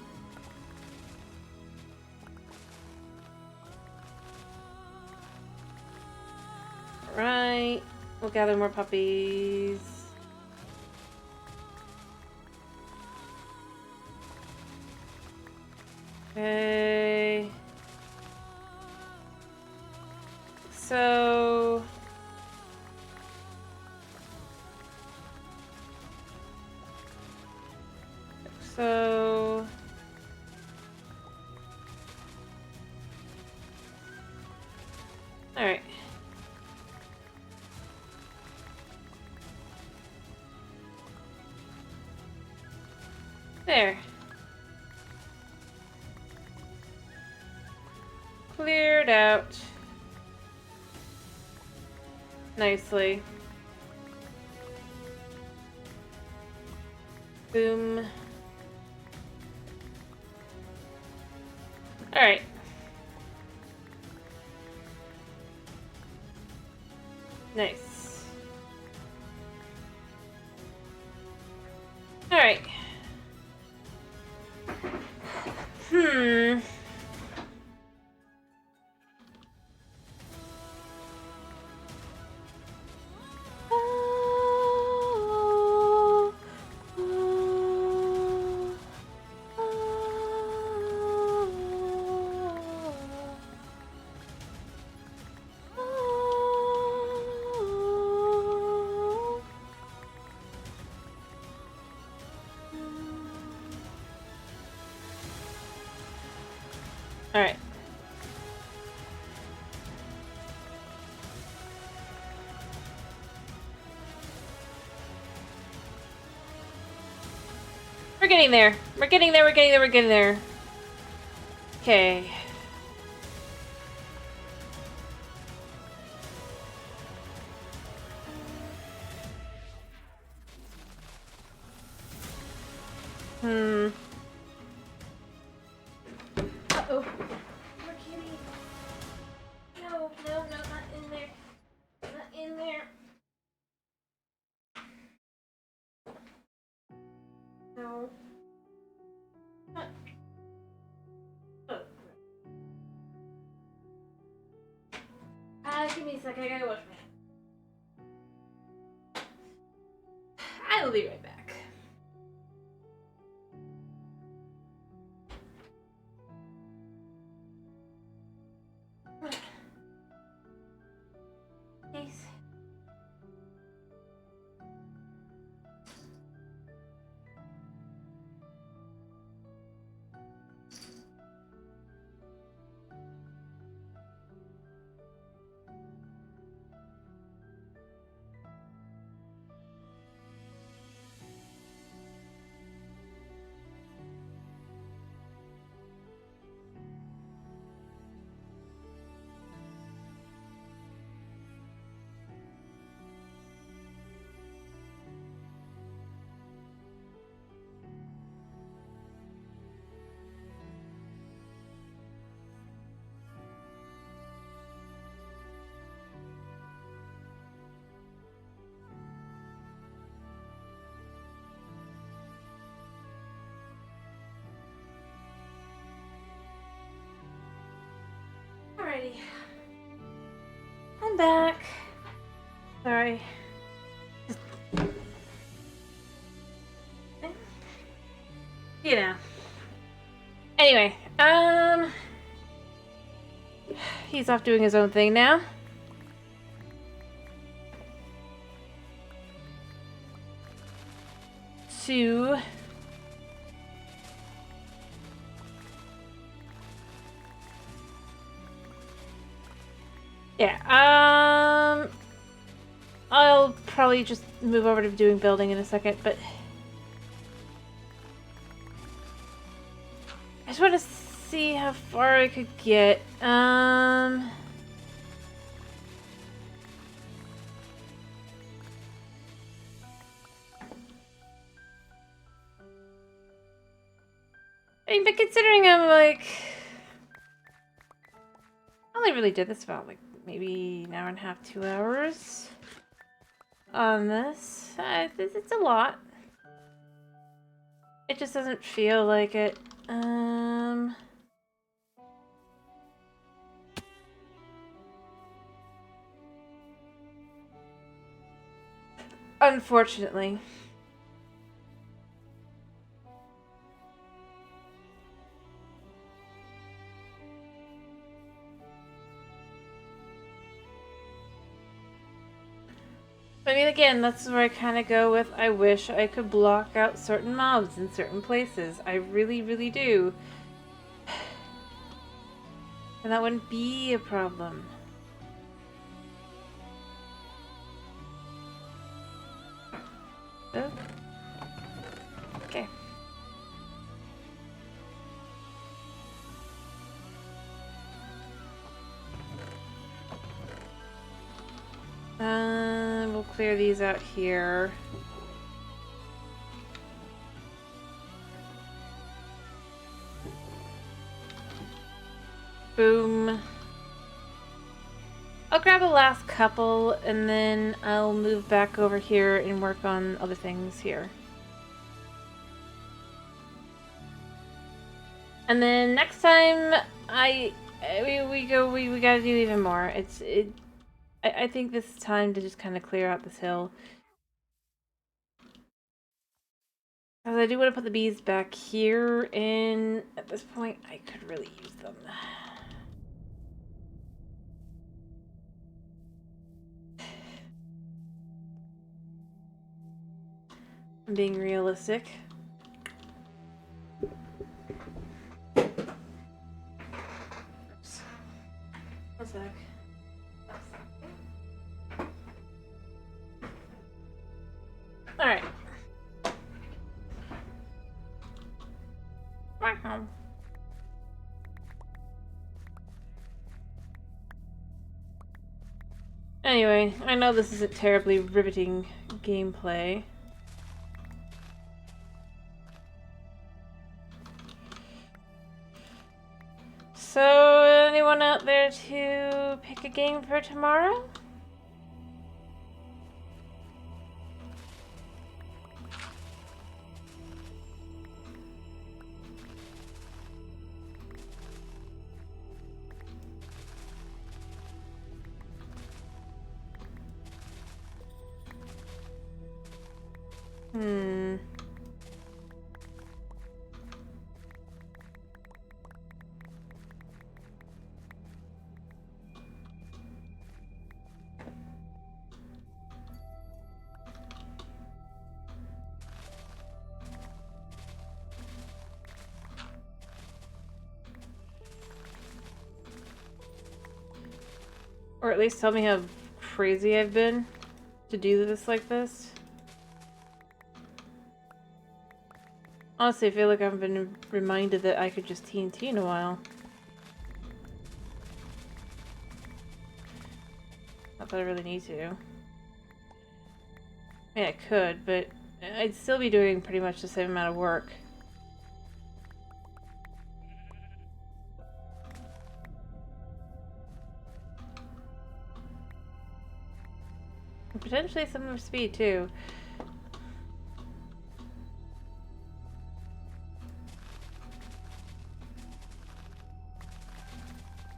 Alright. We'll gather more puppies. Okay. So... Alright. There. Cleared out. Nicely. Boom. Alright. Nice. Alright. Alright. We're getting there. We're getting there, we're getting there, we're getting there. Okay. Uh-oh. Poor kitty. No, not in there. Not in there. No. Give me a sec, I gotta wash my hands. I will be right back. Alrighty. I'm back. Sorry. You know. Anyway, he's off doing his own thing now. To yeah, I'll probably just move over to doing building in a second, but I just want to see how far I could get. I mean, but considering I'm like, I only really did this about like maybe an hour and a half, 2 hours on this. It's a lot. It just doesn't feel like it. Unfortunately. I mean, again, that's where I kind of go with, I wish I could block out certain mobs in certain places. I really, really do. And that wouldn't be a problem. Oh. Okay. We'll clear these out here. Boom. I'll grab a last couple and then I'll move back over here and work on other things here. And then next time we gotta do even more. I think this is time to just kind of clear out this hill. Because I do want to put the bees back here, and at this point, I could really use them. I'm being realistic. Oops. One sec. Alright. Back home. Anyway, I know this isn't terribly riveting gameplay. So, anyone out there to pick a game for tomorrow? Or at least tell me how crazy I've been to do this like this. Honestly, I feel like I've been reminded that I could just TNT in a while. Not that I really need to. I mean, I could, but I'd still be doing pretty much the same amount of work. And potentially some of speed, too.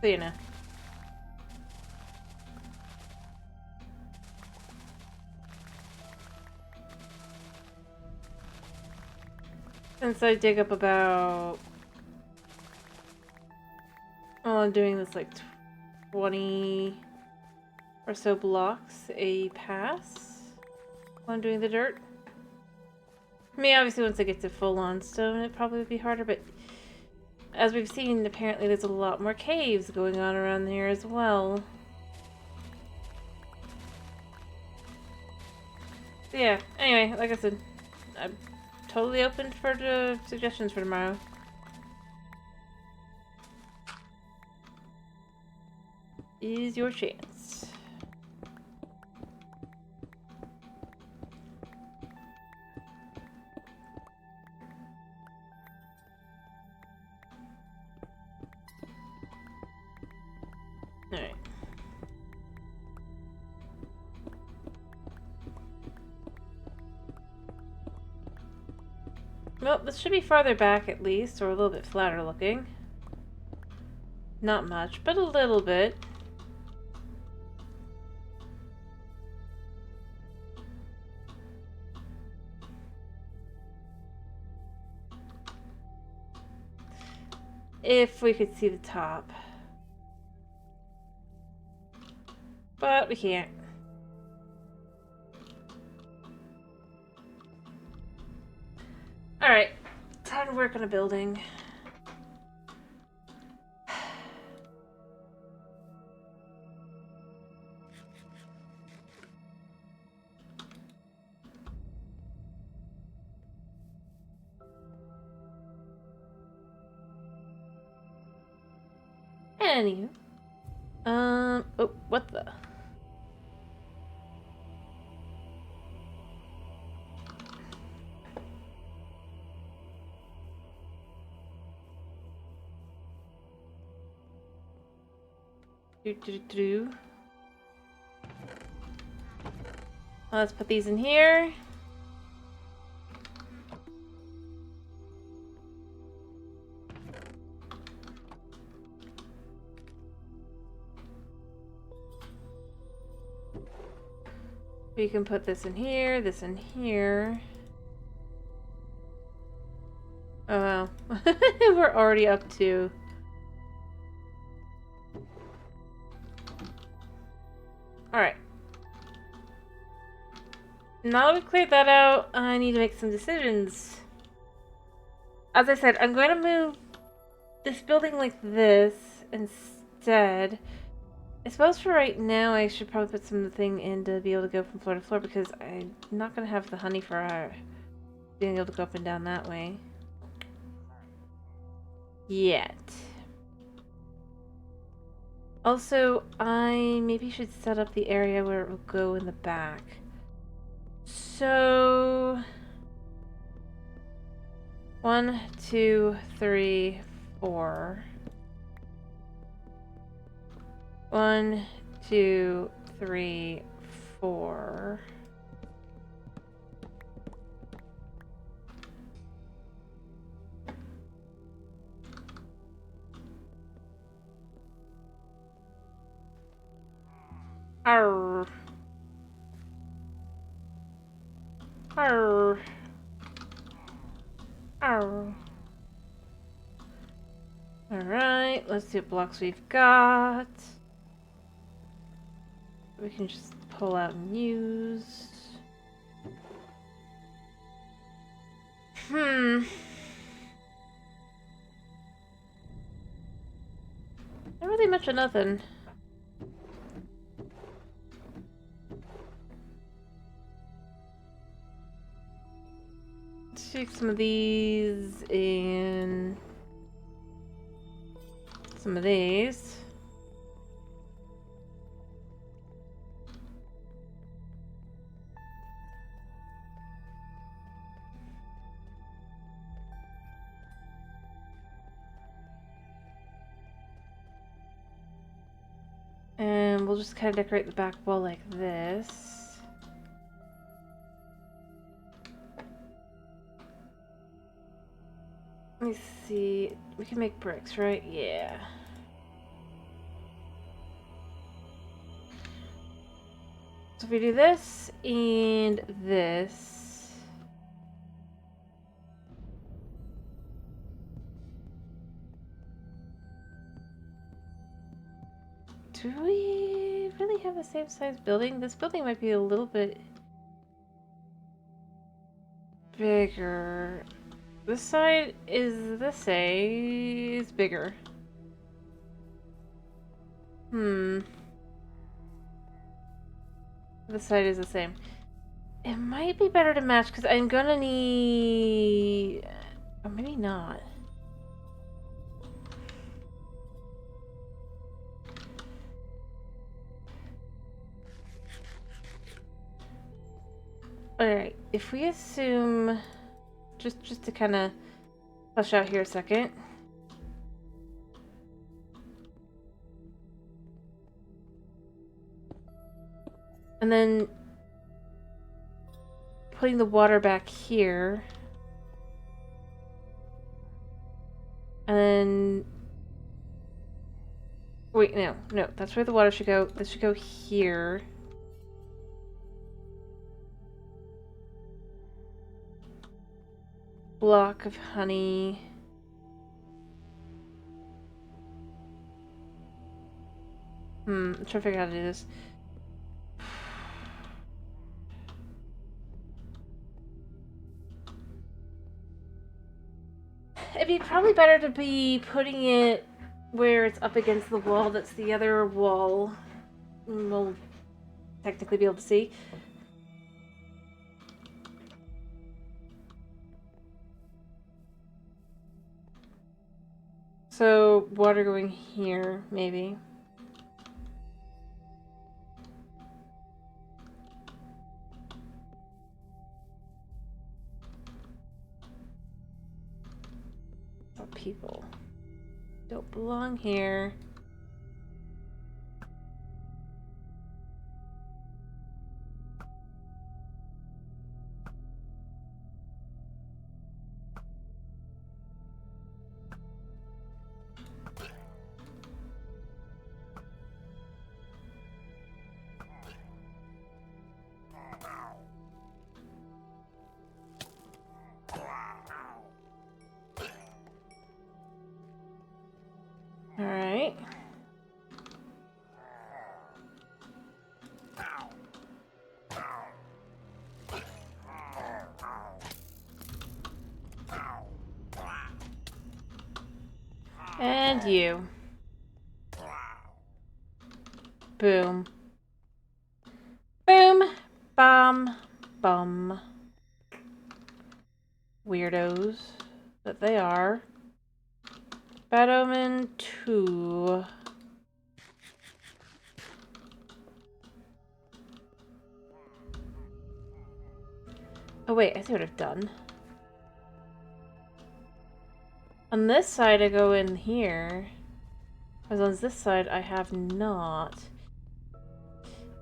So, you know. since I dig up about... Well, I'm doing this like 20 or so blocks a pass while I'm doing the dirt. I mean, obviously once I get to full-on stone, it probably would be harder, but as we've seen, apparently there's a lot more caves going on around here as well. So yeah, anyway, like I said, I'm totally open for the suggestions for tomorrow. Is your chance. Alright. Well, this should be farther back at least, or a little bit flatter looking. Not much, but a little bit. If we could see the top. But we can't. Alright, time to work on a building. Anywho. Oh, what the? Let's put these in here. We can put this in here, this in here. Oh well. We're already up to... Alright. Now that we've cleared that out, I need to make some decisions. As I said, I'm going to move this building like this instead. I suppose for right now I should probably put something in to be able to go from floor to floor because I'm not going to have the honey for being able to go up and down that way. Yet. Also, I maybe should set up the area where it will go in the back. So... 1, 2, 3, 4. 1, 2, 3, 4. Arr. Arr. Arr. Alright, let's see what blocks we've got. We can just pull out and use. Not really much of nothing. Let's take some of these and some of these. And we'll just kind of decorate the back wall like this. Let me see. We can make bricks, right? Yeah. So if we do this and this. do we really have the same size building? This building might be a little bit bigger. This side is the same. It's bigger. This side is the same. It might be better to match because I'm gonna need... Or maybe not. Alright, if we assume... Just to kind of flesh out here a second. And then putting the water back here. And then... Wait, no, that's where the water should go. This should go here. Block of honey. I'm trying to figure out how to do this. It'd be probably better to be putting it where it's up against the wall that's the other wall. We'll technically be able to see. So, water going here, maybe. Oh, people don't belong here. Alright. And you. Boom. Boom. Bum. Bum. Weirdos that they are. Bad Omen 2. Oh wait, I see what I've done. On this side I go in here. Whereas on this side I have not.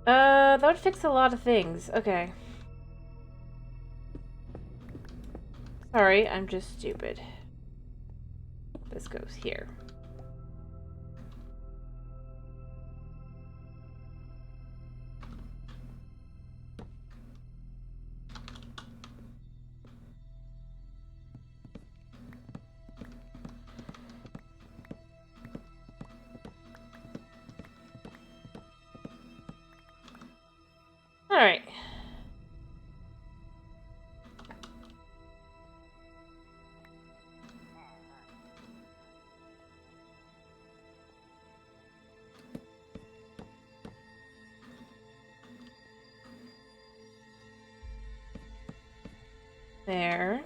That would fix a lot of things. Okay. Sorry, I'm just stupid. This goes here. All right. There.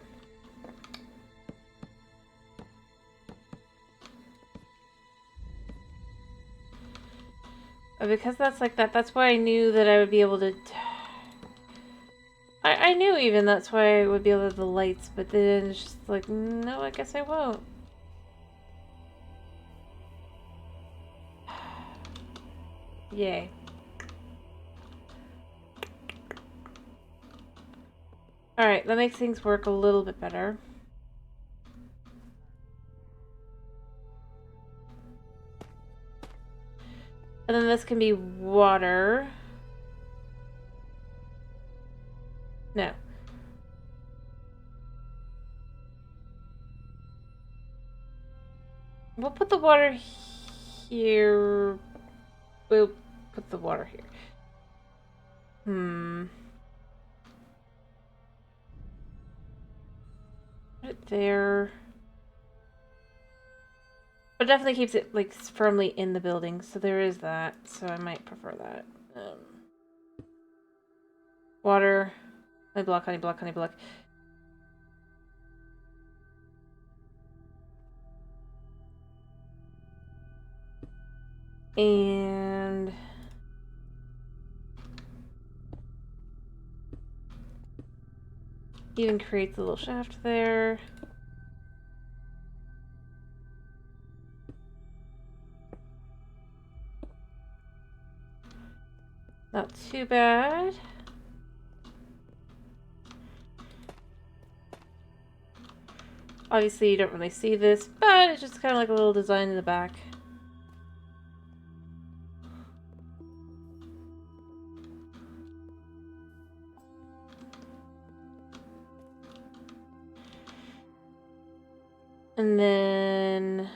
Because that's like that, that's why I knew that I would be able to... I knew even that's why I would be able to have the lights, but then it's just like, no, I guess I won't. Yay. Alright, that makes things work a little bit better. And then this can be water. No. We'll put the water here. we'll put the water here. Put it there. But it definitely keeps it like firmly in the building, so there is that. So I might prefer that. Water, honey block, honey block, honey block. And even creates a little shaft there. Not too bad. Obviously, you don't really see this, but it's just kind of like a little design in the back. And then...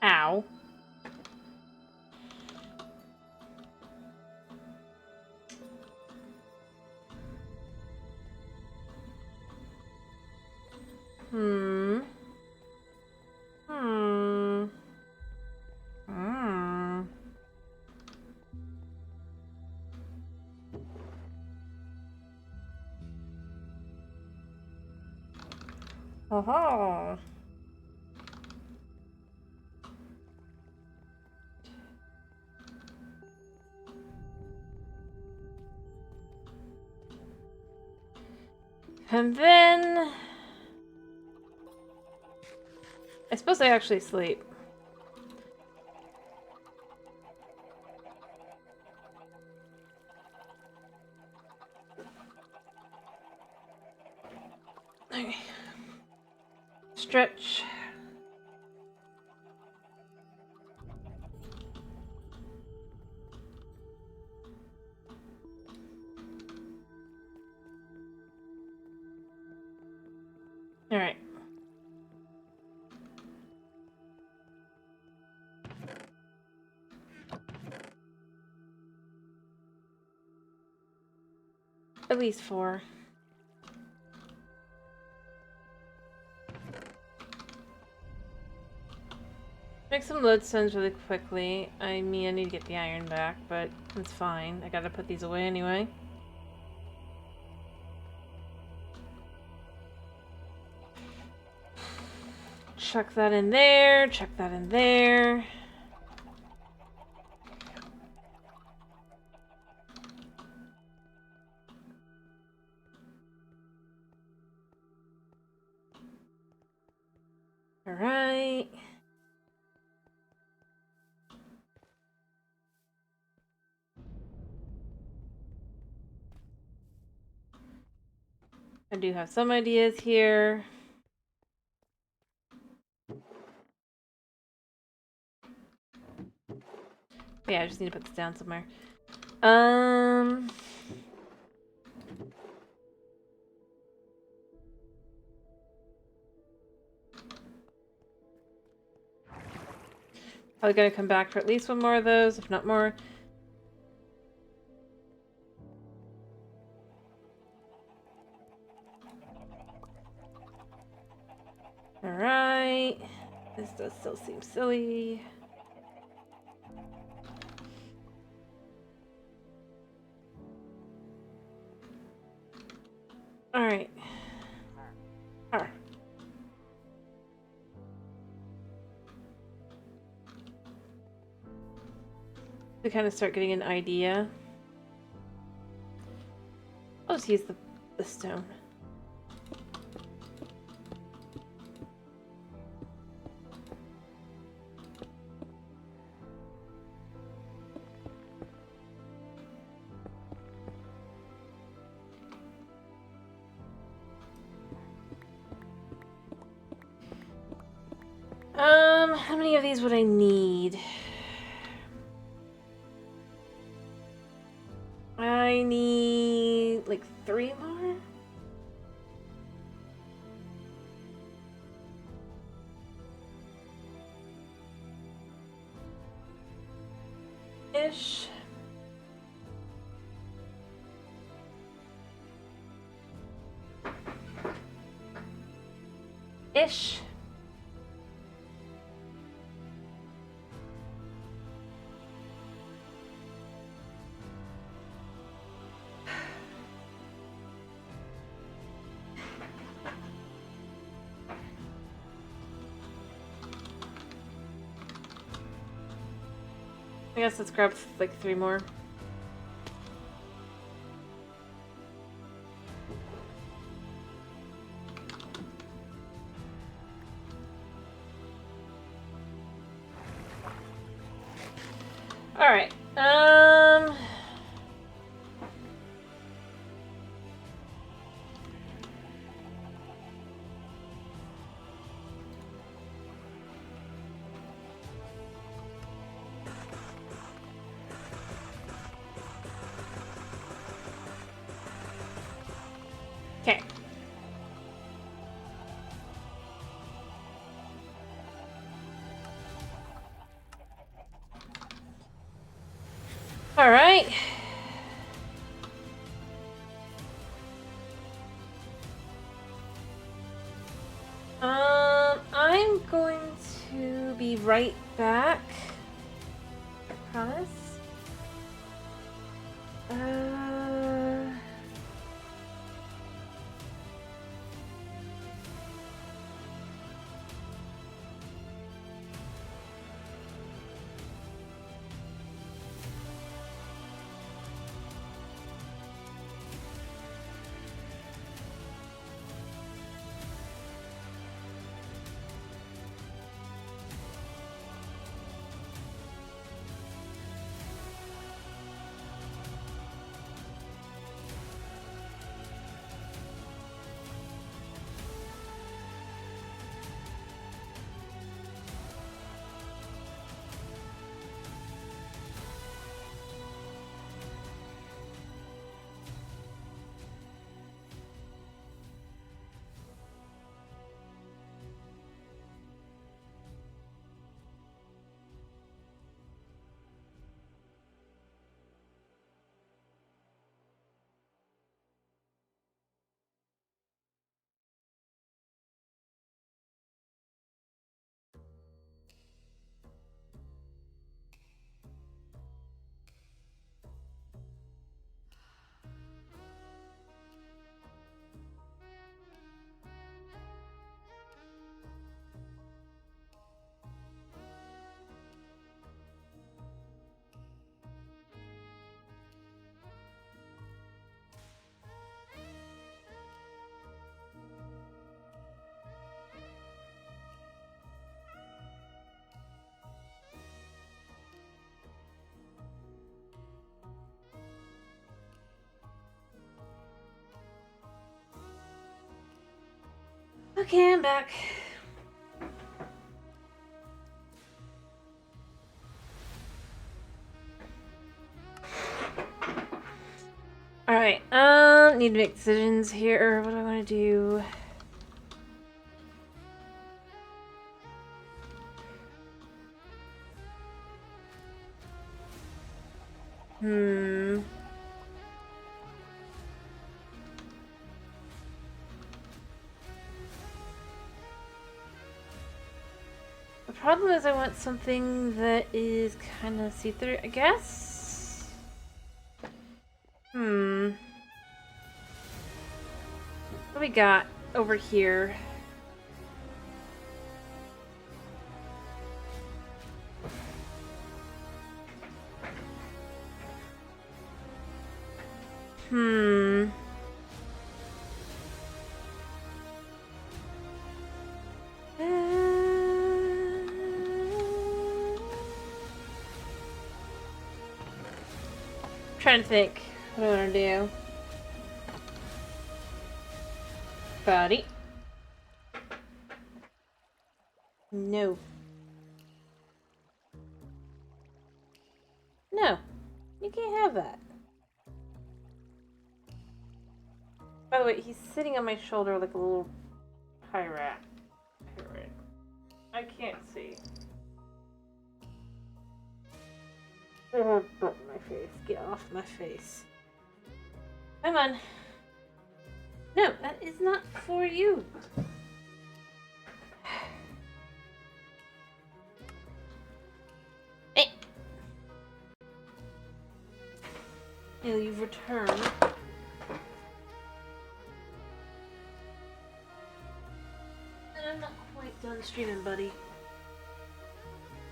Ow. Hmm. Oh. And then... I suppose I actually sleep. Okay. Stretch. All right. At least 4. Make some lodestones really quickly. I mean, I need to get the iron back, but it's fine. I gotta put these away anyway. Chuck that in there. Chuck that in there. All right. I do have some ideas here. Yeah, I just need to put this down somewhere. Probably gonna come back for at least one more of those, if not more. Alright. This does still seem silly. Alright. To kind of start getting an idea. I'll just use the stone. How many of these would I need? I need like 3 more? Ish. Ish. I guess let's grab like 3 more. All right. Okay. All right. I'm going to be right back. I promise. Okay, I'm back. Alright, need to make decisions here. What do I want to do? The problem is I want something that is kind of see-through, I guess? What do we got over here? Trying to think what I want to do. Buddy. No. No. You can't have that. By the way, he's sitting on my shoulder like a little pirate. I can't see. Oh, my face. Get off my face. Come on. No, that is not for you. Hey. Neil, you've returned. And I'm not quite done streaming, buddy.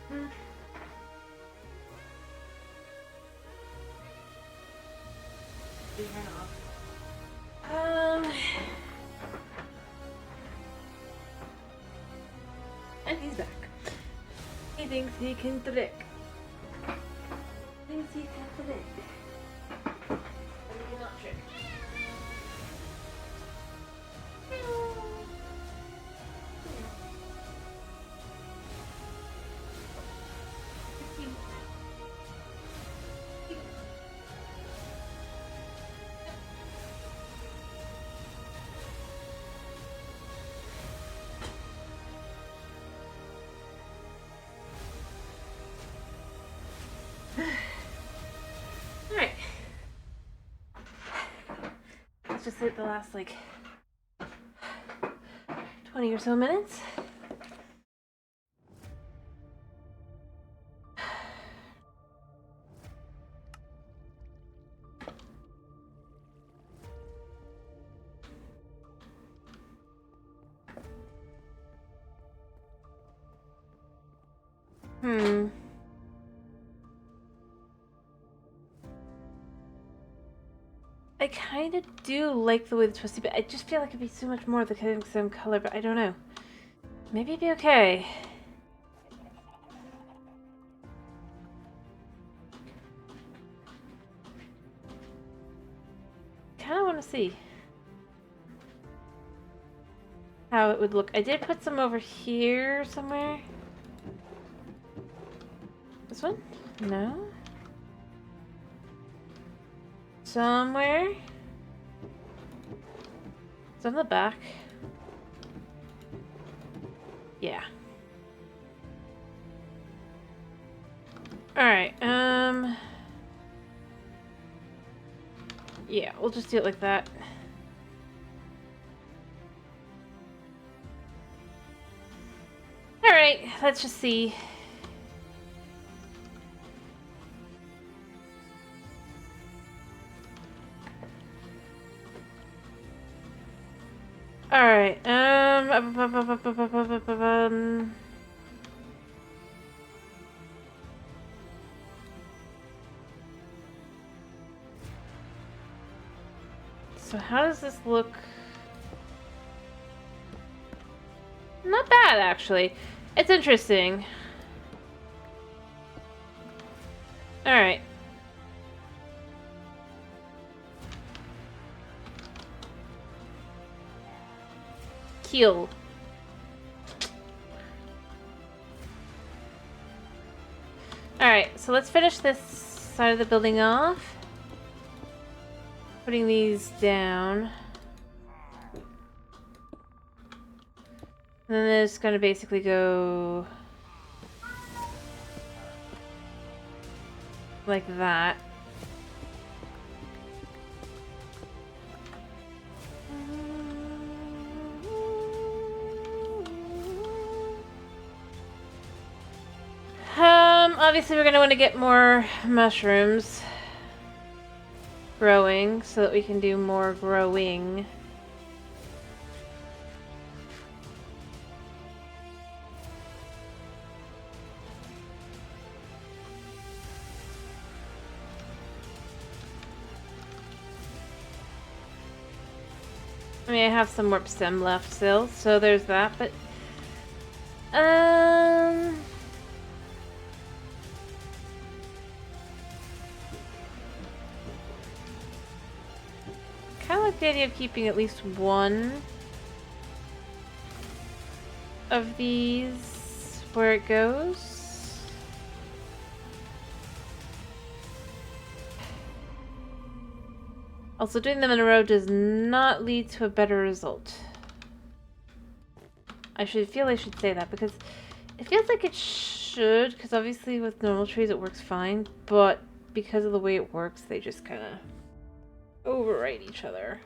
Turn off. And he's back. He thinks he can trick. Thinks he can trick. And he cannot trick. Alright. Let's just hit the last, like, 20 or so minutes. I kind of do like the way it's supposed to be. I just feel like it'd be so much more the same color, but I don't know. Maybe it'd be okay. Kind of want to see how it would look. I did put some over here somewhere. This one? No. Somewhere. It's on the back. Yeah. Alright, yeah, we'll just do it like that. Alright, let's just see. Alright, so how does this look? Not bad, actually. It's interesting. Alright. Keel. Alright, so let's finish this side of the building off. Putting these down. And then it's gonna basically go like that. Obviously we're gonna want to get more mushrooms growing so that we can do more growing. I mean, I have some warp stem left still, so there's that, but kind of like the idea of keeping at least one of these where it goes. Also, doing them in a row does not lead to a better result. I should say that because it feels like it should, because obviously with normal trees it works fine, but because of the way it works, they just kind of overwrite each other.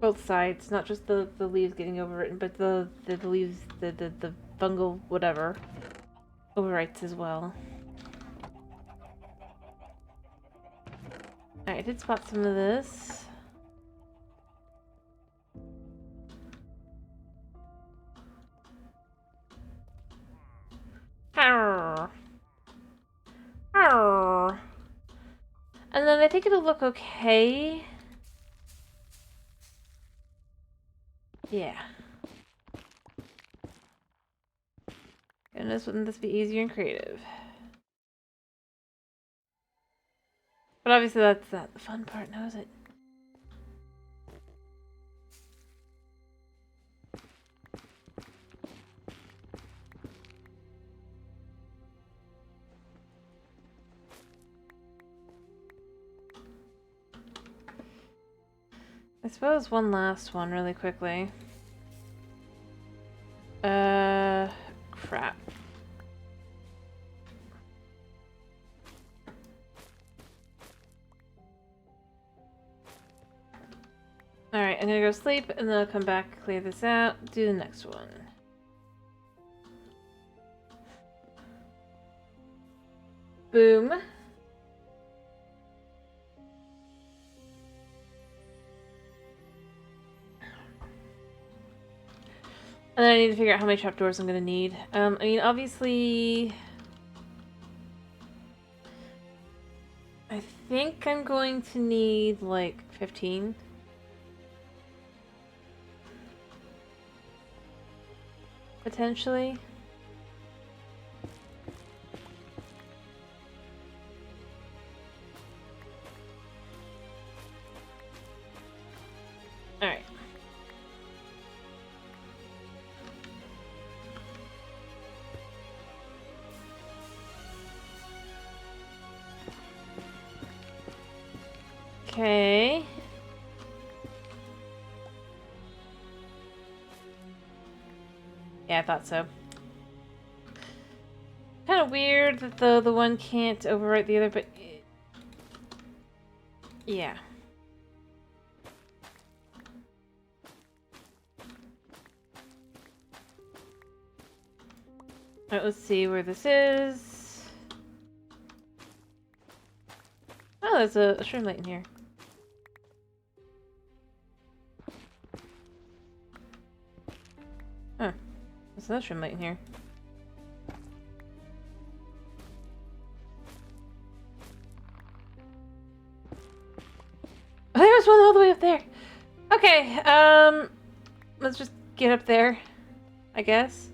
Both sides, not just the leaves getting overwritten, but the leaves, the fungal whatever overwrites as well. Alright, I did spot some of this. Arr. Arr. And then I think it'll look okay. Yeah. Goodness, wouldn't this be easier and creative? But obviously that's not the fun part, now is it? I suppose one last one really quickly. Crap. Alright, I'm gonna go sleep and then I'll come back, clear this out, do the next one. Boom. And then I need to figure out how many trapdoors I'm gonna need. I mean, obviously... I think I'm going to need, like, 15. Potentially. Alright. Okay. Yeah, I thought so. Kind of weird that the one can't overwrite the other, but yeah. Alright, let's see where this is. Oh, there's a shroom light in here. Huh. There's another shroom light in here. Oh, there's one all the way up there. Okay, let's just get up there, I guess.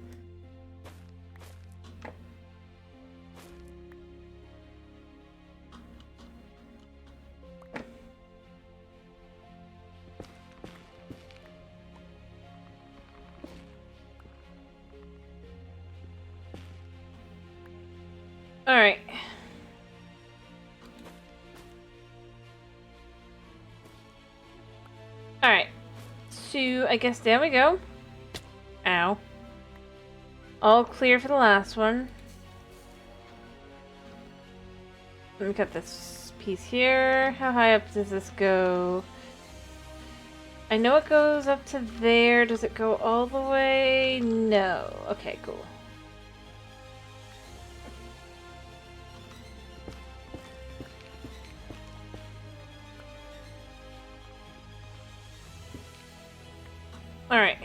Alright. Alright. So, I guess down we go. Ow. All clear for the last one. Let me cut this piece here. How high up does this go? I know it goes up to there. Does it go all the way? No. Okay, cool. Alright.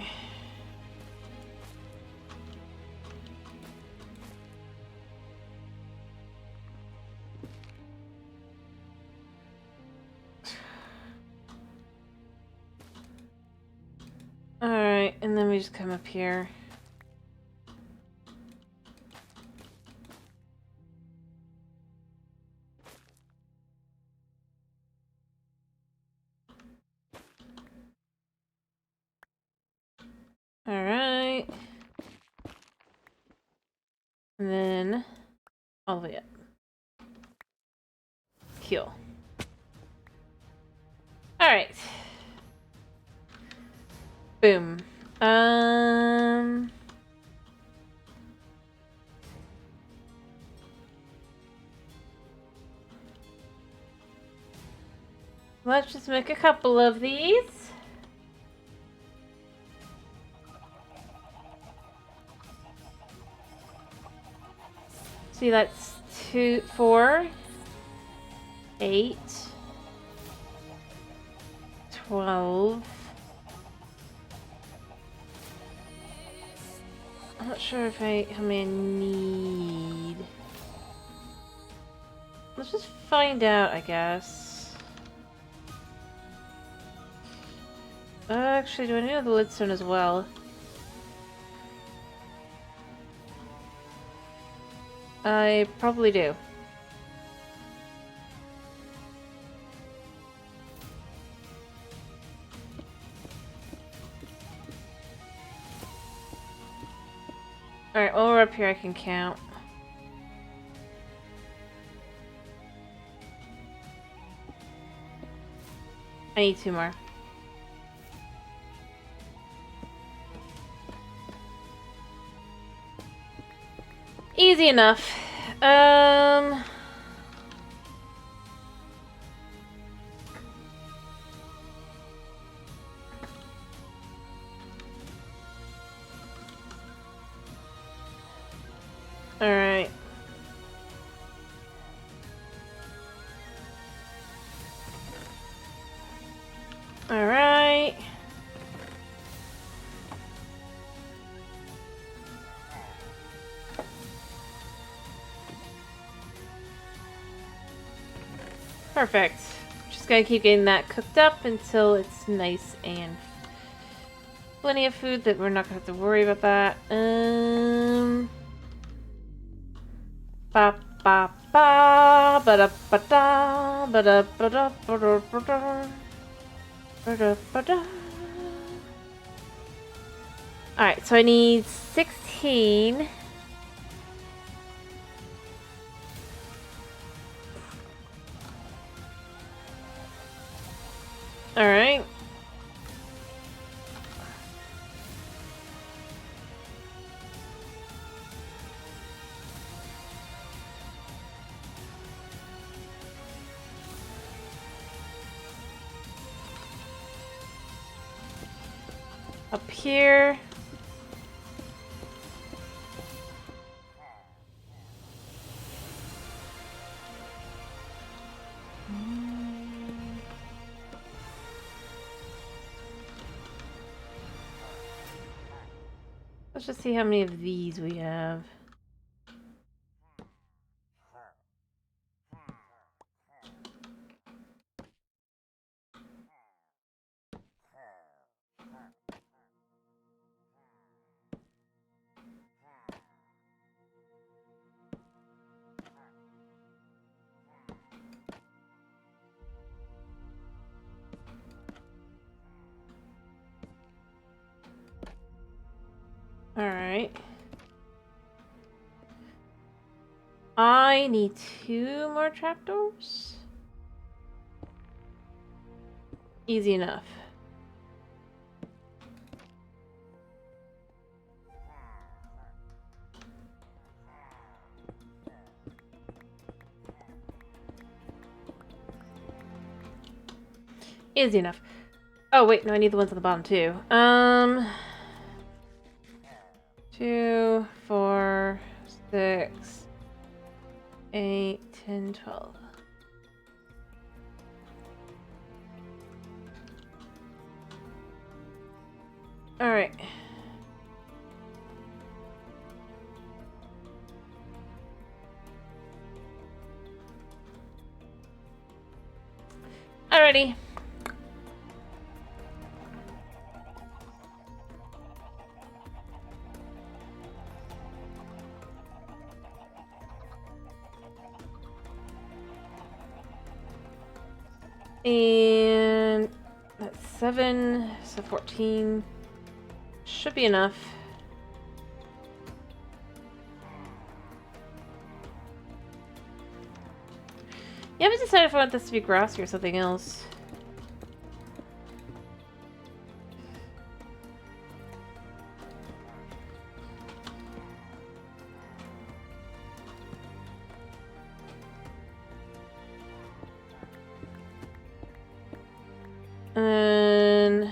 Alright, and then we just come up here. Alright. And then all the way up. Heal. Alright. Boom. Let's just make a couple of these. See, that's 2, 4, 8, 12. I'm not sure if how many I need. Let's just find out, I guess. Actually, do I need the lidstone as well? I probably do. Alright, while we're up here I can count. I need 2 more. Easy enough. Alright. Alright. Perfect. Just gotta keep getting that cooked up until it's nice and plenty of food that we're not gonna have to worry about that. Ba ba ba ba da ba da ba da ba da ba da ba da ba da ba da. Alright, so I need 16. Alright. Up here. Let's just see how many of these we have. Alright. I need 2 more trapdoors. Easy enough. Easy enough. Oh wait, no, I need the ones on the bottom too. 2, 4, 6, 8, 10, 12. Alright. Alrighty. And that's 7, so 14 should be enough. You haven't decided if I want this to be grassy or something else. And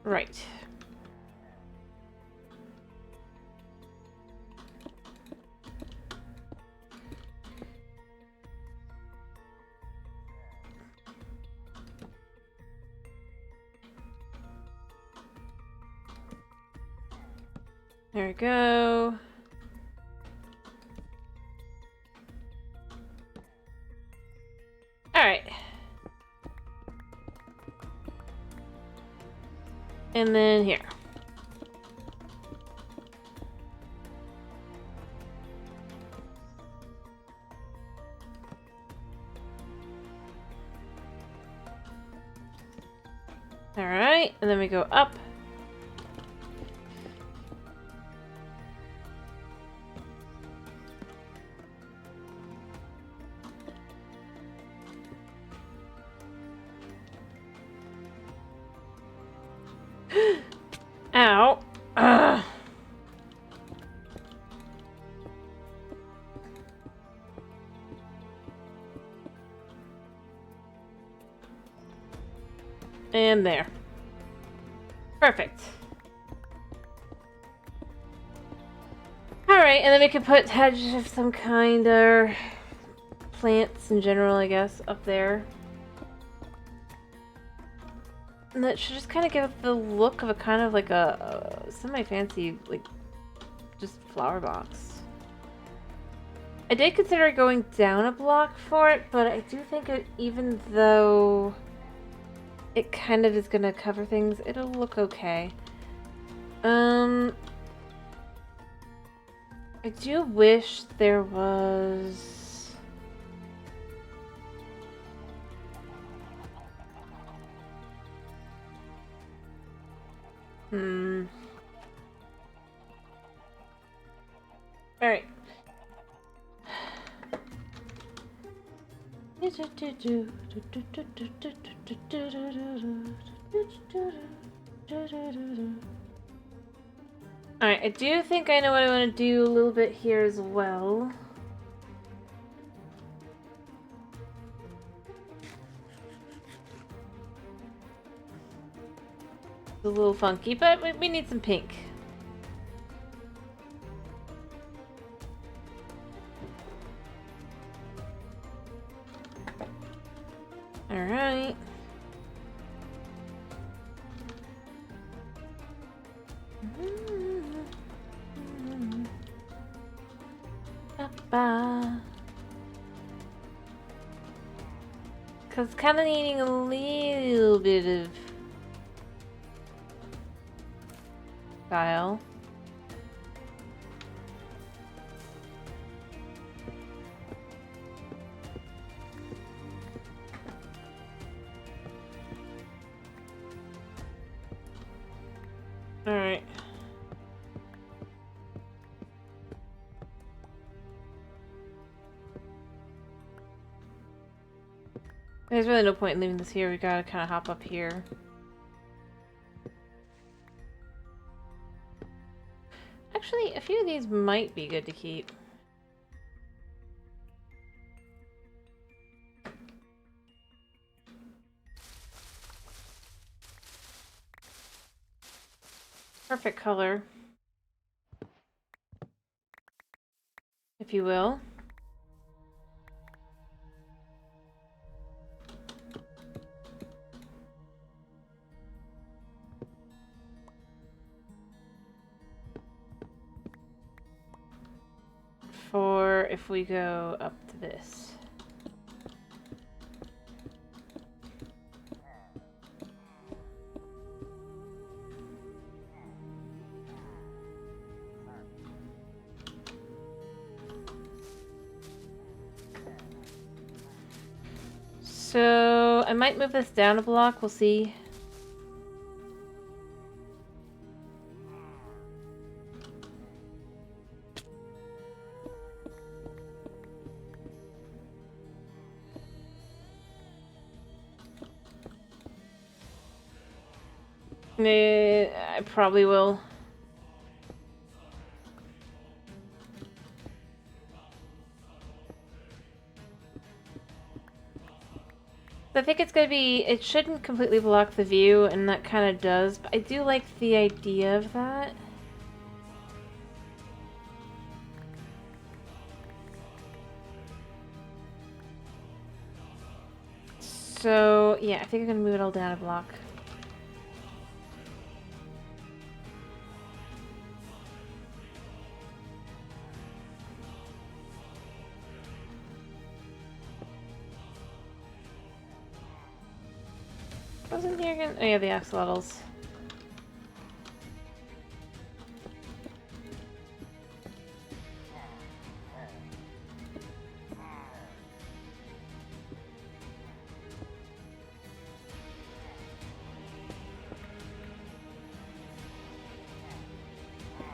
right. There we go. All right. And then here. All right, and then we go up. Ow. Ugh. And there. Perfect. Alright, and then we can put hedges of some kind or plants in general, I guess, up there. And that should just kind of give it the look of a kind of like a semi-fancy, like, just flower box. I did consider going down a block for it, but I do think it, even though it kind of is going to cover things, it'll look okay. I do wish there was... Alright. Alright, I do think I know what I want to do a little bit here as well. It's a little funky, but we need some pink. Alright. Because kind of needing a little bit of style. Alright. There's really no point in leaving this here. We gotta kind of hop up here. Actually, a few of these might be good to keep. Perfect color, if you will. For if we go up to this. So I might move this down a block, we'll see. I probably will. I think it's gonna be, it shouldn't completely block the view, and that kind of does, but I do like the idea of that. So, yeah, I think I'm gonna move it all down a block. What's in here again? Oh yeah, the axolotls.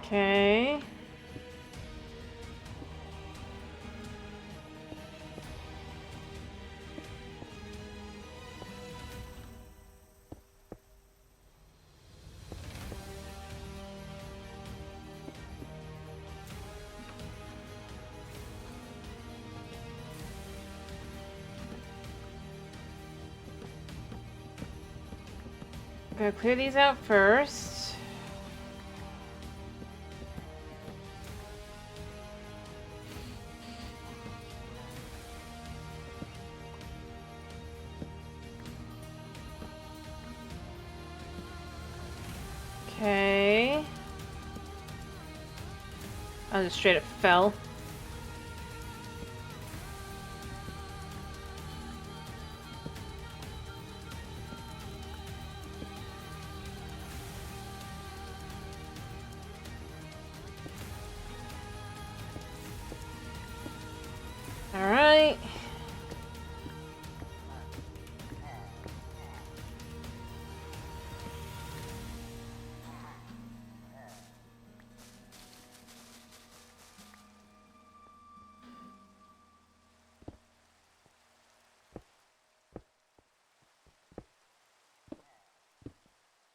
Okay. Gotta clear these out first. Okay. I just straight up fell. Alright.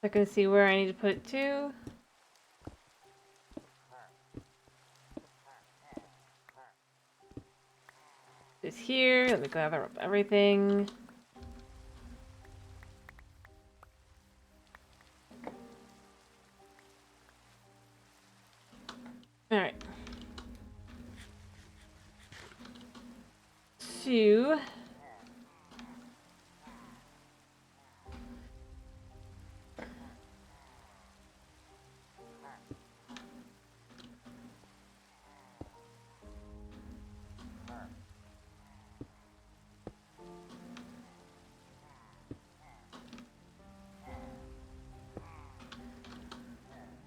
I can see where I need to put it to. It's here. Let me gather up everything. Alright. 2.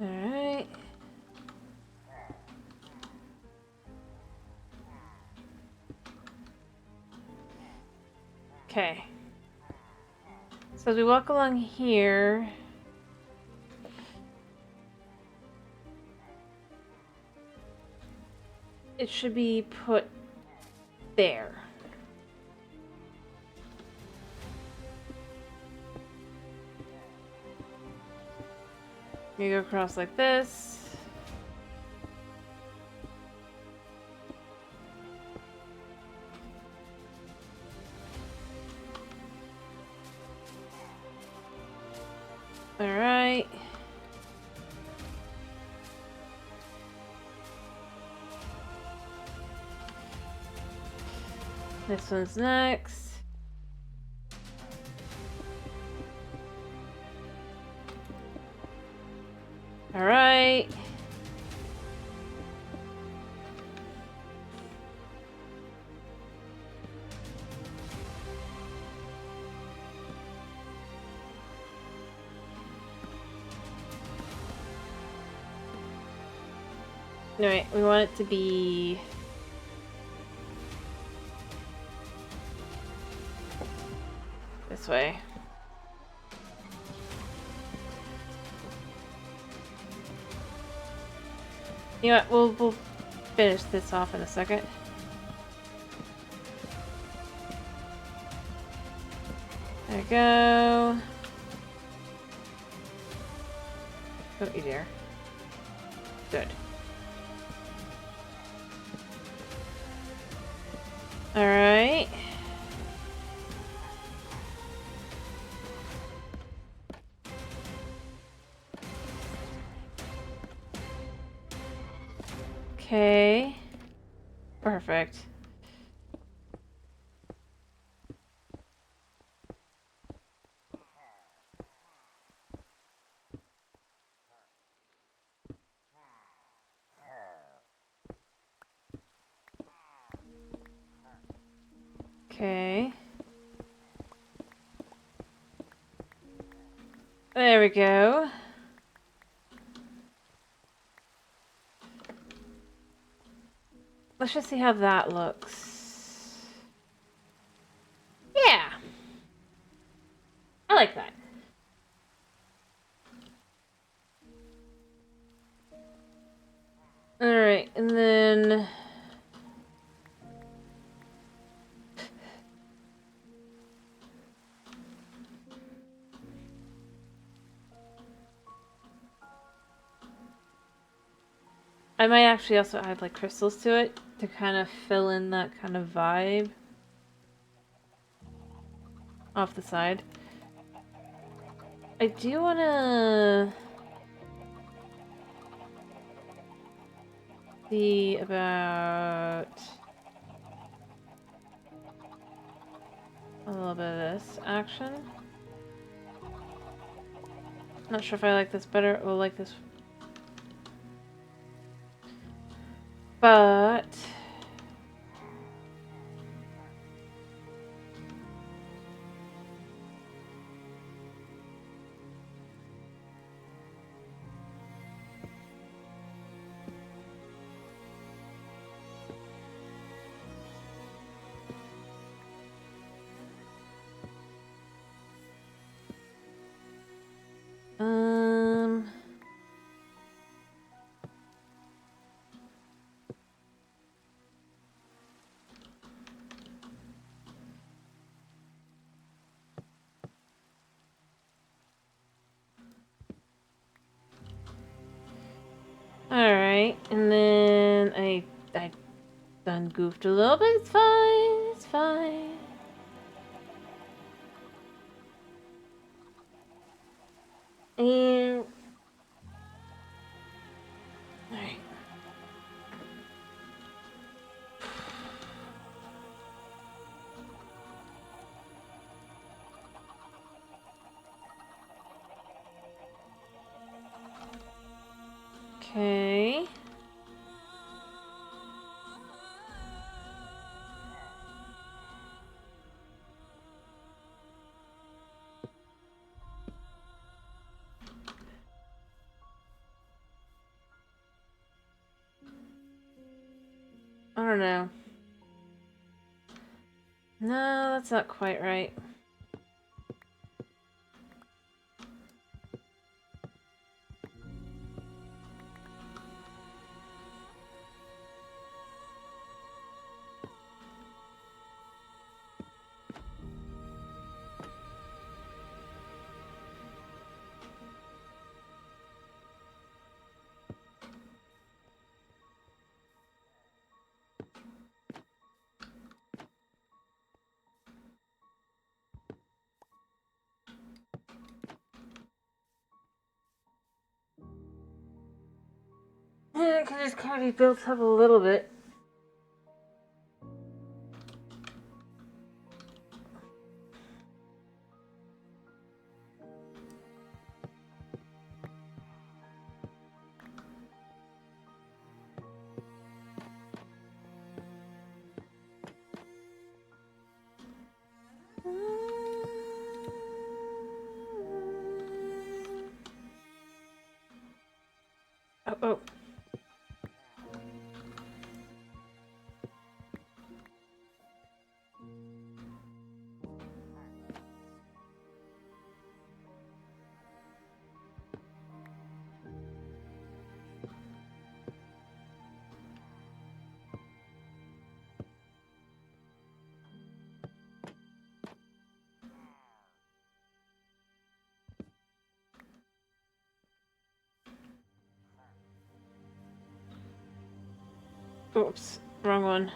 Alright. Okay. So as we walk along here, it should be put there. You go across like this. All right. This one's next. All right. No, wait, we want it to be this way. You know what, we'll finish this off in a second. There we go. Don't you dare. Good. Alright. Okay. Perfect. Okay. There we go. Let's just see how that looks. Yeah. I like that. Alright, and then... I might actually also add like crystals to it to kind of fill in that kind of vibe off the side. I do want to see about a little bit of this action. Not sure if I like this better or like this, but alright, and then I done goofed a little bit. It's fine. It's fine. And alright. Okay. I don't know. No, that's not quite right. It can just kind of be built up a little bit. Oh, oh. Oops, wrong one.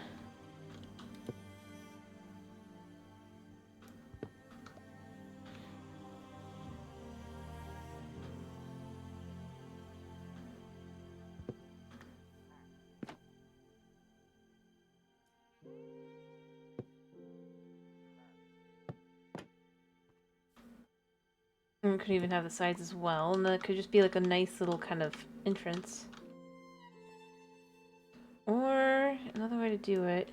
And we could even have the sides as well, and that could just be like a nice little kind of entrance. Or another way to do it,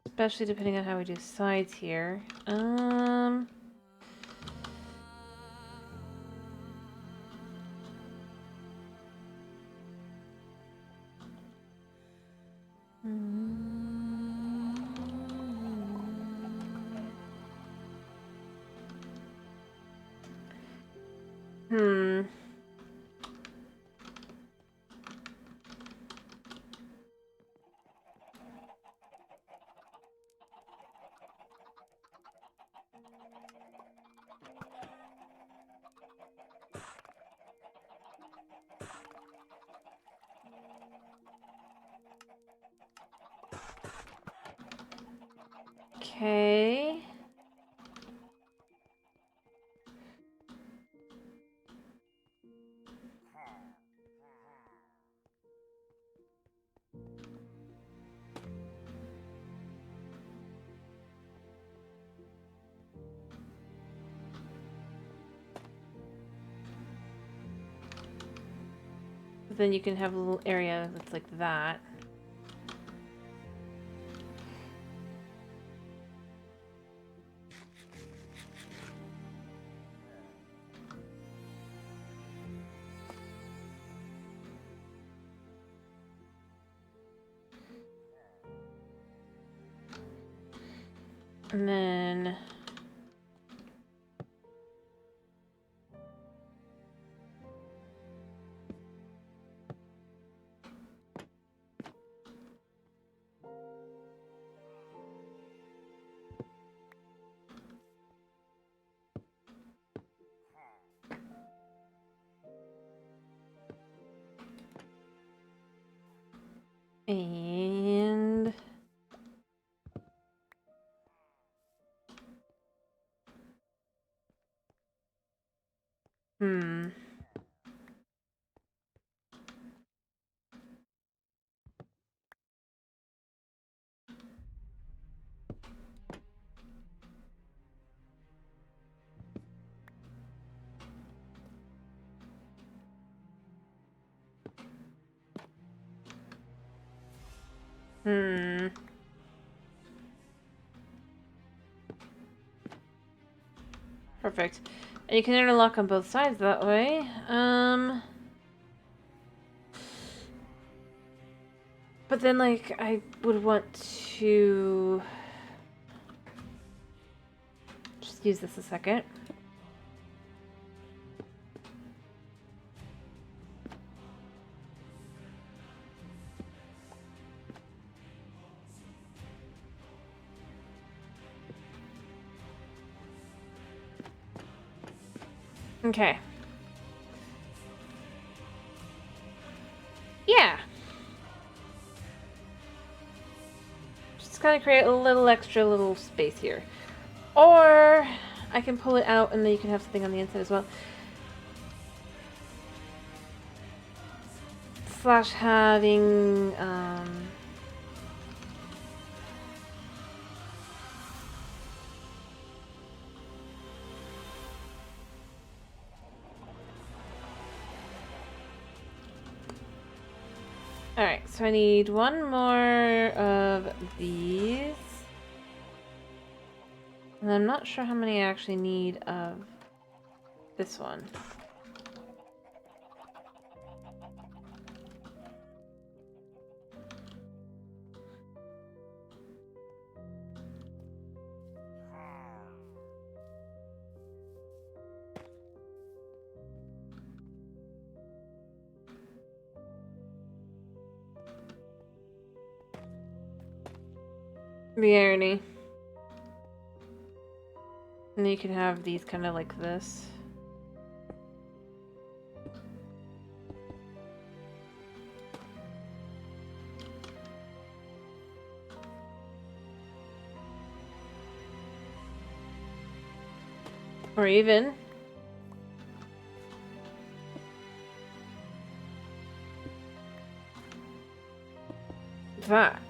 especially depending on how we do sides here. Hmm. Okay. But then you can have a little area that's like that. And then... And... Hmm. Hmm. Perfect. And you can interlock on both sides that way. But then, like, I would want to... just use this a second. Okay. Yeah. Just kind of create a little extra little space here. Or I can pull it out and then you can have something on the inside as well. Slash having, Alright, so I need one more of these. And I'm not sure how many I actually need of this one. The irony. And then you can have these kind of like this. Or even... that.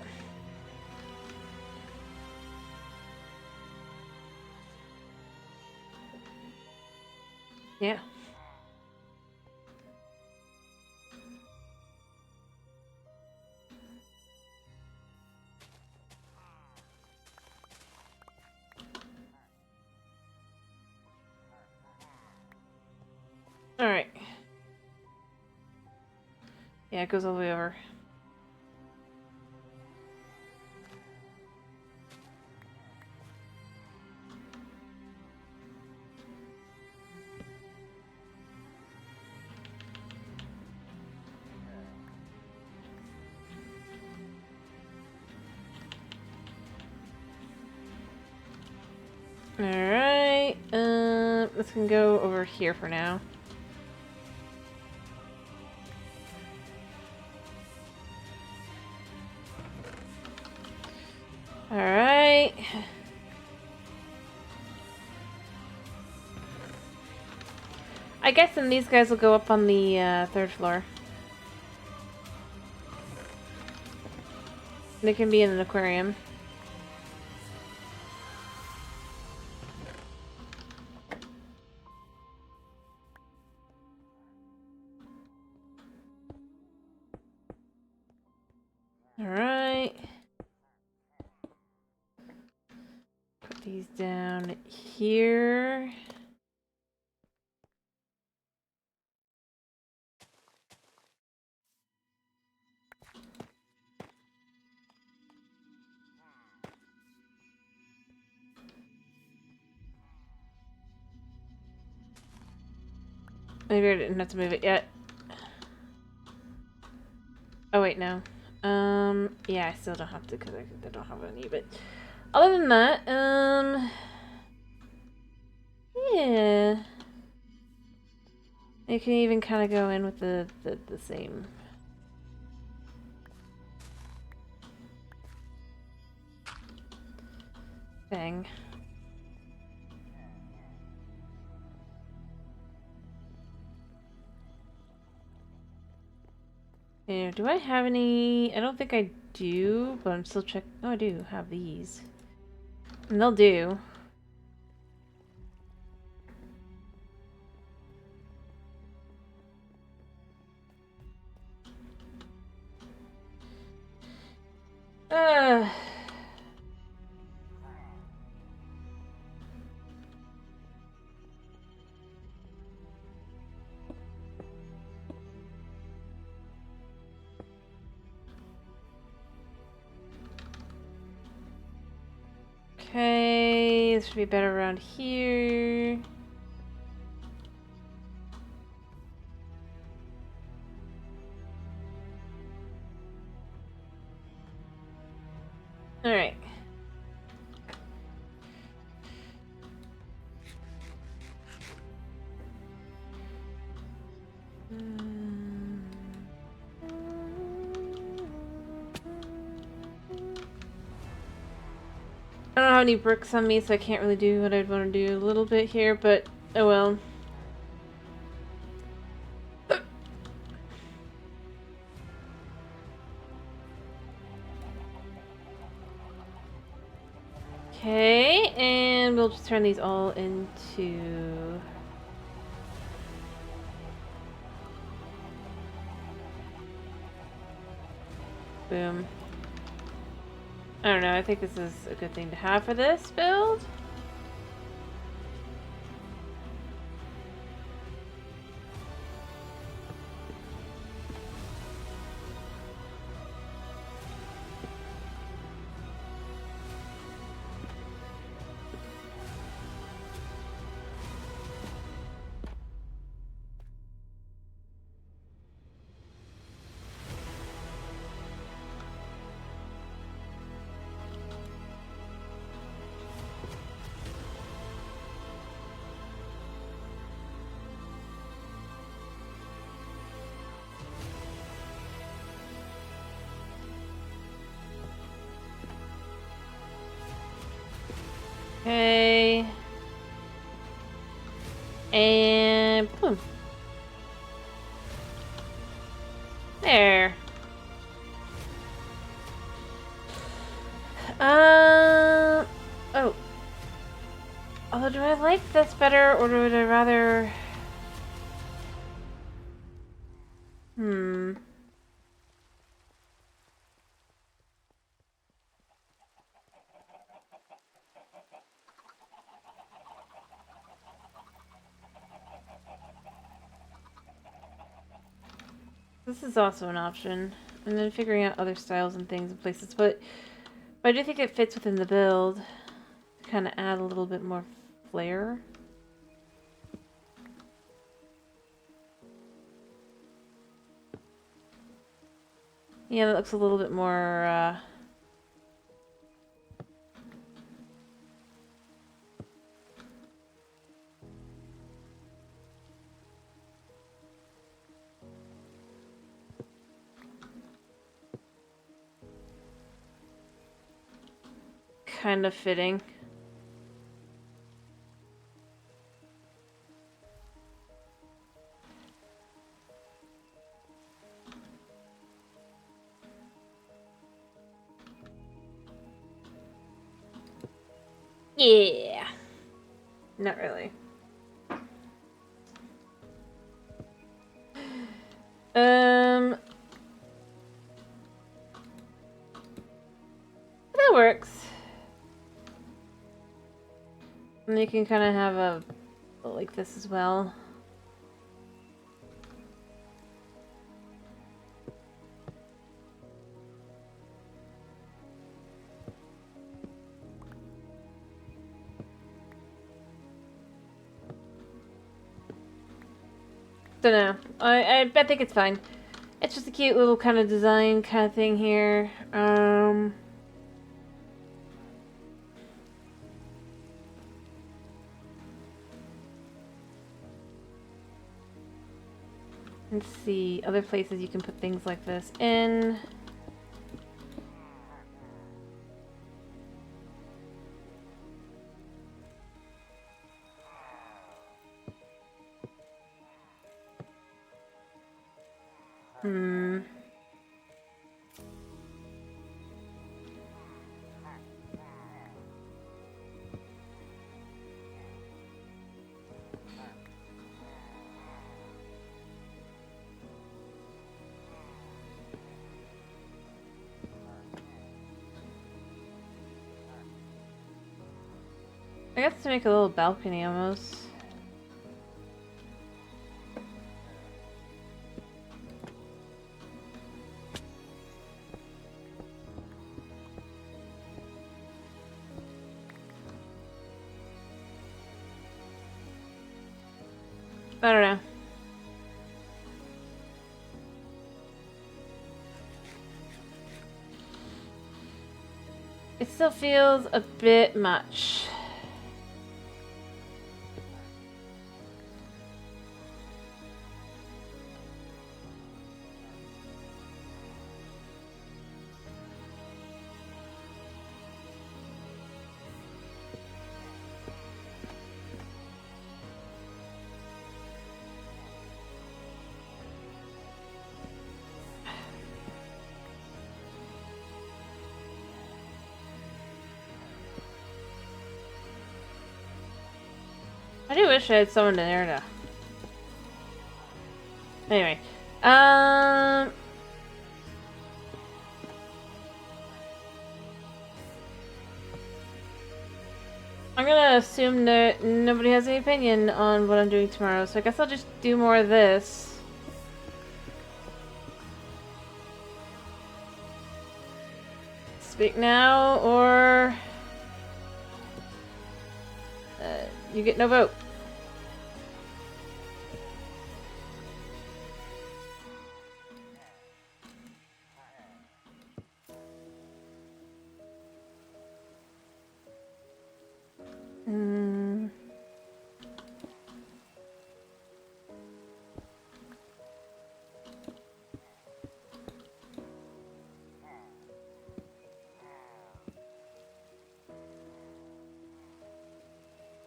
Yeah. Alright. Yeah, it goes all the way over. Alright, this can go over here for now. Alright. I guess then these guys will go up on the 3rd floor. They can be in an aquarium. Alright. Put these down here. Maybe I didn't have to move it yet. Oh wait, no. Yeah, I still don't have to because I don't have any, but other than that, yeah. You can even kind of go in with the same thing. Yeah, do I have any? I don't think I do, but I'm still checking. Oh, I do have these. And they'll do. Uh. Okay, this should be better around here. All right. I don't have any bricks on me, so I can't really do what I'd want to do a little bit here, but oh well. Okay, and we'll just turn these all into... boom. I don't know, I think this is a good thing to have for this build. Okay. And boom. There. Oh. Although, do I like this better, or would I rather... This is also an option. And then figuring out other styles and things and places. But I do think it fits within the build to kind of add a little bit more flair. Yeah, that looks a little bit more, kind of fitting. Yeah. Not really. That works. And you can kind of have a like this as well. Don't know. I think it's fine. It's just a cute little kind of design kind of thing here. Let's see, other places you can put things like this in. I guess to make a little balcony almost. I don't know. It still feels a bit much. I do wish I had someone in there to... Anyway. I'm gonna assume that nobody has any opinion on what I'm doing tomorrow, so I guess I'll just do more of this. Speak now, or... you get no vote.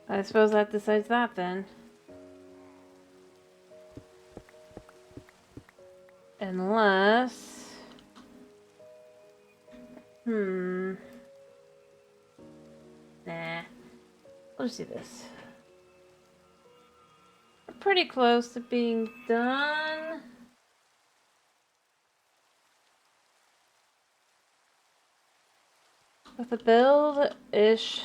I suppose that decides that then. Unless... Nah. We'll just do this. We're pretty close to being done. With the build-ish.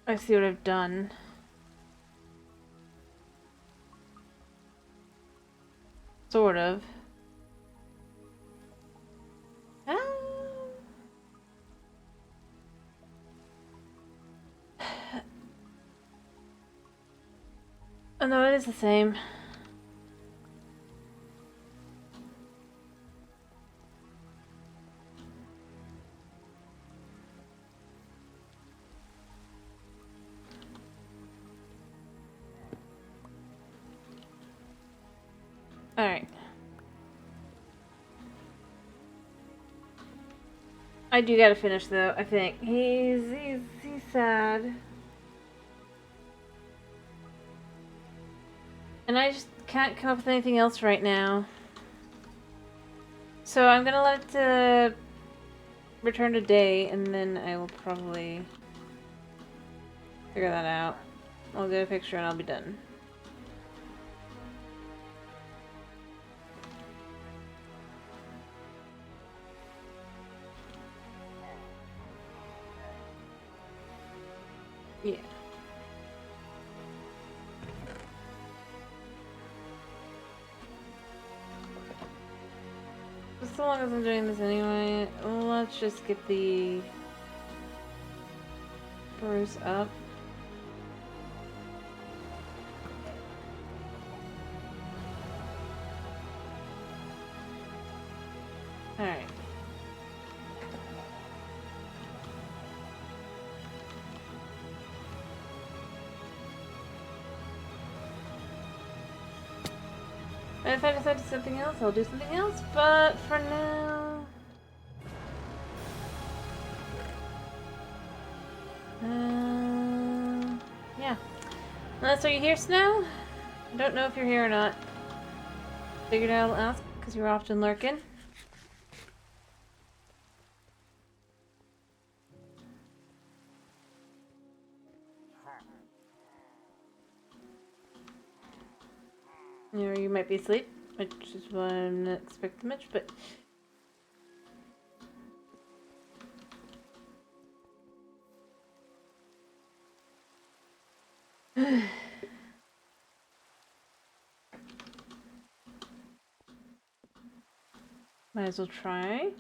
I see what I've done. Sort of. Oh no, it is the same. Alright. I do gotta finish though, I think. He's sad. And I just can't come up with anything else right now. So I'm gonna let it return to day, and then I will probably figure that out. I'll get a picture and I'll be done. Yeah. So long as I'm doing this anyway, let's just get the Bruce up. Alright. And if I decide to do something else, I'll do something else, but for now... yeah. Unless, are you here, Snow? I don't know if you're here or not. Figured I'll ask, because you're often lurking. Or you might be asleep, which is what I'm not expecting much, but... might as well try.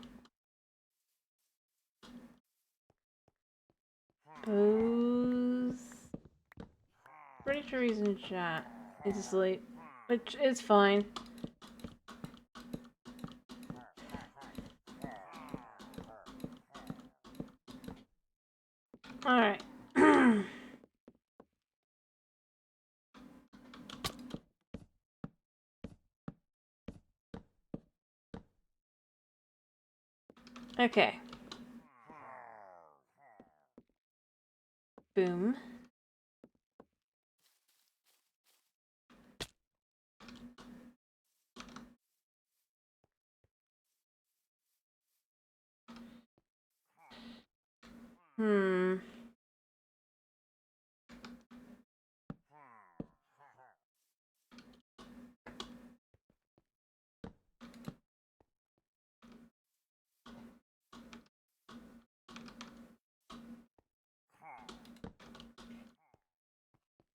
Booze. Pretty sure he's in chat. He's asleep, which is fine. Alright. Okay. Boom.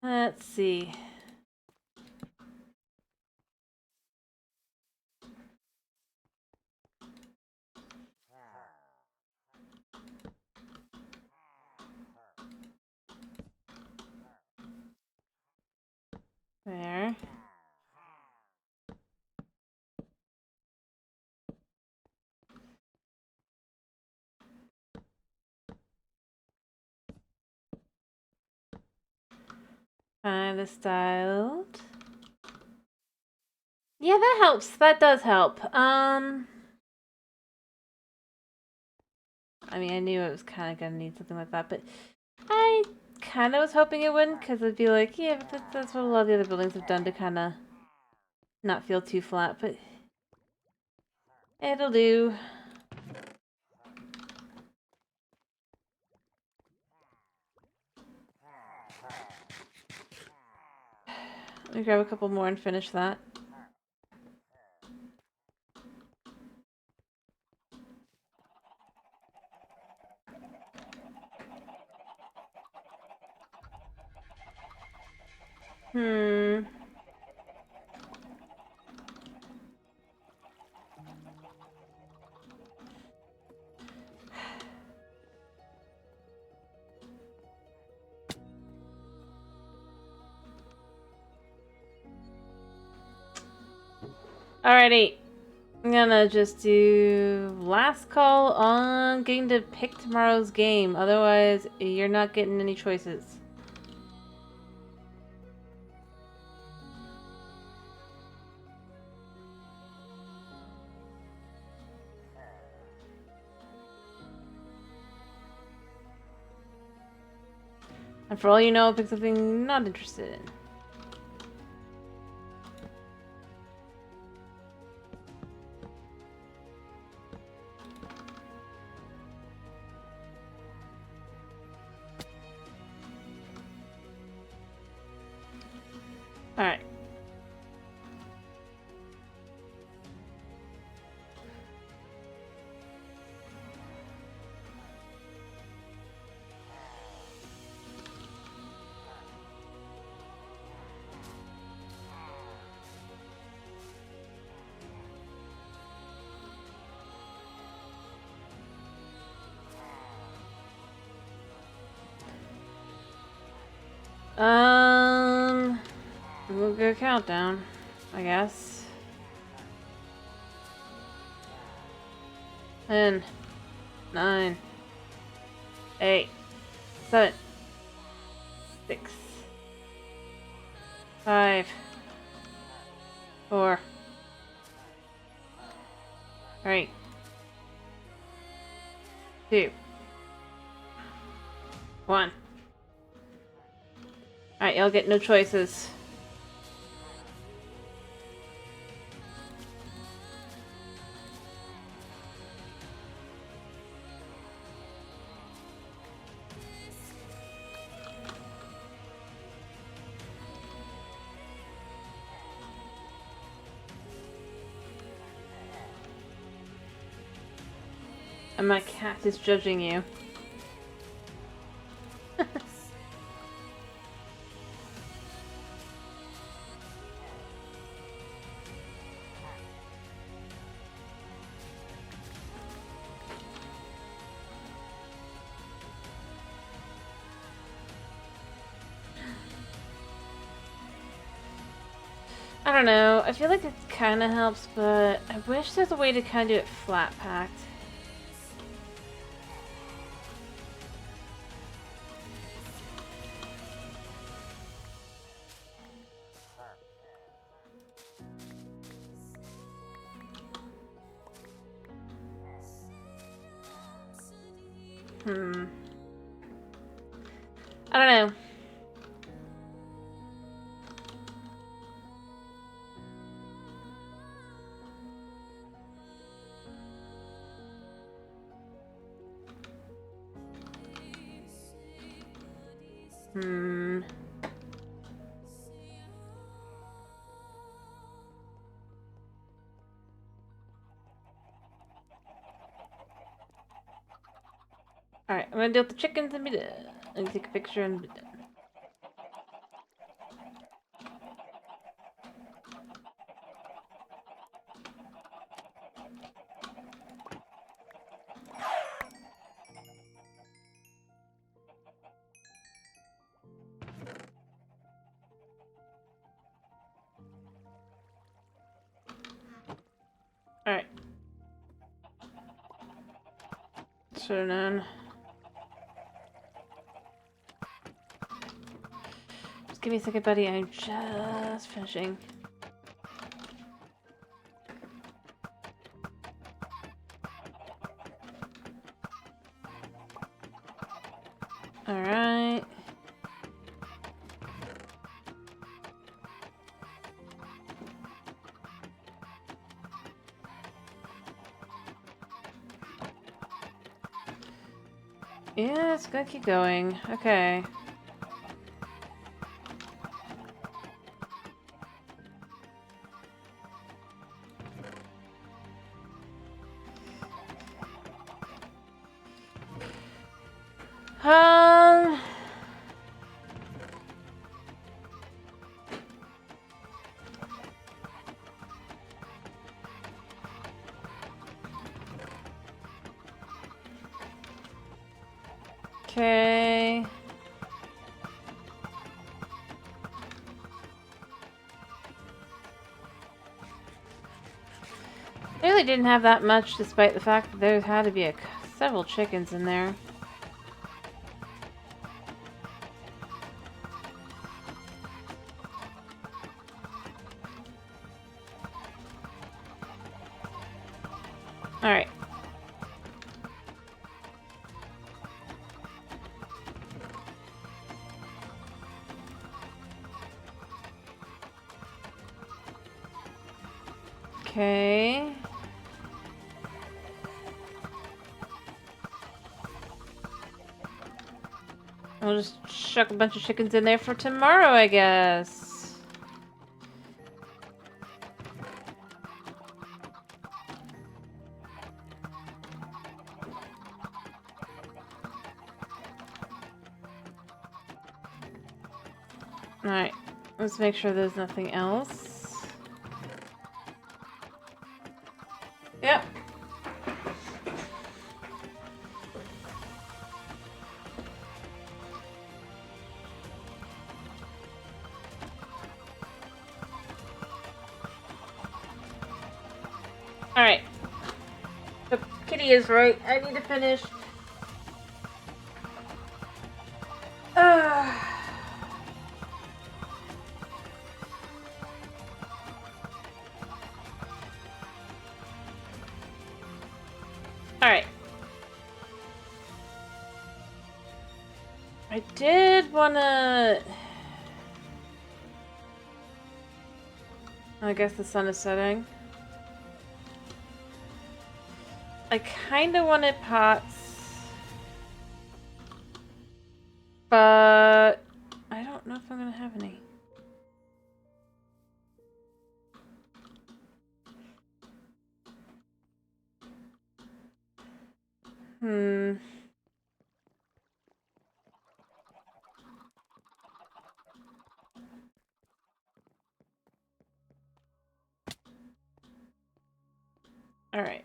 Let's see. Kind of styled. Yeah, that helps. That does help. I mean, I knew it was kind of gonna need something like that, but I kind of was hoping it wouldn't, because it'd be like, yeah, but that's what a lot of the other buildings have done to kind of not feel too flat, but it'll do. Let me grab a couple more and finish that. Alrighty. I'm gonna just do last call on getting to pick tomorrow's game. Otherwise, you're not getting any choices. And for all you know, I'll pick something I'm not interested in. Alright. We'll go countdown, I guess. 10, 9, 8, 7, 6, 5, 4, 3, 2, 1. Alright, y'all get no choices. And my cat is judging you. I don't know. I feel like it kind of helps, but I wish there's a way to kind of do it flat packed. I don't know. Alright, I'm gonna deal with the chickens and be done. And take a picture and be done. Alright. So then... give me a second, buddy. I'm just finishing. Alright. Yeah, it's gonna keep going. Okay. Okay. I really didn't have that much, despite the fact that there had to be several chickens in there. Alright. Okay. We'll just chuck a bunch of chickens in there for tomorrow, I guess. Alright. Let's make sure there's nothing else. Yep. Alright. The kitty is right. I need to finish. Alright. I did wanna... I guess the sun is setting. I kinda wanted pots. But... I don't know if I'm gonna have any. Alright.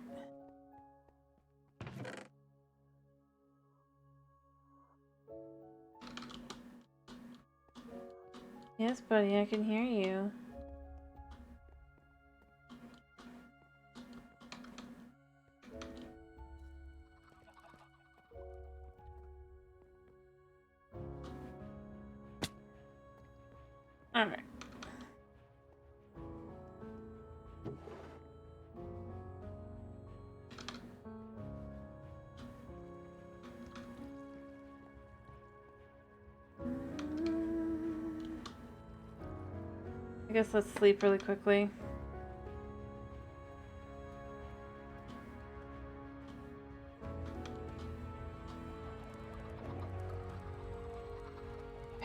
Yes, buddy, I can hear you. Alright. I guess let's sleep really quickly.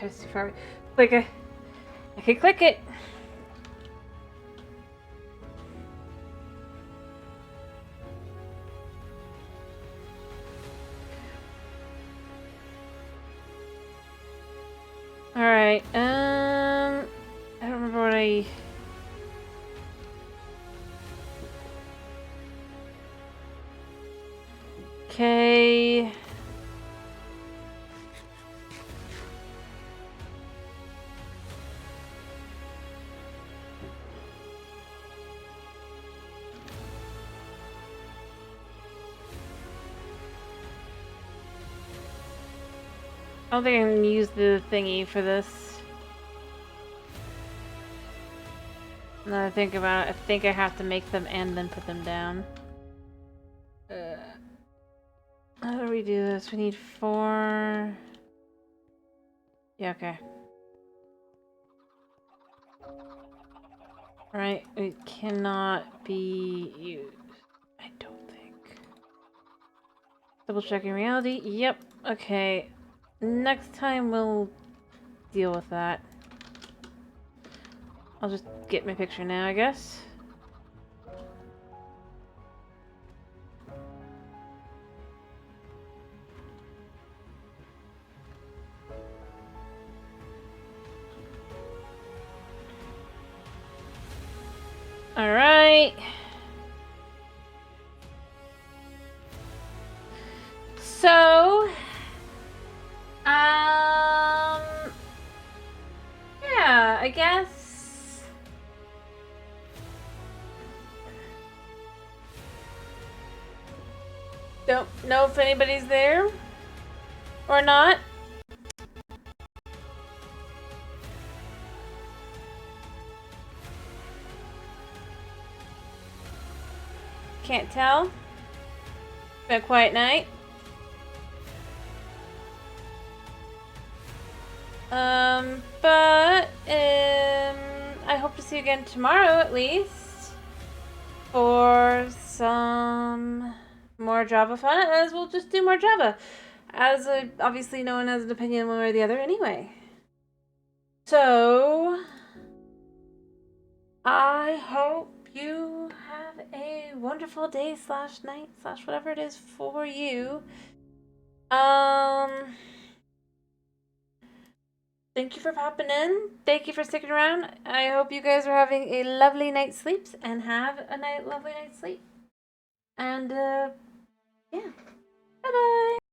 That's too far. Like I can click it. All right. I don't remember what I. Okay. I don't think I can use the thingy for this. Now I think about it, I think I have to make them and then put them down. How do we do this? We need 4... Yeah, okay. Right, it cannot be used. I don't think. Double checking reality. Yep, okay. Next time we'll deal with that. I'll just get my picture now, I guess. Alright. So, yeah, I guess. Don't know if anybody's there or not. Can't tell. Been a quiet night. I hope to see you again tomorrow at least for some more Java fun, as we'll just do more Java. As obviously no one has an opinion one way or the other anyway. So, I hope you have a wonderful day slash night slash whatever it is for you. Thank you for popping in. Thank you for sticking around. I hope you guys are having a lovely night's sleeps and have a lovely night's sleep. And, yeah. Bye-bye.